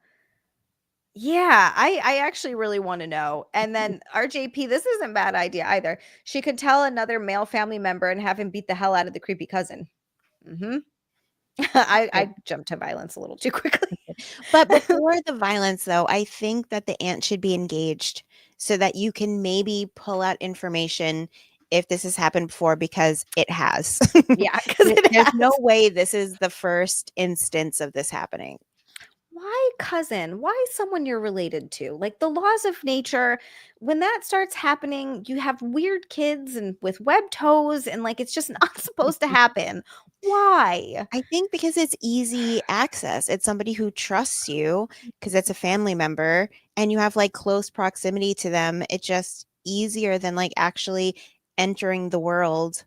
Yeah. I actually really want to know. And then RJP, this isn't a bad idea either. She could tell another male family member and have him beat the hell out of the creepy cousin. Hmm. I jumped to violence a little too quickly. But before the violence, though, I think that the aunt should be engaged so that you can maybe pull out information if this has happened before because it has. Yeah, because it There's no has. way this is the first instance of this happening. Why cousin? Why someone you're related to? Like the laws of nature, when that starts happening, you have weird kids and with webbed toes, and like it's just not supposed to happen. Why? I think because it's easy access. It's somebody who trusts you because it's a family member and you have like close proximity to them. It's just easier than like actually entering the world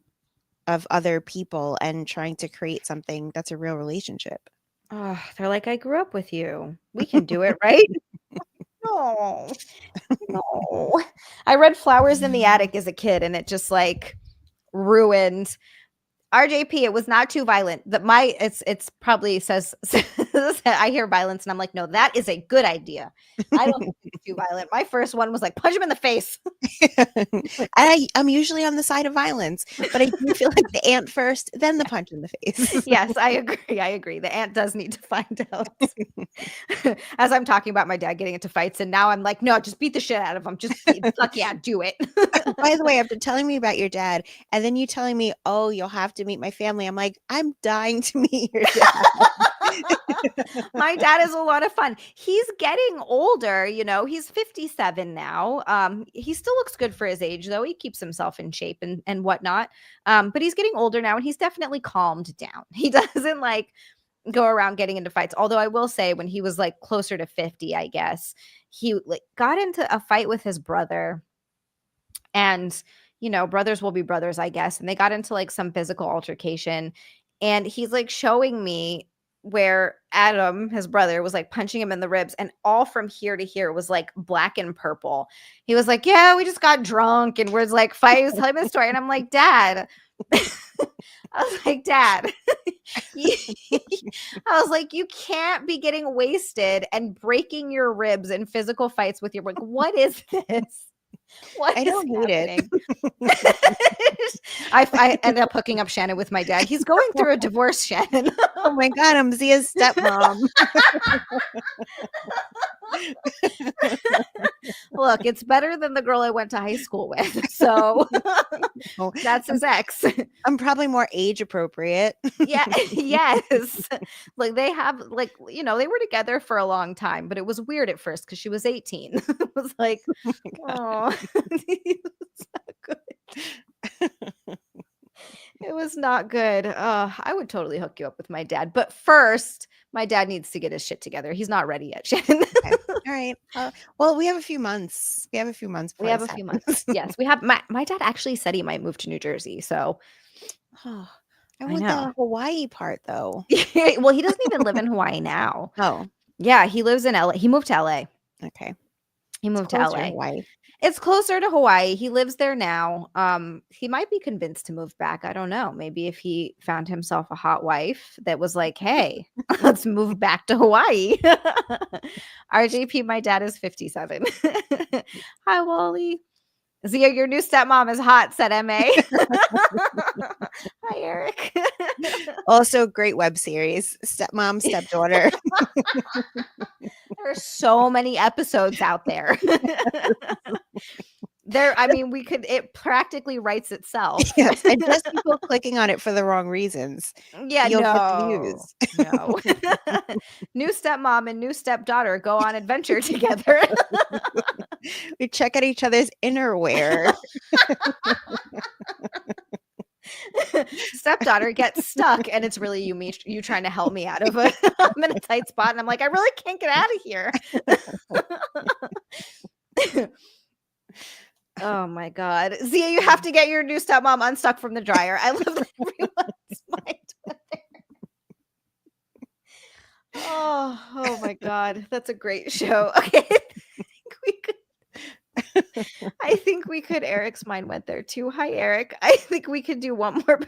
of other people and trying to create something that's a real relationship. Oh, they're like, I grew up with you. We can do it, right? No, no. I read Flowers in the Attic as a kid, and it just like ruined RJP, it was not too violent. That my it's probably says I hear violence and I'm like, no, that is a good idea. I don't think it's too violent. My first one was like, punch him in the face. I'm usually on the side of violence, but I do feel like the ant first, then the punch in the face. Yes, I agree. I agree. The aunt does need to find out. As I'm talking about my dad getting into fights, and now I'm like, no, just beat the shit out of him. Just fuck yeah, do it. By the way, after telling me about your dad, and then you telling me, "Oh, you'll have to meet my family," I'm like, "I'm dying to meet your dad." My dad is a lot of fun. He's getting older, you know, he's 57 now. He still looks good for his age, though. He keeps himself in shape and whatnot. But he's getting older now and he's definitely calmed down. He doesn't like go around getting into fights. Although I will say when he was like closer to 50, I guess, he like got into a fight with his brother. And you know, brothers will be brothers, I guess. And they got into like some physical altercation. And he's like showing me where Adam, his brother, was like punching him in the ribs. And all from here to here was like black and purple. He was like, yeah, we just got drunk and we're like fighting. He was telling me the story. And I'm like, Dad. I was like, Dad. I was like, you can't be getting wasted and breaking your ribs in physical fights with your like, what is this? What I is don't hate happening? it. I ended up hooking up Shannon with my dad. He's going through a divorce, Shannon. Oh my god, I'm Zia's stepmom. Look, it's better than the girl I went to high school with. So Oh, that's his ex. I'm probably more age appropriate. Yeah, yes. Like they have like, you know, they were together for a long time, but it was weird at first because she was 18. It was like, Oh my god. oh, he was so good. It was not good. I would totally hook you up with my dad. But first, my dad needs to get his shit together. He's not ready yet, Shannon. Okay. All right. Well, we have a few months. We have a few months We before have this a few months. happens. Yes, we have my dad actually said he might move to New Jersey. So Oh, I I want know. the Hawaii part though. Well, he doesn't even live in Hawaii now. Oh, Yeah, he lives in LA. He moved to LA. okay. He It's moved to closer to LA. Hawaii. It's closer to Hawaii. He lives there now. He might be convinced to move back. I don't know. Maybe if he found himself a hot wife that was like, "Hey, let's move back to Hawaii." RJP, my dad is 57. Hi, Wally. Zia, your new stepmom is hot, said MA. Hi, Eric. Also, great web series. Stepmom, stepdaughter. There are so many episodes out there. I mean, it practically writes itself. Yes, and just people clicking on it for the wrong reasons. Yeah, You'll get the no. views. No. New stepmom and new stepdaughter go on adventure together. We check out each other's innerwear. Stepdaughter gets stuck, and it's really you trying to help me out of I'm in a tight spot, and I'm like, I really can't get out of here. Oh my God. Zia, you have to get your new stepmom unstuck from the dryer. I love that everyone's mind went there. Oh my God. That's a great show. Okay. I think we could. Eric's mind went there too. Hi, Eric. I think we could do one more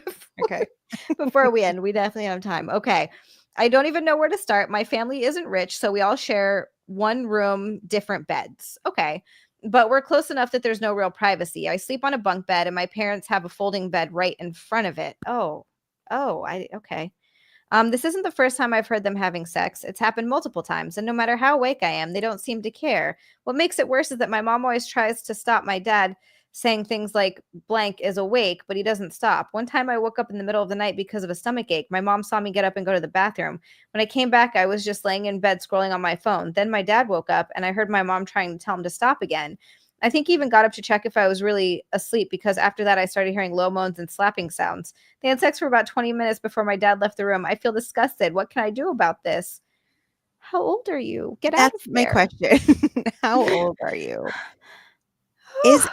before we end. We definitely have time. Okay. I don't even know where to start. My family isn't rich, so we all share one room, different beds. Okay. But we're close enough that there's no real privacy. I sleep on a bunk bed and my parents have a folding bed right in front of it. Okay. This isn't the first time I've heard them having sex. It's happened multiple times, and no matter how awake I am, they don't seem to care. What makes it worse is that my mom always tries to stop my dad saying things like blank is awake, but he doesn't stop. One time I woke up in the middle of the night because of a stomach ache. My mom saw me get up and go to the bathroom. When I came back, I was just laying in bed scrolling on my phone. Then my dad woke up and I heard my mom trying to tell him to stop again. I think he even got up to check if I was really asleep because after that I started hearing low moans and slapping sounds. They had sex for about 20 minutes before my dad left the room. I feel disgusted. What can I do about this? How old are you? Get out of That's my there. question. How old are you?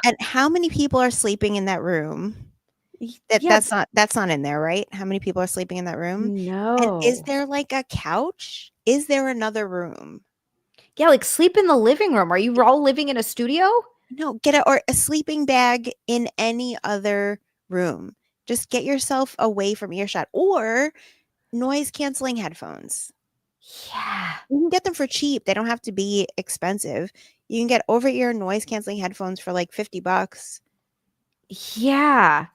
And how many people are sleeping in that room? That's not in there, right? How many people are sleeping in that room? No. And is there like a couch? Is there another room? Yeah, like sleep in the living room. Are you all living in a studio? No, or a sleeping bag in any other room. Just get yourself away from earshot or noise canceling headphones. Yeah. You can get them for cheap. They don't have to be expensive. You can get over ear noise canceling headphones for like $50. Yeah.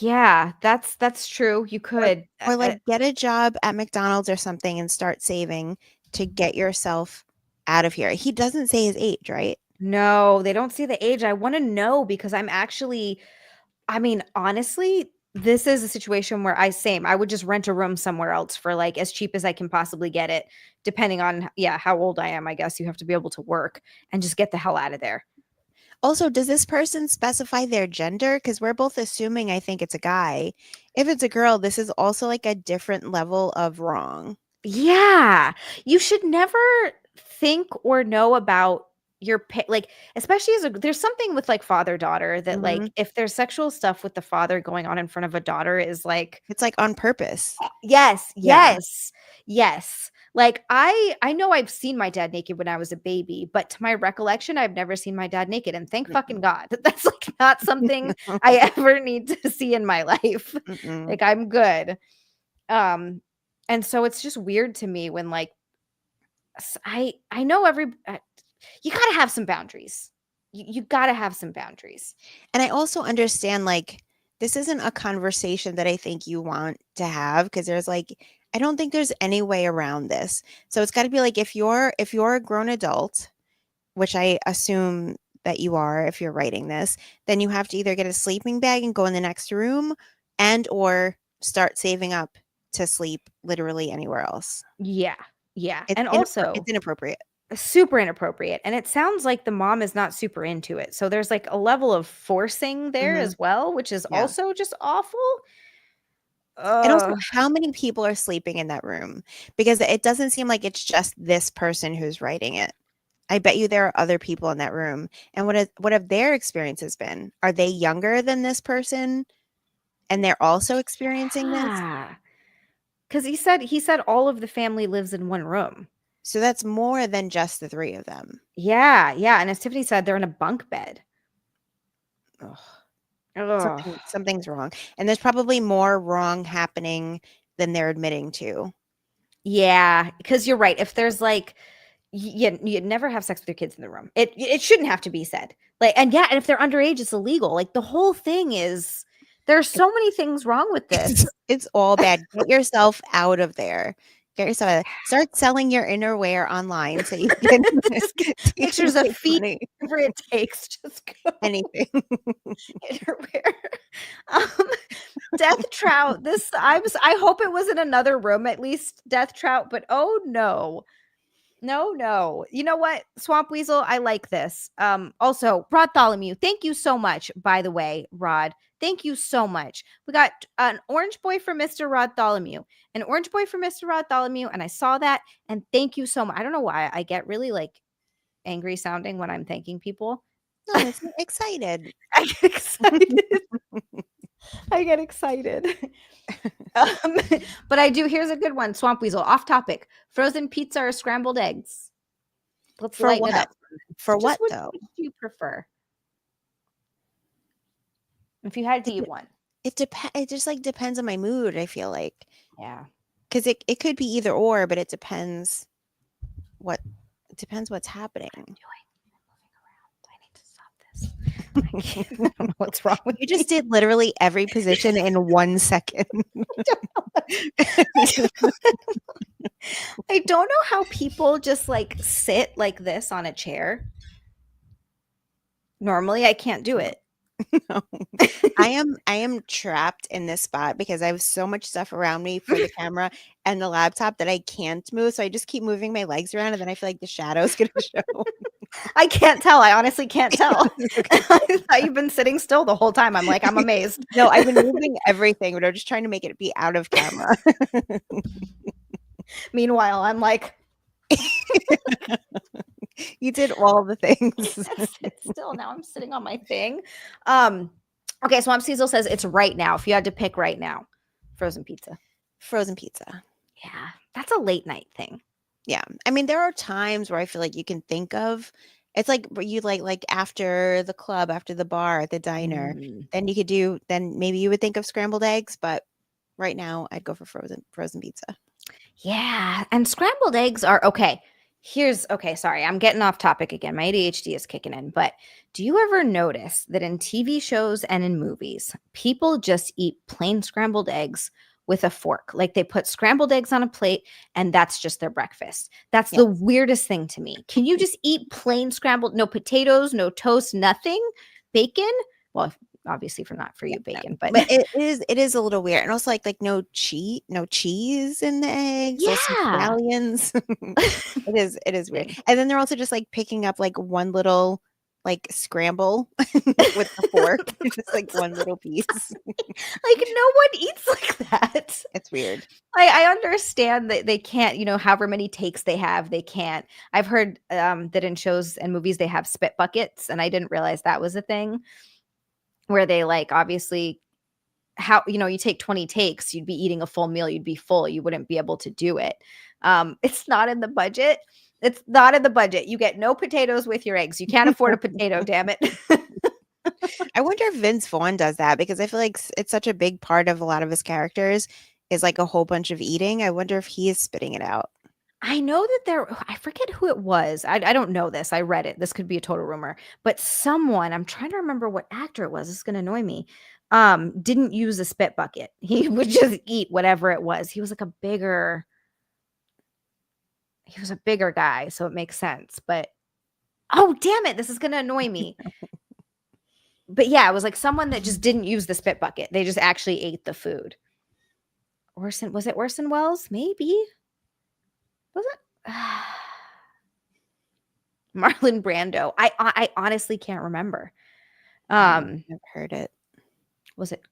Yeah, that's true. You could. Or like get a job at McDonald's or something and start saving to get yourself out of here. He doesn't say his age, right? No, they don't see the age. I want to know because I mean, honestly, this is a situation where I would just rent a room somewhere else for like as cheap as I can possibly get it, depending on, how old I am. I guess you have to be able to work and just get the hell out of there. Also, does this person specify their gender? Because we're both assuming I think it's a guy. If it's a girl, this is also like a different level of wrong. Yeah. You should never think or know about like, especially there's something with like father daughter that like if there's sexual stuff with the father going on in front of a daughter is like It's like on purpose. yes, Yeah. yes, yes. Like I know I've seen my dad naked when I was a baby, but to my recollection, I've never seen my dad naked. And thank fucking God that that's like not something I ever need to see in my life. Like I'm good. And so it's just weird to me when like I know you got to have some boundaries. You got to have some boundaries. And I also understand like this isn't a conversation that I think you want to have because there's like I don't think there's any way around this. So it's got to be like if you're a grown adult, which I assume that you are if you're writing this, then you have to either get a sleeping bag and go in the next room and or start saving up to sleep literally anywhere else. Yeah. Yeah. And also it's inappropriate. super inappropriate. And it sounds like the mom is not super into it. So there's like a level of forcing there Mhm. as well, which is Yeah. also just awful. And also, Ugh. how many people are sleeping in that room? Because it doesn't seem like it's just this person who's writing it. I bet you there are other people in that room. And what have their experiences been? Are they younger than this person and they're also experiencing this? Yeah. Because he said all of the family lives in one room. So that's more than just the three of them. Yeah, yeah. And as Tiffany said, they're in a bunk bed. Ugh. Ugh. Something's wrong. And there's probably more wrong happening than they're admitting to. Yeah, because you're right. If there's like you never have sex with your kids in the room. It shouldn't have to be said. Like, and yeah, and if they're underage, it's illegal. Like the whole thing is there's so many things wrong with this. It's all bad. Get yourself out of there. Get yourself out. Start selling your innerwear online so you can, Just get so you can pictures of make feet, money. whatever it takes. Just go Anything. underwear. Um, Death Trout. I hope it was in another room at least, Death Trout, but oh no. No, no. You know what? Swamp Weasel, I like this. Also, Bartholomew, thank you so much, by the way, Rod. Thank you so much. We got an orange boy for Mr. Bartholomew, an orange boy for Mr. Bartholomew, and I saw that. And thank you so much. I don't know why I get really like angry sounding when I'm thanking people. No, it's excited. I get excited. I get excited. Um, but I do. Here's a good one. Swamp Weasel, off topic. Frozen pizza or scrambled eggs? Let's For lighten it what? up. For Just what though? which do you prefer? If you had to It eat one. it just like depends on my mood, I feel like. Yeah. Because it could be either or, but it depends what it depends what's happening. I need to stop this. I don't know what's wrong with You just did literally every position in 1 second. I don't know how people just like sit like this on a chair. Normally I can't do it. No. I am trapped in this spot because I have so much stuff around me for the camera and the laptop that I can't move. So I just keep moving my legs around and then I feel like the shadow's gonna show. I can't tell. I honestly can't tell. Okay. I thought you've been sitting still the whole time. I'm like, I'm amazed. No, I've been moving everything, but I'm just trying to make it be out of camera. Meanwhile, I'm like, You did all the things. sit still. Now I'm sitting on my thing. Okay, Swamp Cecil says it's right now. If you had to pick right now, frozen pizza. Frozen pizza. Yeah, that's a late night thing. Yeah. I mean, there are times where I feel like you can think of it's like where you like after the club, after the bar, at the diner, Mm. then maybe you would think of scrambled eggs, but right now I'd go for frozen pizza. Yeah, and scrambled eggs are okay. Sorry, I'm getting off topic again. My ADHD is kicking in, but do you ever notice that in TV shows and in movies, people just eat plain scrambled eggs with a fork? Like they put scrambled eggs on a plate and that's just their breakfast. That's Yeah. the weirdest thing to me. Can you just eat plain scrambled, no potatoes, no toast, nothing? Bacon? Well, obviously for not for you bacon, but But it is a little weird. And also like no cheese in the eggs, or some yeah. scallions. It is weird. And then they're also just like picking up like one little like scramble with the fork. Just like one little piece. Like no one eats like that. It's weird. I understand that they can't, however many takes they have, they can't. I've heard that in shows and movies they have spit buckets, and I didn't realize that was a thing where they like obviously how you take 20 takes, you'd be eating a full meal, you'd be full, you wouldn't be able to do it. It's not in the budget. It's not in the budget. You get no potatoes with your eggs. You can't afford a potato, damn it. I wonder if Vince Vaughn does that because I feel like it's such a big part of a lot of his characters is like a whole bunch of eating. I wonder if he is spitting it out. I know that I forget who it was. I don't know this. I read it. This could be a total rumor. But someone, I'm trying to remember what actor it was. This is going to annoy me. Didn't use a spit bucket. He would just eat whatever it was. He was a bigger guy, so it makes sense. But oh, damn it, this is going to annoy me. But yeah, it was like someone that just didn't use the spit bucket. They just actually ate the food. Was it Orson Welles? Maybe. Was it? Marlon Brando. I honestly can't remember. I've never heard it. Was it?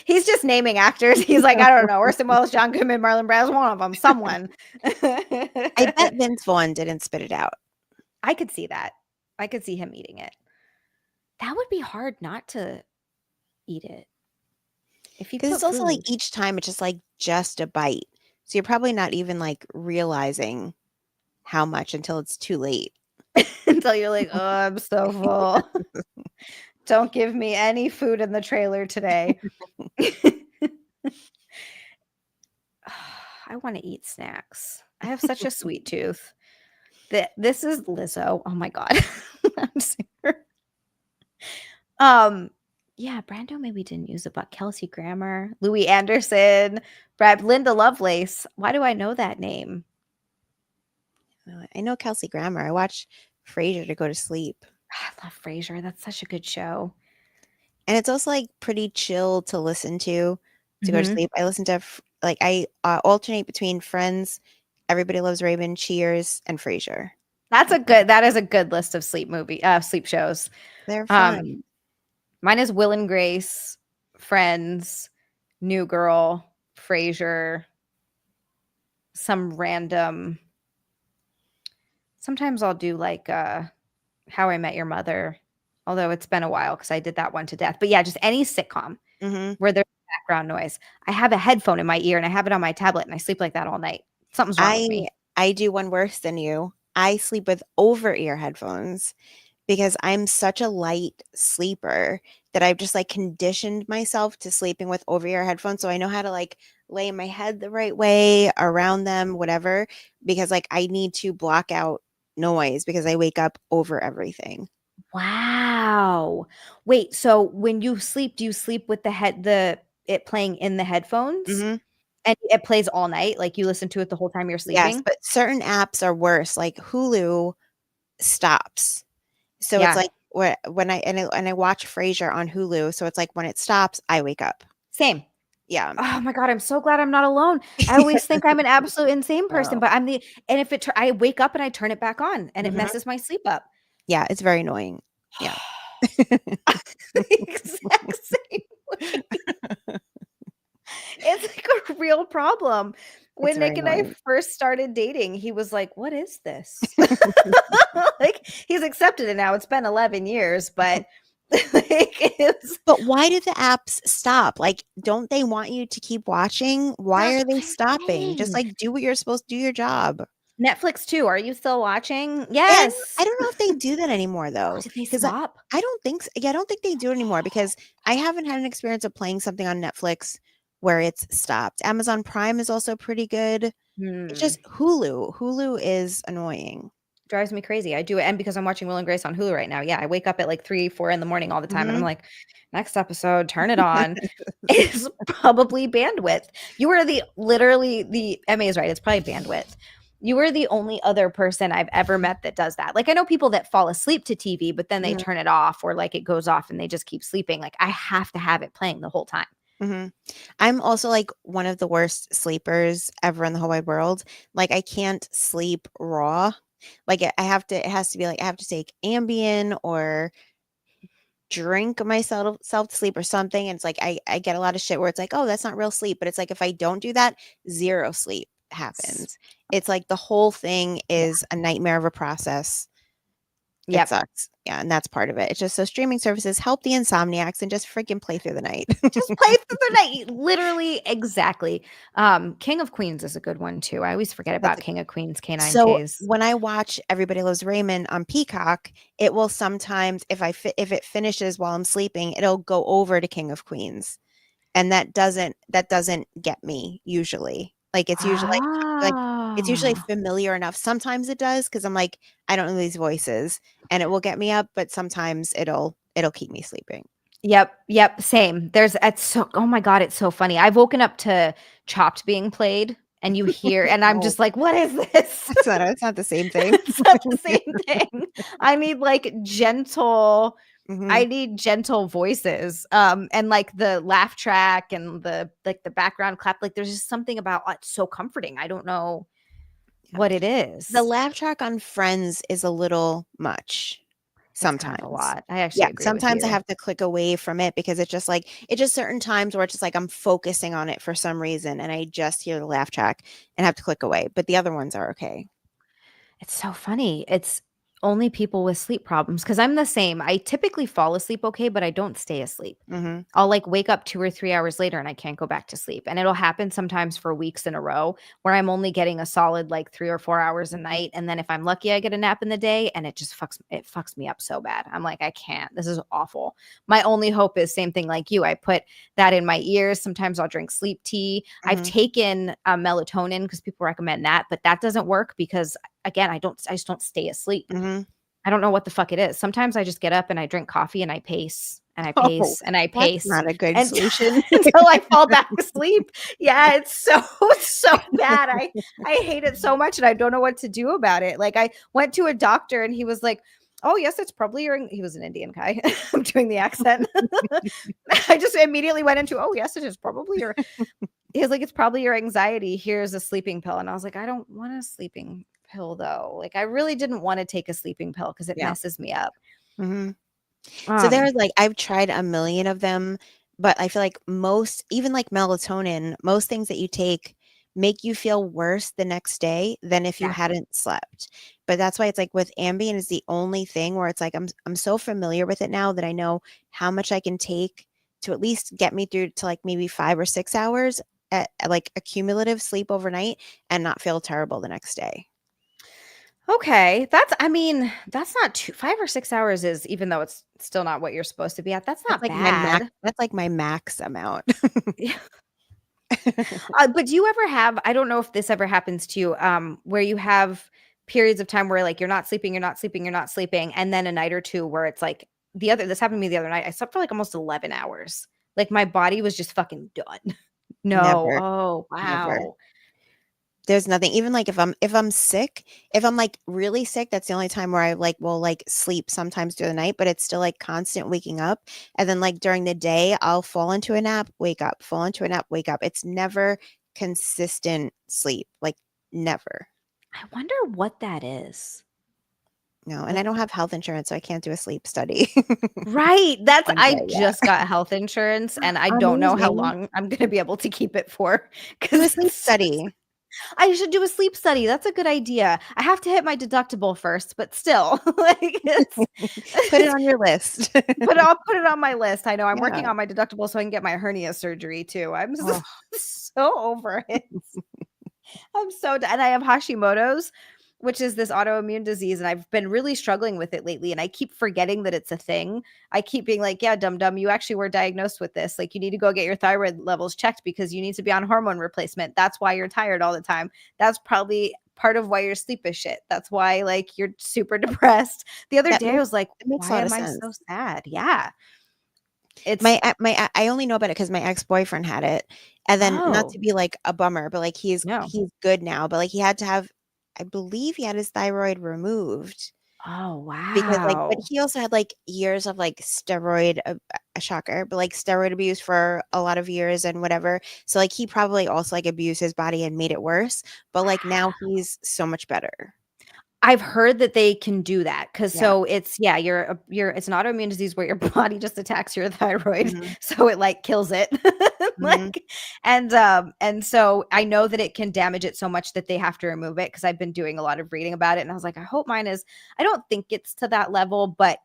He's just naming actors. He's like, I don't know. Orson Welles, John Goodman, Marlon Brando's one of them. Someone. I bet Vince Vaughn didn't spit it out. I could see that. I could see him eating it. That would be hard not to eat it. If you Because put it's also like food. each time it's just like just a bite. So you're probably not even like realizing how much until it's too late. Until you're like, oh, I'm so full. Don't give me any food in the trailer today. I want to eat snacks. I have such a sweet tooth. This is Lizzo. Oh my God. I'm serious. Yeah, Brando maybe didn't use it, but Kelsey Grammer, Louis Anderson, Linda Lovelace. Why do I know that name? I know Kelsey Grammer. I watch Frasier to go to sleep. I love Frasier. That's such a good show. And it's also like pretty chill to listen to go to sleep. I listen to like I alternate between Friends, Everybody Loves Raymond, Cheers, and Frasier. That is a good list of sleep shows. They're fun. Mine is Will and Grace, Friends, New Girl, Frasier, some random. Sometimes I'll do like How I Met Your Mother, although it's been a while because I did that one to death. But yeah, just any sitcom where there's background noise. I have a headphone in my ear and I have it on my tablet and I sleep like that all night. Something's wrong with me. I do one worse than you. I sleep with over-ear headphones because I'm such a light sleeper that I've just like conditioned myself to sleeping with over-ear headphones. So I know how to like lay my head the right way around them, whatever, because like I need to block out noise because I wake up over everything. Wow. Wait, so when you sleep, do you sleep with it playing in the headphones? Mm-hmm. And it plays all night? Like you listen to it the whole time you're Yes, sleeping? but certain apps are worse. Like Hulu stops. So it's Yeah. like when I watch Frasier on Hulu, so it's like when it stops, I wake up. Same. Yeah. Oh my God, I'm so glad I'm not alone. I always think I'm an absolute insane person, No. but and if I wake up and I turn it back on and it Mhm. messes my sleep up. Yeah, it's very annoying. Yeah. The exact same way. It's like a real problem. It's When very Nick and I annoying. first started dating, he was like, "What is this?" Like he's accepted it now. It's been 11 years, but like it's But why do the apps stop? Like, don't they want you to keep watching? Why that's are they what I'm stopping? Just saying. like do what you're supposed to do your job. Netflix too. Are you still watching? And Yes. I don't know if they do that anymore Oh, though. did they Because stop? I don't think yeah, I don't think they do it anymore because I haven't had an experience of playing something on Netflix where it's stopped. Amazon Prime is also pretty good. It's Hmm. just Hulu. Hulu is annoying. Drives me crazy. I do it, and because I'm watching Will and Grace on Hulu right now. Yeah, I wake up at like 3, 4 in the morning all the time, and I'm Mhm. like, next episode, turn it on. It's probably bandwidth. You are literally the Emma is right. It's probably bandwidth. You are the only other person I've ever met that does that. Like I know people that fall asleep to TV, but then they Mhm. turn it off or like it goes off and they just keep sleeping. Like I have to have it playing the whole time. Mhm. I'm also like one of the worst sleepers ever in the whole wide world. Like I can't sleep raw. Like I have to, it has to be like I have to take Ambien or drink myself to sleep or something. And it's like I get a lot of shit where it's like, oh, that's not real sleep. But it's like if I don't do that, zero sleep happens. It's like the whole thing Yeah. is a nightmare of a process. It Yep. sucks. Yeah, and that's part of it. It's just so streaming services help the insomniacs and just freaking play through the night. Just play through the night. Literally, exactly. King of Queens is a good one too. I always forget That's about King of Queens Canine So Tase. when I watch Everybody Loves Raymond on Peacock, it will sometimes, if it finishes while I'm sleeping, it'll go over to King of Queens, and that doesn't get me usually. Like it's usually like it's usually Ah. familiar enough. Sometimes it does because I'm like I don't know these voices, and it will get me up, but sometimes it'll keep me sleeping. Yep, same. It's so oh my God, it's so funny. I've woken up to Chopped being played and you hear and I'm Oh, just like, "What is this?" that's not the same thing. It's not the same thing. I need like I Hmm. need gentle voices. And like the laugh track and the background clap, like there's just something about it's so comforting. I don't know. what it The is. laugh track on Friends is a little much It's kind of a sometimes. lot. I actually Yeah, agree with sometimes I you. have to click away from it because it's just certain times where it's just like I'm focusing on it for some reason and I just hear the laugh track and have to click away. But the other ones are okay. It's so funny. It's only people with sleep problems because I'm the same. I typically fall asleep okay, but I don't stay asleep. Mhm. I'll like wake up 2 or 3 hours later and I can't go back to sleep. And it'll happen sometimes for weeks in a row where I'm only getting a solid like 3 or 4 hours a night. And then if I'm lucky, I get a nap in the day and it just fucks me up so bad. I'm like, I can't. This is awful. My only hope is same thing like you. I put that in my ears. Sometimes I'll drink sleep tea. I've Mhm. taken melatonin because people recommend that, but that doesn't work because again, I just don't stay asleep. Mhm. I don't know what the fuck it is. Sometimes I just get up and I drink coffee and I pace and I Oh, pace and I that's pace not a good and solution. until I fall back asleep. Yeah, it's so so bad. I hate it so much and I don't know what to do about it. Like I went to a doctor and he was like, "Oh, yes, it's probably your." He was an Indian guy. I'm doing the accent. I just immediately went into, "Oh, yes, it is probably your." He was like, "It's probably your anxiety. Here's a sleeping pill." And I was like, "I don't want a sleeping pill though." Like I really didn't want to take a sleeping pill because it Yeah. messes me up. Mhm. So Um, there's like I've tried a million of them, but I feel like most, even like melatonin, most things that you take make you feel worse the next day than if you exactly. hadn't slept. But that's why it's like with Ambien is the only thing where it's like I'm so familiar with it now that I know how much I can take to at least get me through to like maybe 5 or 6 hours at like a cumulative sleep overnight and not feel terrible the next day. Okay. I mean, that's not too 5 or 6 hours is even though it's still not what you're supposed to be at, that's not bad. That's like my max amount. Yeah. But do you ever have I don't know if this ever happens to you, where you have periods of time where like you're not sleeping, you're not sleeping, you're not sleeping, and then a night or two where it's like this happened to me the other night. I slept for like almost 11 hours. Like my body was just fucking done. No. Never, Oh, never. wow. There's nothing, even like if I'm sick, if I'm like really sick, that's the only time where I like will like sleep sometimes through the night, but it's still like constant waking up. And then like during the day, I'll fall into a nap, wake up, fall into a nap, wake up. It's never consistent sleep, like never. I wonder what that is. No, and I Like don't have health insurance, so I can't do a sleep study. right. That's One I day, yeah. just got health insurance and I don't know how Amazing. long I'm gonna be able to keep it for Do a because sleep study. I should do a sleep study. That's a good idea. I have to hit my deductible first, but still, like Put it it's on your list. but I'll put it on my list. I know I'm Yeah. working on my deductible so I can get my hernia surgery too. I'm Oh, so over it. I'm so and I have Hashimoto's, which is this autoimmune disease, and I've been really struggling with it lately. And I keep forgetting that it's a thing. I keep being like, "Yeah, dum dum, you actually were diagnosed with this. Like, you need to go get your thyroid levels checked because you need to be on hormone replacement. That's why you're tired all the time. That's probably part of why your sleep is shit. That's why like you're super depressed." The other day, I was like, that makes a "Why lot of am I so sense. sad?" Yeah, it's I only know about it because my ex-boyfriend had it, and then not oh to be, like, a bummer, but, like, no, he's good now, but, like, he had to have I believe he had his thyroid removed oh because, like but wow. he also had, like, years of, like, steroid a shocker, but, like, steroid abuse for a lot of years and whatever, so, like, he probably also, like, abused his body and made it worse, but, like, now he's so much better. I've heard that they can do that because Yeah. so it's yeah, you're it's an autoimmune disease where your body just attacks your thyroid, Mhm, so it, like, kills it. mhm. Like and so I know that it can damage it so much that they have to remove it because 'cause I've been doing a lot of reading about it, and I was like, "I hope mine is." I don't think it's to that level, but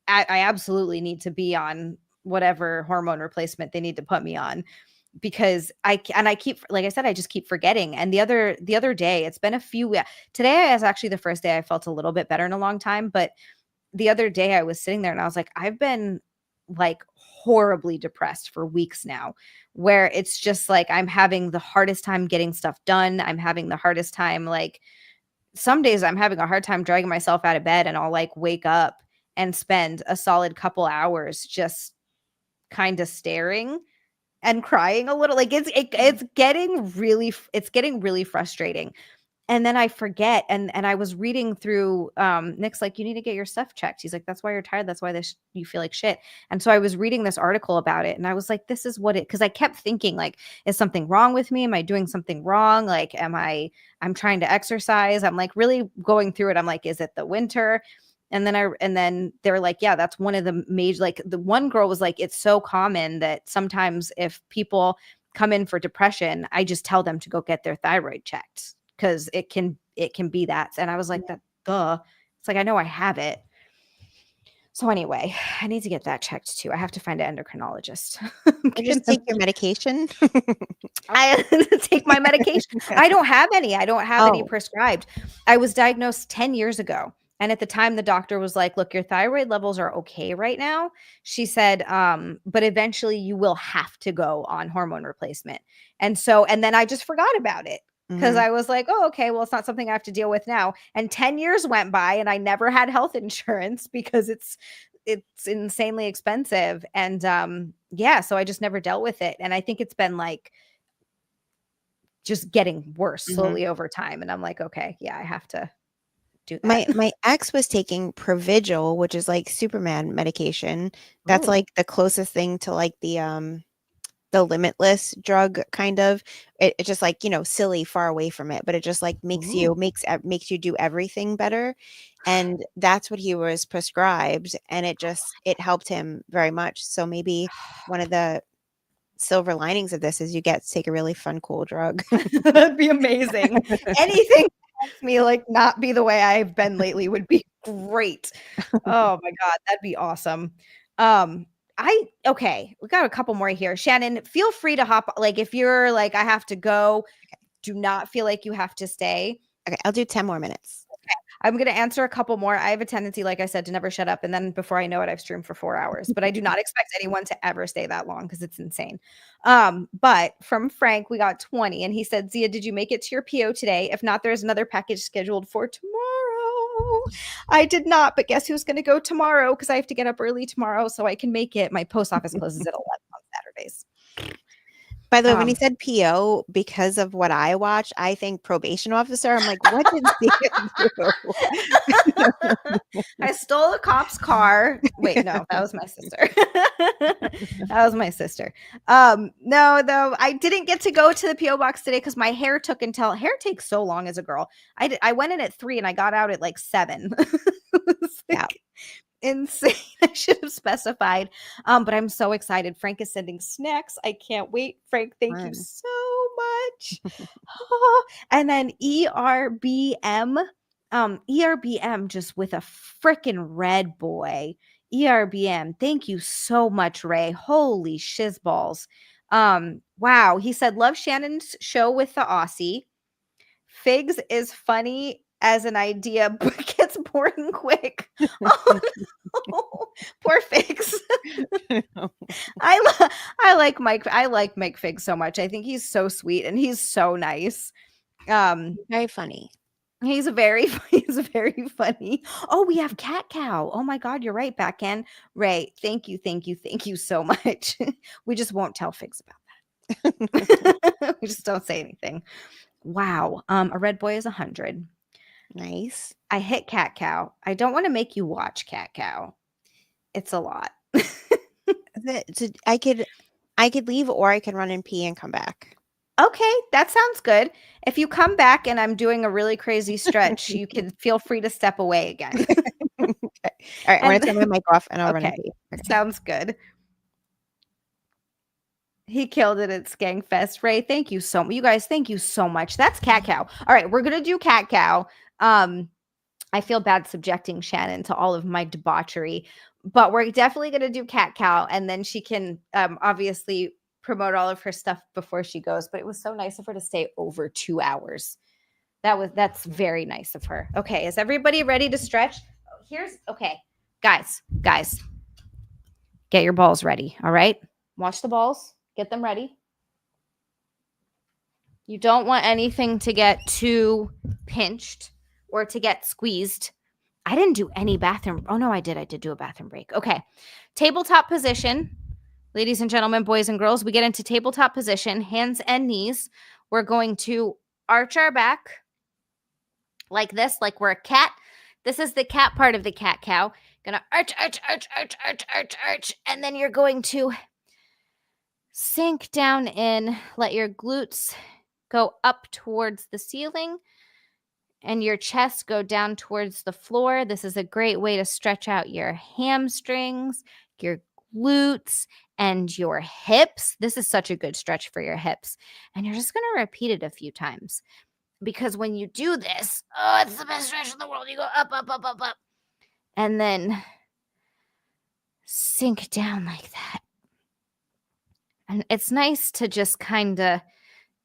I absolutely need to be on whatever hormone replacement they need to put me on because I keep like I said, I just keep forgetting. And the other day, it's been a few today is actually the first day I felt a little bit better in a long time, but the other day I was sitting there and I was like, I've been like horribly depressed for weeks now, where it's just like I'm having the hardest time getting stuff done. I'm having the hardest time like some days I'm having a hard time dragging myself out of bed and I'll like wake up and spend a solid couple hours just kind of staring and crying a little, like, it's getting really frustrating, And then I forget. And I was reading through, Nick's like, you need to get your stuff checked. He's like, that's why you're tired. That's why you feel like shit. And so I was reading this article about it, and I was like, this is what because I kept thinking, like, is something wrong with me? Am I doing something wrong? Like, I'm trying to exercise. I'm like really going through it. I'm like, is it the winter? And then they're like, yeah, that's one of the major, like the one girl was like, it's so common that sometimes if people come in for depression, I just tell them to go get their thyroid checked, because it can be that. And I was like, that duh. It's like, I know I have it. So anyway, I need to get that checked too. I have to find an endocrinologist. And just take your medication. I take my medication. I don't have any. I don't have any prescribed. I was diagnosed 10 years ago. And at the time, the doctor was like, look, your thyroid levels are okay right now. She said, but eventually you will have to go on hormone replacement. And then I just forgot about it, because I was like, oh, okay, well, it's not something I have to deal with now. And 10 years went by and I never had health insurance because it's insanely expensive. And so I just never dealt with it. And I think it's been like just getting worse slowly over time. And I'm like, okay, yeah, I have to do that. My ex was taking Provigil, which is like Superman medication. That's Ooh. like the closest thing to like the limitless drug kind of. It's just like, silly, far away from it, but it just like makes you do everything better. And that's what he was prescribed, and it helped him very much. So maybe one of the silver linings of this is you get to take a really fun, cool drug. That'd be amazing. Anything that helps me like not be the way I've been lately would be great. Oh my God, that'd be awesome. Okay, we got a couple more here. Shannon, feel free to hop, like if you're like, I have to go, do not feel like you have to stay. Okay, I'll do 10 more minutes. Okay. I'm going to answer a couple more. I have a tendency, like I said, to never shut up. And then before I know it, I've streamed for 4 hours, but I do not expect anyone to ever stay that long because it's insane. But from Frank, we got 20, and he said, Zia, did you make it to your PO today? If not, there's another package scheduled for tomorrow. I did not, but guess who's going to go tomorrow? Because I have to get up early tomorrow so I can make it. My post office closes at 11 on Saturdays. By the way, when he said PO, because of what I watched, I think probation officer. I'm like, what did Zia do? I stole a cop's car. Wait, no, that was my sister. That was my sister. No, though, I didn't get to go to the PO box today because my hair takes so long as a girl. I went in at 3 and I got out at like 7. Yeah. Insane. I should have specified. But I'm so excited. Frank is sending snacks. I can't wait. Frank, thank you so much. And then ERBM. ERBM just with a freaking red boy. ERBM. Thank you so much, Ray. Holy shizballs. Wow. He said, love Shannon's show with the Aussie. Figs is funny as an idea, but gets boring quick. Oh, no. Poor Figs. I like Mike. I like Mike Figs so much. I think he's so sweet and he's so nice. Very funny. He's very funny. Oh, we have Cat Cow. Oh my God, you're right, Backend. Ray, thank you so much. We just won't tell Figs about that. We just don't say anything. Wow. A red boy is 100. Nice. I hit Cat Cow. I don't want to make you watch Cat Cow. It's a lot. I could leave, or I could run and pee and come back. Okay, that sounds good. If you come back and I'm doing a really crazy stretch, you can feel free to step away again. Okay. All right, I'm going to turn my mic off and I'll run and pee. Okay. Sounds good. He killed it at Skankfest. Ray, thank you so much. You guys, thank you so much. That's Cat Cow. All right, we're going to do Cat Cow. I feel bad subjecting Shannon to all of my debauchery, but we're definitely going to do Cat Cow, and then she can obviously promote all of her stuff before she goes. But it was so nice of her to stay over 2 hours. That's very nice of her. Okay, is everybody ready to stretch? Okay, guys, get your balls ready. All right, watch the balls. Get them ready. You don't want anything to get too pinched or to get squeezed. I didn't do any bathroom. Oh, no, I did. I did do a bathroom break. Okay. Tabletop position. Ladies and gentlemen, boys and girls, we get into tabletop position, hands and knees. We're going to arch our back, like this, like we're a cat. This is the cat part of the cat cow. Gonna arch, arch, arch, arch, arch, arch, arch. And then you're going to sink down in, let your glutes go up towards the ceiling and your chest go down towards the floor. This is a great way to stretch out your hamstrings, your glutes, and your hips. This is such a good stretch for your hips. And you're just going to repeat it a few times. Because when you do this, oh, it's the best stretch in the world. You go up, up, up, up, up. And then sink down like that. And it's nice to just kind of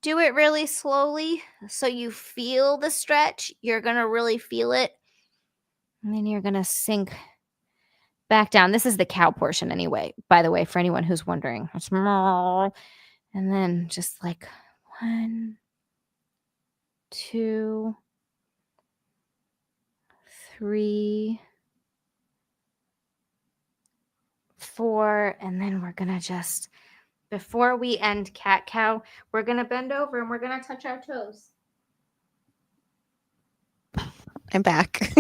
do it really slowly so you feel the stretch. You're going to really feel it. And then you're going to sink back down. This is the cow portion anyway, by the way, for anyone who's wondering. And then just like 1, 2, 3, 4, and then we're going to just, before we end cat cow, we're going to bend over and we're going to touch our toes. I'm back.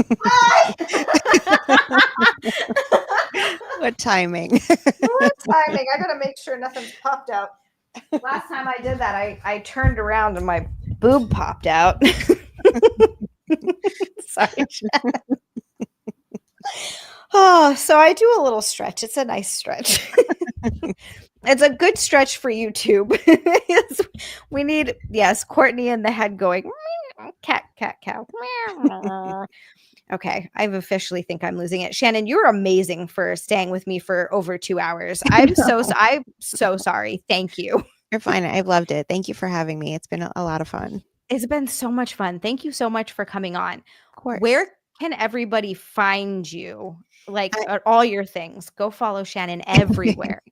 What timing? What timing? I got to make sure nothing's popped out. Last time I did that, I turned around and my boob popped out. Sorry. Oh, so I do a little stretch. It's a nice stretch. It's a good stretch for YouTube. We need, yes, Courtney in the head going, cat, cat, cow. Okay, I officially think I'm losing it. Shannon, you're amazing for staying with me for over 2 hours. I'm so sorry. Thank you. You're fine. I've loved it. Thank you for having me. It's been a lot of fun. It's been so much fun. Thank you so much for coming on. Of course. Where can everybody find you? Like all your things. Go follow Shannon everywhere.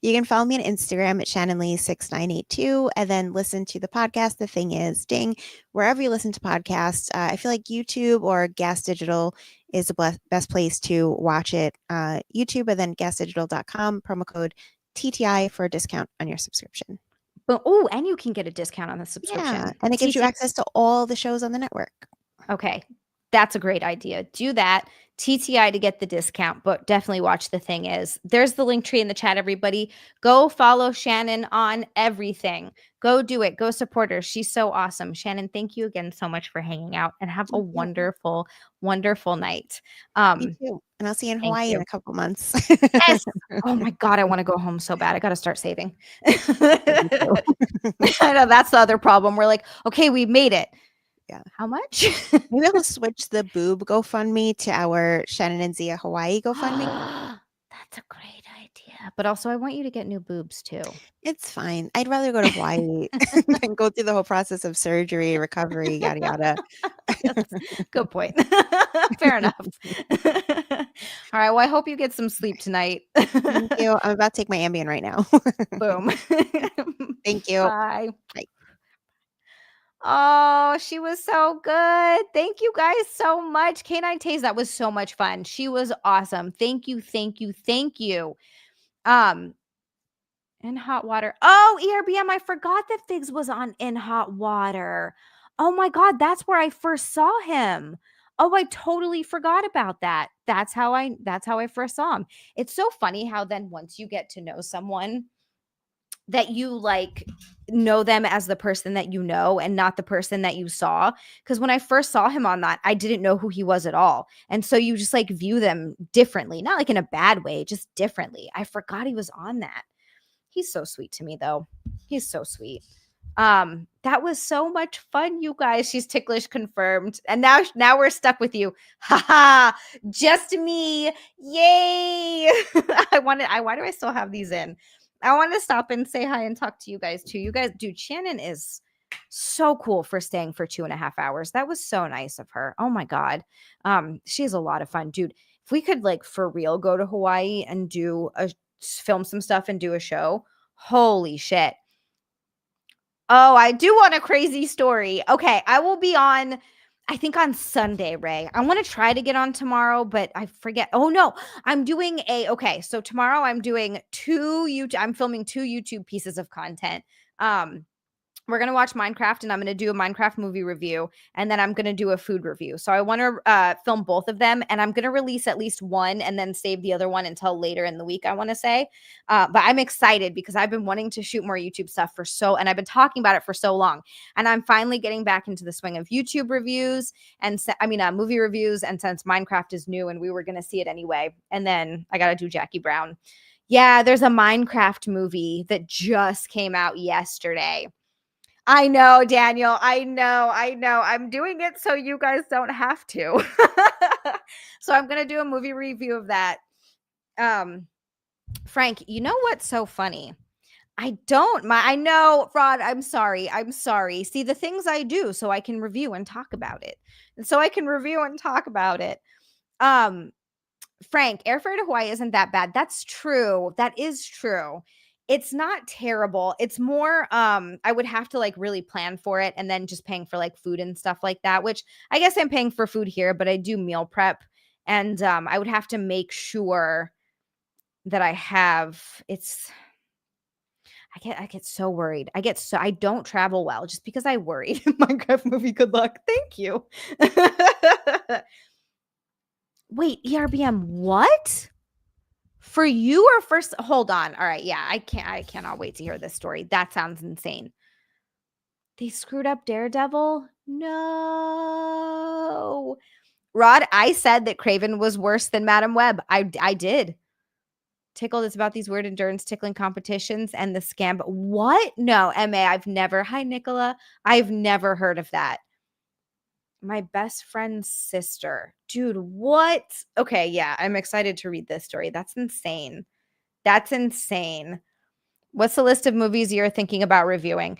You can follow me on Instagram at ShannonLee6982 and then listen to the podcast. The Thing Is, ding, wherever you listen to podcasts. I feel like YouTube or Gas Digital is the best place to watch it. YouTube and then gasdigital.com, promo code TTI for a discount on your subscription. Oh, and you can get a discount on the subscription. Yeah, and it gives you access to all the shows on the network. Okay. That's a great idea. Do that. TTI to get the discount, but definitely watch The Thing Is. There's the link tree in the chat, everybody. Go follow Shannon on everything. Go do it. Go support her. She's so awesome. Shannon, thank you again so much for hanging out and have a wonderful, wonderful night. Me too. And I'll see you in Hawaii in a couple months. Yes. Oh my God, I want to go home so bad. I got to start saving. I know that's the other problem. We're like, okay, we made it. Yeah. How much? Maybe I'll switch the boob GoFundMe to our Shannon and Xia Hawaii GoFundMe. That's a great idea. But also, I want you to get new boobs too. It's fine. I'd rather go to Hawaii and go through the whole process of surgery, recovery, yada, yada. Yes. Good point. Fair enough. All right. Well, I hope you get some sleep tonight. Thank you. I'm about to take my Ambien right now. Boom. Thank you. Bye. Bye. Oh, she was so good. Thank you guys so much. Canine Taze, that was so much fun. She was awesome. Thank you, thank you, thank you. In hot water. Oh, ERBM, I forgot that Figs was on In Hot Water. Oh my God, that's where I first saw him. Oh, I totally forgot about that. That's how I first saw him. It's so funny how then once you get to know someone that you like know them as the person that you know and not the person that you saw. Because when I first saw him on that, I didn't know who he was at all. And so you just like view them differently, not like in a bad way, just differently. I forgot he was on that. He's so sweet to me though. He's so sweet. That was so much fun, you guys. She's ticklish confirmed. And now we're stuck with you. Haha, just me. Yay. Why do I still have these in? I want to stop and say hi and talk to you guys too. You guys, dude, Shannon is so cool for staying for 2.5 hours. That was so nice of her. Oh my God. She's a lot of fun, dude. If we could like for real go to Hawaii and film some stuff and do a show. Holy shit. Oh, I do want a crazy story. Okay. I will be on, I think on Sunday, Ray. I want to try to get on tomorrow, but I forget. Oh no, I'm doing so tomorrow I'm doing I'm filming 2 YouTube pieces of content. We're going to watch Minecraft, and I'm going to do a Minecraft movie review, and then I'm going to do a food review. So I want to film both of them, and I'm going to release at least one and then save the other one until later in the week, I want to say. But I'm excited because I've been wanting to shoot more YouTube stuff and I've been talking about it for so long. And I'm finally getting back into the swing of YouTube reviews and movie reviews. And since Minecraft is new and we were going to see it anyway, and then I got to do Jackie Brown. Yeah, there's a Minecraft movie that just came out yesterday. I know, Daniel. I know. I'm doing it so you guys don't have to. So I'm going to do a movie review of that. Frank, you know what's so funny? I know, Rod, I'm sorry. See, the things I do so I can review and talk about it. Frank, airfare to Hawaii isn't that bad. That's true. That is true. It's not terrible. It's more I would have to like really plan for it and then just paying for like food and stuff like that, which I guess I'm paying for food here, but I do meal prep, and I would have to make sure that I get so worried. I don't travel well just because I worried. Minecraft movie, good luck. Thank you. Wait, ERBM, what? For you or first? Hold on. All right. Yeah, I cannot wait to hear this story. That sounds insane. They screwed up Daredevil? No. Rod, I said that Craven was worse than Madam Web. I did. Tickled is about these weird endurance tickling competitions and the scam. But what? No, MA, hi, Nicola. I've never heard of that. My best friend's sister. Dude, what? Okay, yeah, I'm excited to read this story. That's insane. What's the list of movies you're thinking about reviewing?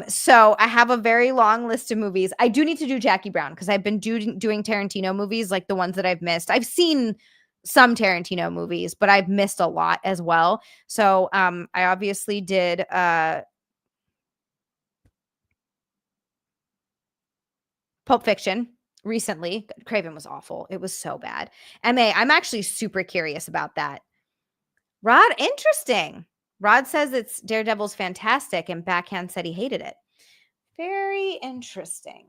So I have a very long list of movies. I do need to do Jackie Brown because I've been doing Tarantino movies, like the ones that I've missed. I've seen some Tarantino movies, but I've missed a lot as well. So I obviously did Pulp Fiction recently. Craven was awful. It was so bad. MA, I'm actually super curious about that. Rod, interesting. Rod says it's Daredevil's fantastic, and Backhand said he hated it. Very interesting.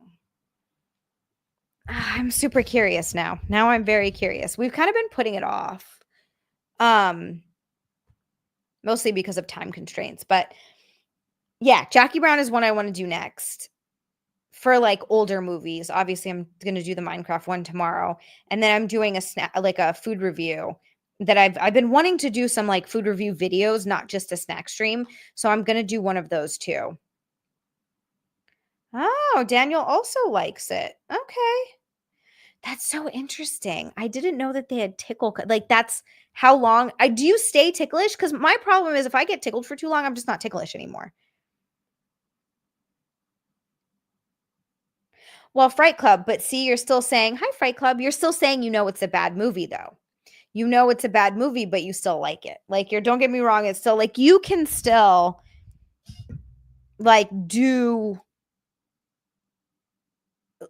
I'm super curious now. Now I'm very curious. We've kind of been putting it off. Mostly because of time constraints. But yeah, Jackie Brown is one I want to do next. For like older movies. Obviously, I'm going to do the Minecraft one tomorrow. And then I'm doing a food review that I've been wanting to do some like food review videos, not just a snack stream. So I'm going to do one of those too. Oh, Daniel also likes it. Okay. That's so interesting. I didn't know that they had tickle. Like that's how long. Do you stay ticklish? Because my problem is if I get tickled for too long, I'm just not ticklish anymore. Well, Fright Club, but see, you're still saying, hi, Fright Club. You're still saying you know it's a bad movie, though. You know it's a bad movie, but you still like it. Like, don't get me wrong, it's still, like, you can still, like, do,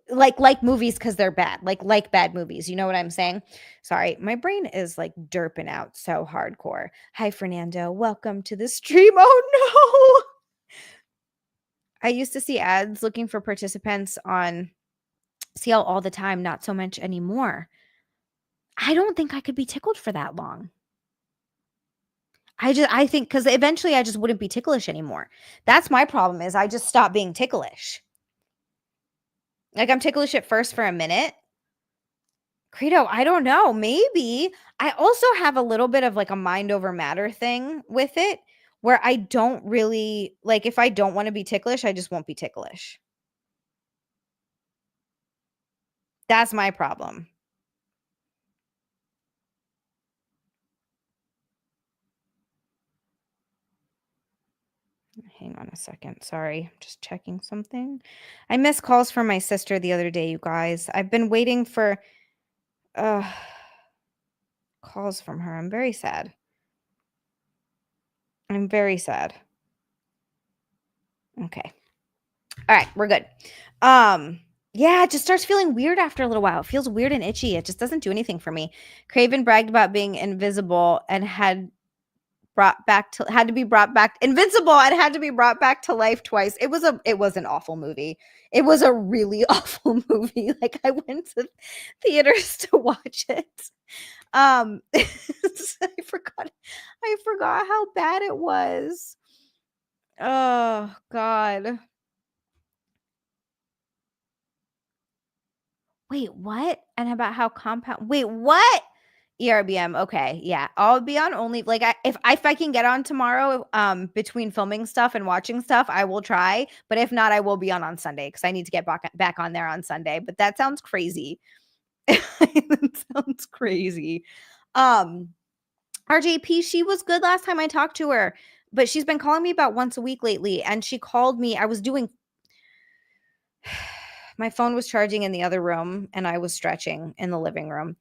like movies because they're bad. Like bad movies. You know what I'm saying? Sorry, my brain is, like, derping out so hardcore. Hi, Fernando. Welcome to the stream. Oh, no! I used to see ads looking for participants on CL all the time, not so much anymore. I don't think I could be tickled for that long. I think because eventually I just wouldn't be ticklish anymore. That's my problem is I just stop being ticklish. Like I'm ticklish at first for a minute. Credo, I don't know. Maybe. I also have a little bit of like a mind over matter thing with it where I don't really, like if I don't want to be ticklish, I just won't be ticklish. That's my problem. Hang on a second. Sorry. Just checking something. I missed calls from my sister the other day, you guys. I've been waiting for calls from her. I'm very sad. Okay. All right, we're good. Yeah, it just starts feeling weird after a little while. It feels weird and itchy. It just doesn't do anything for me. Craven bragged about being invisible and had brought back to had to be brought back invincible and had to be brought back to life twice. It was an awful movie. It was a really awful movie. Like I went to theaters to watch it. I forgot how bad it was. Oh God. Wait, what? And about how compound wait, what? ERBM. Okay. Yeah. I'll be on only like if I can get on tomorrow, between filming stuff and watching stuff, I will try. But if not, I will be on Sunday because I need to get back on there on Sunday. But that sounds crazy. That sounds crazy. RJP, she was good last time I talked to her, but she's been calling me about once a week lately. And she called me. I was doing my phone was charging in the other room and I was stretching in the living room.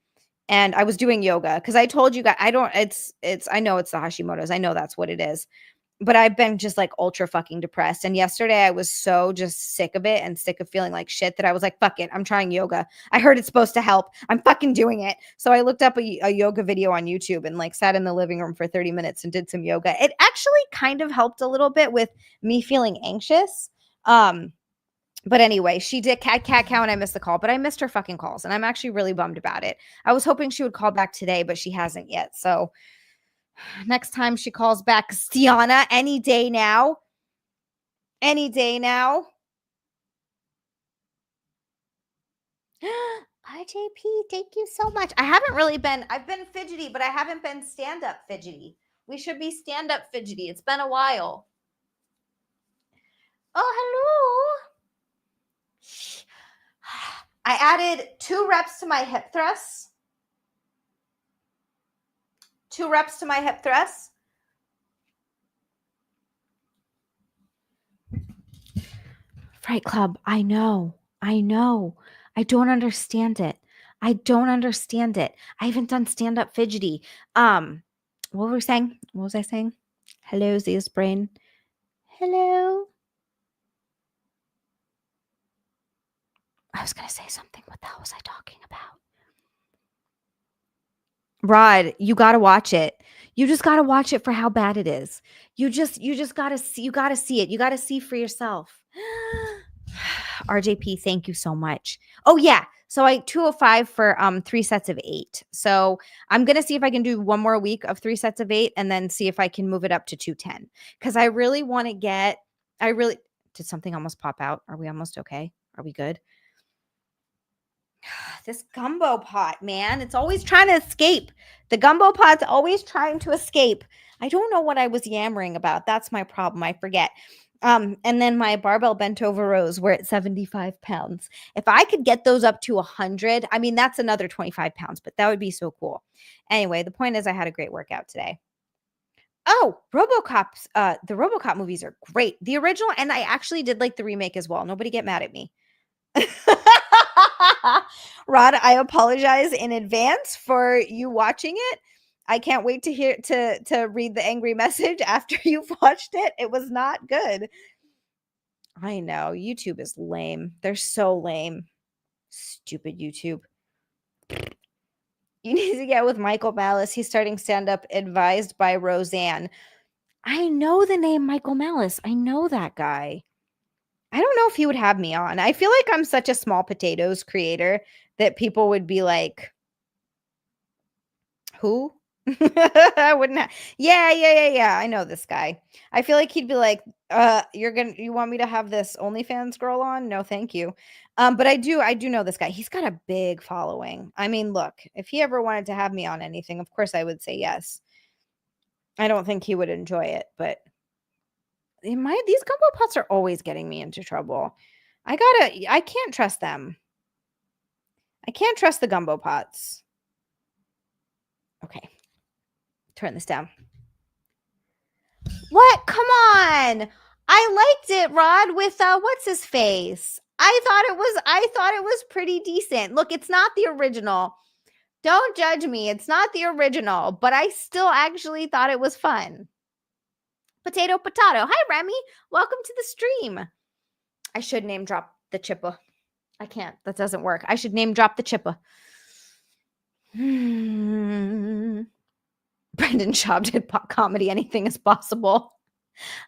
And I was doing yoga because I told you guys I know it's the Hashimoto's. I know that's what it is. But I've been just like ultra fucking depressed. And yesterday I was so just sick of it and sick of feeling like shit that I was like, fuck it. I'm trying yoga. I heard it's supposed to help. I'm fucking doing it. So I looked up a yoga video on YouTube and like sat in the living room for 30 minutes and did some yoga. It actually kind of helped a little bit with me feeling anxious. But anyway, she did cat cow and I missed the call, but I missed her fucking calls and I'm actually really bummed about it. I was hoping she would call back today, but she hasn't yet. So next time she calls back, Stiana, any day now. Any day now. IJP, thank you so much. I've been fidgety, but I haven't been stand-up fidgety. We should be stand-up fidgety. It's been a while. Oh, hello. I added 2 reps to my hip thrusts. 2 reps to my hip thrusts. Fright Club, I know. I don't understand it. I haven't done stand-up fidgety. What were we saying? What was I saying? Hello, Zia's brain. Hello. I was going to say something. What the hell was I talking about? Rod, you got to watch it. You just got to watch it for how bad it is. You just got to see, you got to see it. You got to see for yourself. RJP, thank you so much. Oh yeah. So I 205 for 3 sets of 8. So I'm going to see if I can do one more week of 3 sets of 8 and then see if I can move it up to 210 cuz I really want to did something almost pop out? Are we almost okay? Are we good? This gumbo pot, man, it's always trying to escape. The gumbo pot's always trying to escape. I don't know what I was yammering about. That's my problem. I forget. And then my barbell bent over rows were at 75 pounds. If I could get those up to 100, I mean, that's another 25 pounds, but that would be so cool. Anyway, the point is I had a great workout today. Oh, RoboCop's, the RoboCop movies are great. The original, and I actually did like the remake as well. Nobody get mad at me. Rod, I apologize in advance for you watching it. I can't wait to read the angry message after you've watched it. It was not good. I know. YouTube is lame. They're so lame. Stupid YouTube. You need to get with Michael Malice. He's starting stand-up, advised by Roseanne. I know the name Michael Malice. I know that guy. I don't know if he would have me on. I feel like I'm such a small potatoes creator that people would be like, who? I wouldn't have. Yeah. I know this guy. I feel like he'd be like, you want me to have this OnlyFans girl on? No, thank you. But I do know this guy. He's got a big following. I mean, look, if he ever wanted to have me on anything, of course I would say yes. I don't think he would enjoy it, but these gumbo pots are always getting me into trouble. I can't trust them. I can't trust the gumbo pots. Okay. Turn this down. What? Come on. I liked it, Rod, with what's his face? I thought it was pretty decent. Look, it's not the original. Don't judge me. It's not the original, but I still actually thought it was fun. Potato. Hi, Remy. Welcome to the stream. I should name drop the Chippa. I can't. That doesn't work. I should name drop the Chippa. Brendan Schaub did comedy. Anything is possible.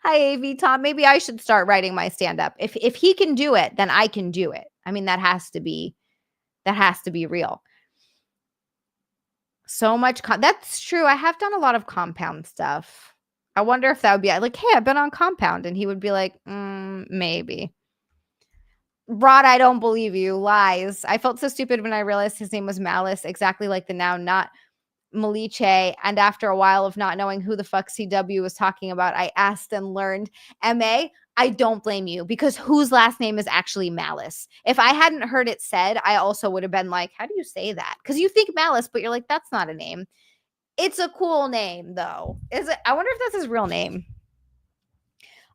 Hi, AV Tom. Maybe I should start writing my stand-up. If he can do it, then I can do it. I mean, that has to be real. So much. That's true. I have done a lot of compound stuff. I wonder if that would be like, hey, I've been on compound. And he would be like, maybe. Rod, I don't believe you. Lies. I felt so stupid when I realized his name was Malice, exactly like the noun, not Maliche. And after a while of not knowing who the fuck CW was talking about, I asked and learned. MA, I don't blame you, because whose last name is actually Malice? If I hadn't heard it said, I also would have been like, how do you say that? Because you think Malice, but you're like, that's not a name. It's a cool name, though. Is it? I wonder if that's his real name.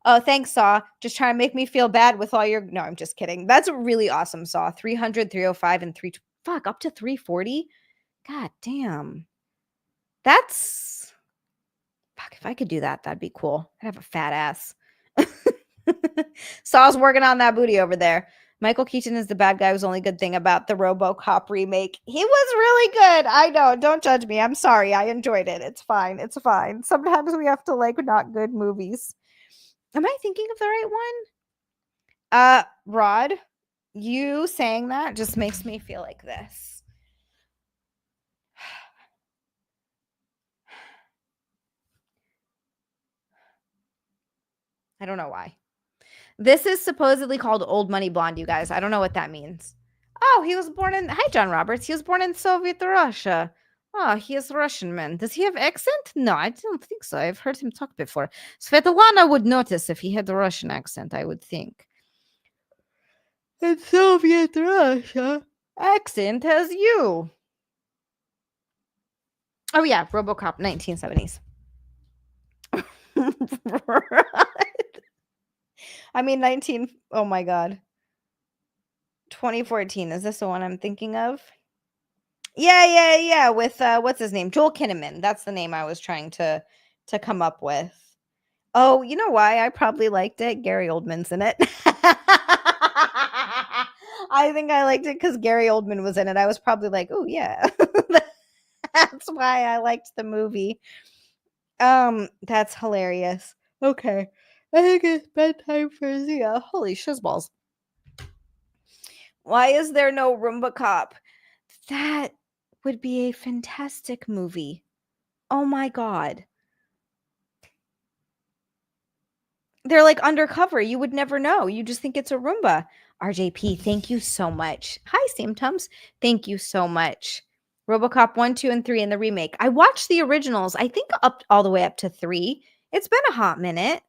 Oh, thanks, Saw. Just trying to make me feel bad with all your... No, I'm just kidding. That's really awesome, Saw. 300, 305, and 3... Fuck, up to 340? God damn. That's... Fuck, if I could do that, that'd be cool. I'd have a fat ass. Saw's working on that booty over there. Michael Keaton is the bad guy. Was the only good thing about the RoboCop remake. He was really good. I know. Don't judge me. I'm sorry. I enjoyed it. It's fine. It's fine. Sometimes we have to like not good movies. Am I thinking of the right one? Rod, you saying that just makes me feel like this. I don't know why. This is supposedly called Old Money Blonde, you guys. I don't know what that means. Oh, he was born in... Hi, John Roberts. He was born in Soviet Russia. Oh, he is Russian man. Does he have accent? No, I don't think so. I've heard him talk before. Svetlana would notice if he had a Russian accent, I would think. In Soviet Russia, accent as you. Oh, yeah. RoboCop, 1970s. I mean, oh my God. 2014. Is this the one I'm thinking of? Yeah. With, what's his name? Joel Kinnaman. That's the name I was trying to come up with. Oh, you know why I probably liked it? Gary Oldman's in it. I think I liked it because Gary Oldman was in it. I was probably like, oh, yeah. That's why I liked the movie. That's hilarious. Okay. I think it's bedtime for Zia. Holy shizballs. Why is there no Roomba Cop? That would be a fantastic movie. Oh my God. They're like undercover. You would never know. You just think it's a Roomba. RJP, thank you so much. Hi, Samtums. Thank you so much. RoboCop 1, 2, and 3 in the remake. I watched the originals, I think up all the way up to 3. It's been a hot minute.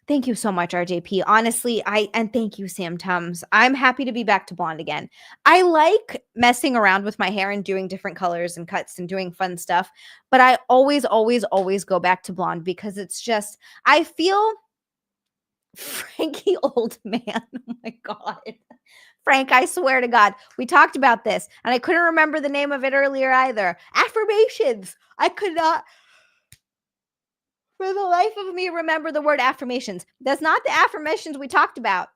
Thank you so much, RJP. Honestly, and thank you, Sam Tums. I'm happy to be back to blonde again. I like messing around with my hair and doing different colors and cuts and doing fun stuff. But I always, always, always go back to blonde because it's just, I feel Frankie old man. Oh my God. Frank, I swear to God, we talked about this and I couldn't remember the name of it earlier either. Affirmations. I could not, for the life of me, remember the word affirmations. That's not the affirmations we talked about.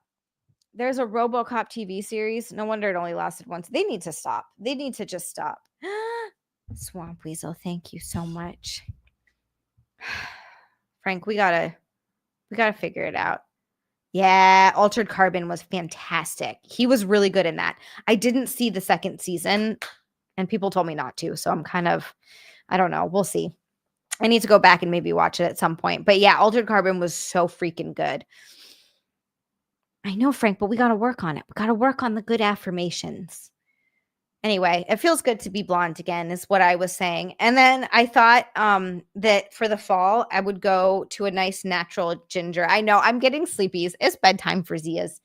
There's a RoboCop TV series. No wonder it only lasted once. They need to stop. They need to just stop. Swamp Weasel, thank you so much. Frank, we gotta figure it out. Yeah, Altered Carbon was fantastic. He was really good in that. I didn't see the second season, and people told me not to, so I'm kind of, I don't know. We'll see. I need to go back and maybe watch it at some point. But yeah, Altered Carbon was so freaking good. I know, Frank, but we got to work on it. We got to work on the good affirmations. Anyway, it feels good to be blonde again, is what I was saying. And then I thought that for the fall, I would go to a nice natural ginger. I know I'm getting sleepies. It's bedtime for Zias.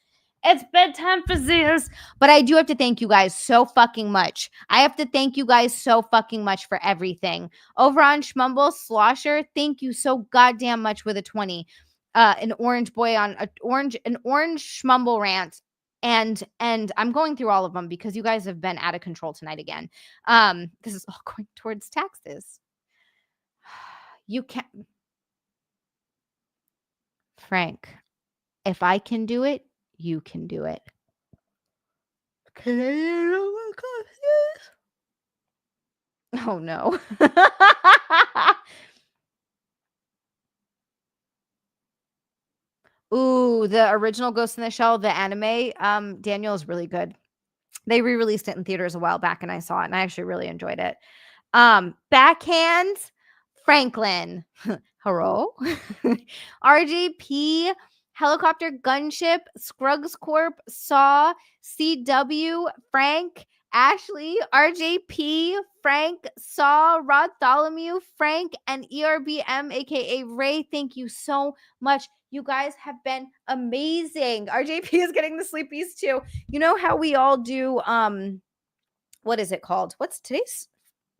It's bedtime for Zias. But I do have to thank you guys so fucking much. I have to thank you guys so fucking much for everything. Over on Schmumble Slosher, thank you so goddamn much with a 20. An orange boy on an orange Schmumble rant. And I'm going through all of them because you guys have been out of control tonight again. This is all going towards taxes. You can't, Frank, if I can do it, you can do it. Can I know what cost is? Oh no. Ooh, the original Ghost in the Shell, the anime, Daniel, is really good. They re-released it in theaters a while back and I saw it and I actually really enjoyed it. Backhand, Franklin. Hello. RJP, Helicopter Gunship, Scruggs Corp, Saw, CW, Frank, Ashley, RJP, Frank, Saw, Bartholomew, Frank, and ERBM, aka Ray. Thank you so much. You guys have been amazing. RJP is getting the sleepies too. You know how we all do what is it called? What's today's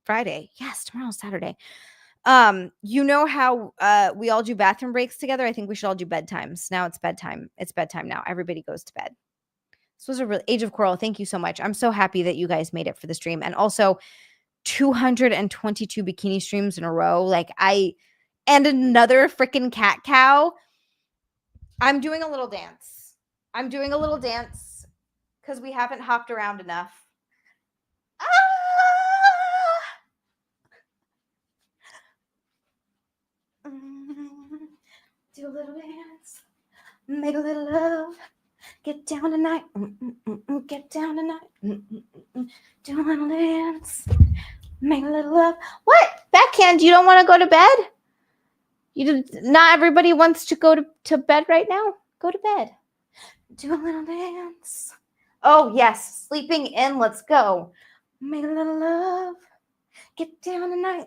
Friday? Yes, tomorrow's Saturday. You know how we all do bathroom breaks together? I think we should all do bedtimes. Now it's bedtime. It's bedtime now. Everybody goes to bed. This was a real Age of Coral. Thank you so much. I'm so happy that you guys made it for the stream. And also 222 bikini streams in a row. And another freaking cat cow. I'm doing a little dance. Because we haven't hopped around enough. Do a little dance, make a little love, get down tonight, get down tonight, do a little dance, make a little love. What? Backhand, you don't want to go to bed? Not everybody wants to go to bed right now. Go to bed. Do a little dance. Oh, yes. Sleeping in. Let's go. Make a little love. Get down tonight.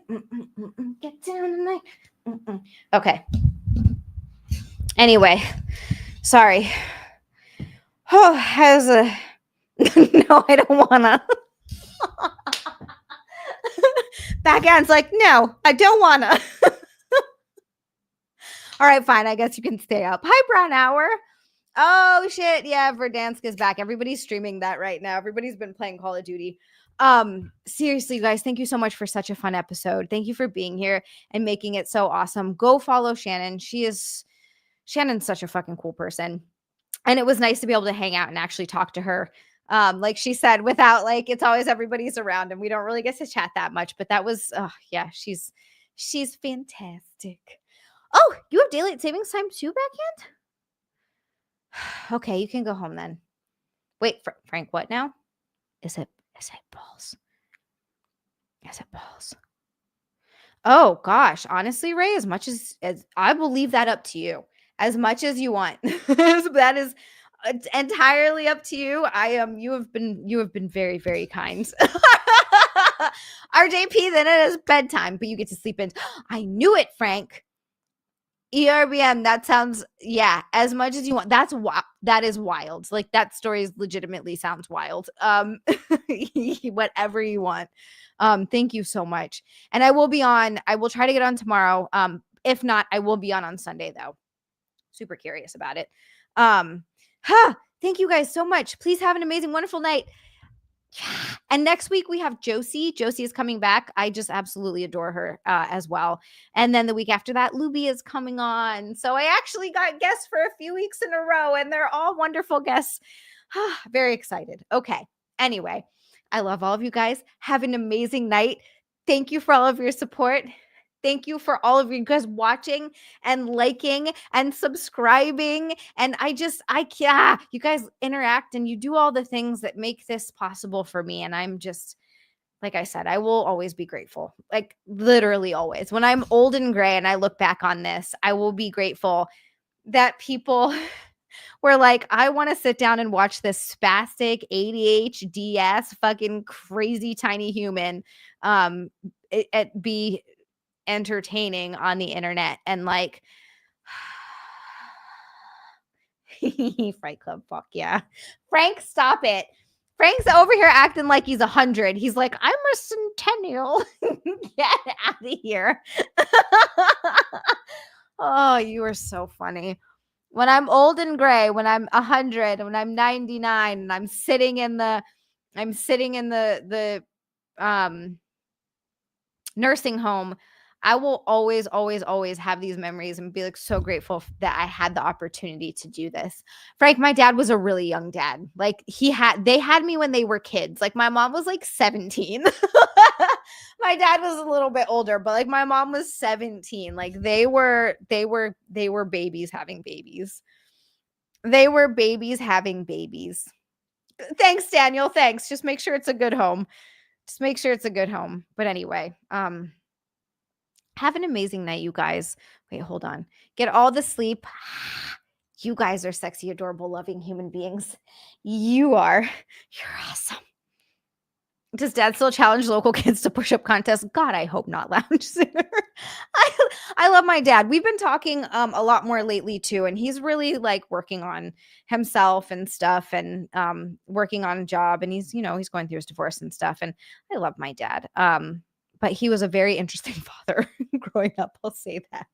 Get down tonight. Okay. Anyway, sorry. Oh, no, I don't wanna. Backhand's like, no, I don't wanna. All right, fine. I guess you can stay up. Hi, Brown Hour. Oh shit, yeah, Verdansk is back. Everybody's streaming that right now. Everybody's been playing Call of Duty. Seriously, you guys, thank you so much for such a fun episode. Thank you for being here and making it so awesome. Go follow Shannon. Shannon's such a fucking cool person. And it was nice to be able to hang out and actually talk to her. Like she said, without it's always everybody's around and we don't really get to chat that much. But that was, yeah, she's fantastic. Oh, you have daylight savings time too, Backhand? Okay, you can go home then. Wait, Frank, what now? Is it balls? Is it balls? Oh gosh, honestly, Ray, as much as I will leave that up to you. As much as you want. That is entirely up to you. You have been very, very kind. RJP, then it is bedtime, but you get to sleep in. I knew it, Frank. ERBM, that sounds, yeah, as much as you want. That is wild. That story legitimately sounds wild. Whatever you want. Thank you so much. And I will try to get on tomorrow. If not, I will be on Sunday though. Super curious about it. Thank you guys so much. Please have an amazing, wonderful night. And next week we have Josie. Josie is coming back. I just absolutely adore her as well. And then the week after that, Luby is coming on. So I actually got guests for a few weeks in a row and they're all wonderful guests. Very excited. Okay. Anyway, I love all of you guys. Have an amazing night. Thank you for all of your support. Thank you for all of you guys watching and liking and subscribing. And you guys interact and you do all the things that make this possible for me. And I'm just, like I said, I will always be grateful. Literally always. When I'm old and gray and I look back on this, I will be grateful that people were like, I want to sit down and watch this spastic ADHD ass fucking crazy tiny human be entertaining on the internet. And Fight Club, fuck yeah. Frank, stop it. Frank's over here acting like he's 100. He's like, I'm a centennial. Get out of here. Oh, you are so funny. When I'm old and gray, when I'm 100, when I'm 99, and I'm sitting in the nursing home, I will always, always, always have these memories and be so grateful that I had the opportunity to do this. Frank, my dad was a really young dad. They had me when they were kids. My mom was 17. My dad was a little bit older, but my mom was 17. They were babies having babies. They were babies having babies. Thanks, Daniel. Thanks. Just make sure it's a good home. Just make sure it's a good home. But anyway, have an amazing night, you guys. Wait, hold on. Get all the sleep. You guys are sexy, adorable, loving human beings. You are. You're awesome. Does dad still challenge local kids to push-up contests? God, I hope not, Lounge Singer. I love my dad. We've been talking a lot more lately too, and he's really like working on himself and stuff, and working on a job, and he's going through his divorce and stuff. And I love my dad. But he was a very interesting father growing up. I'll say that.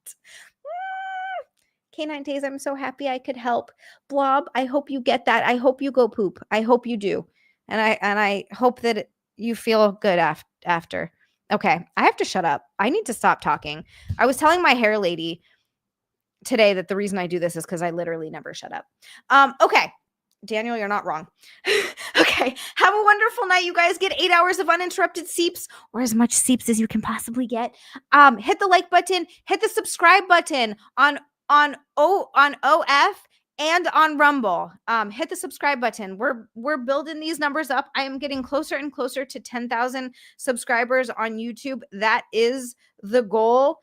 Canine Days, I'm so happy I could help. Blob, I hope you get that. I hope you go poop. I hope you do. And I hope that you feel good after. Okay, I have to shut up. I need to stop talking. I was telling my hair lady today that the reason I do this is because I literally never shut up. Okay, Daniel, you're not wrong. Okay, have a wonderful night. You guys get 8 hours of uninterrupted seeps, or as much seeps as you can possibly get. Hit the like button, hit the subscribe button on OF and on Rumble. Hit the subscribe button. We're building these numbers up. I am getting closer and closer to 10,000 subscribers on YouTube. That is the goal.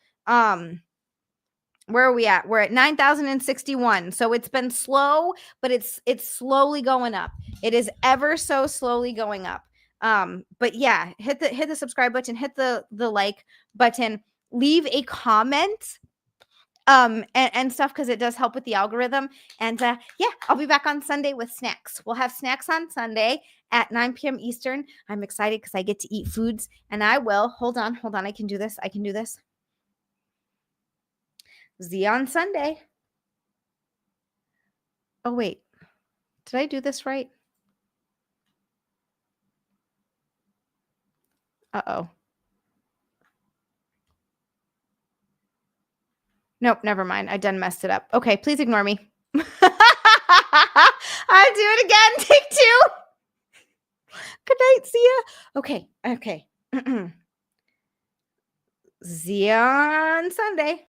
Where are we at? We're at 9,061. So it's been slow, but it's slowly going up. It is ever so slowly going up. But yeah, hit the subscribe button, hit the like button, leave a comment and stuff, because it does help with the algorithm. And yeah, I'll be back on Sunday with snacks. We'll have snacks on Sunday at 9 p.m. Eastern. I'm excited because I get to eat foods, and I will. Hold on. I can do this. Xia on Sunday. Oh, wait. Did I do this right? Uh-oh. Nope, never mind. I done messed it up. Okay, please ignore me. I'll do it again. Take 2. Good night, Xia. Okay. Xia on Sunday.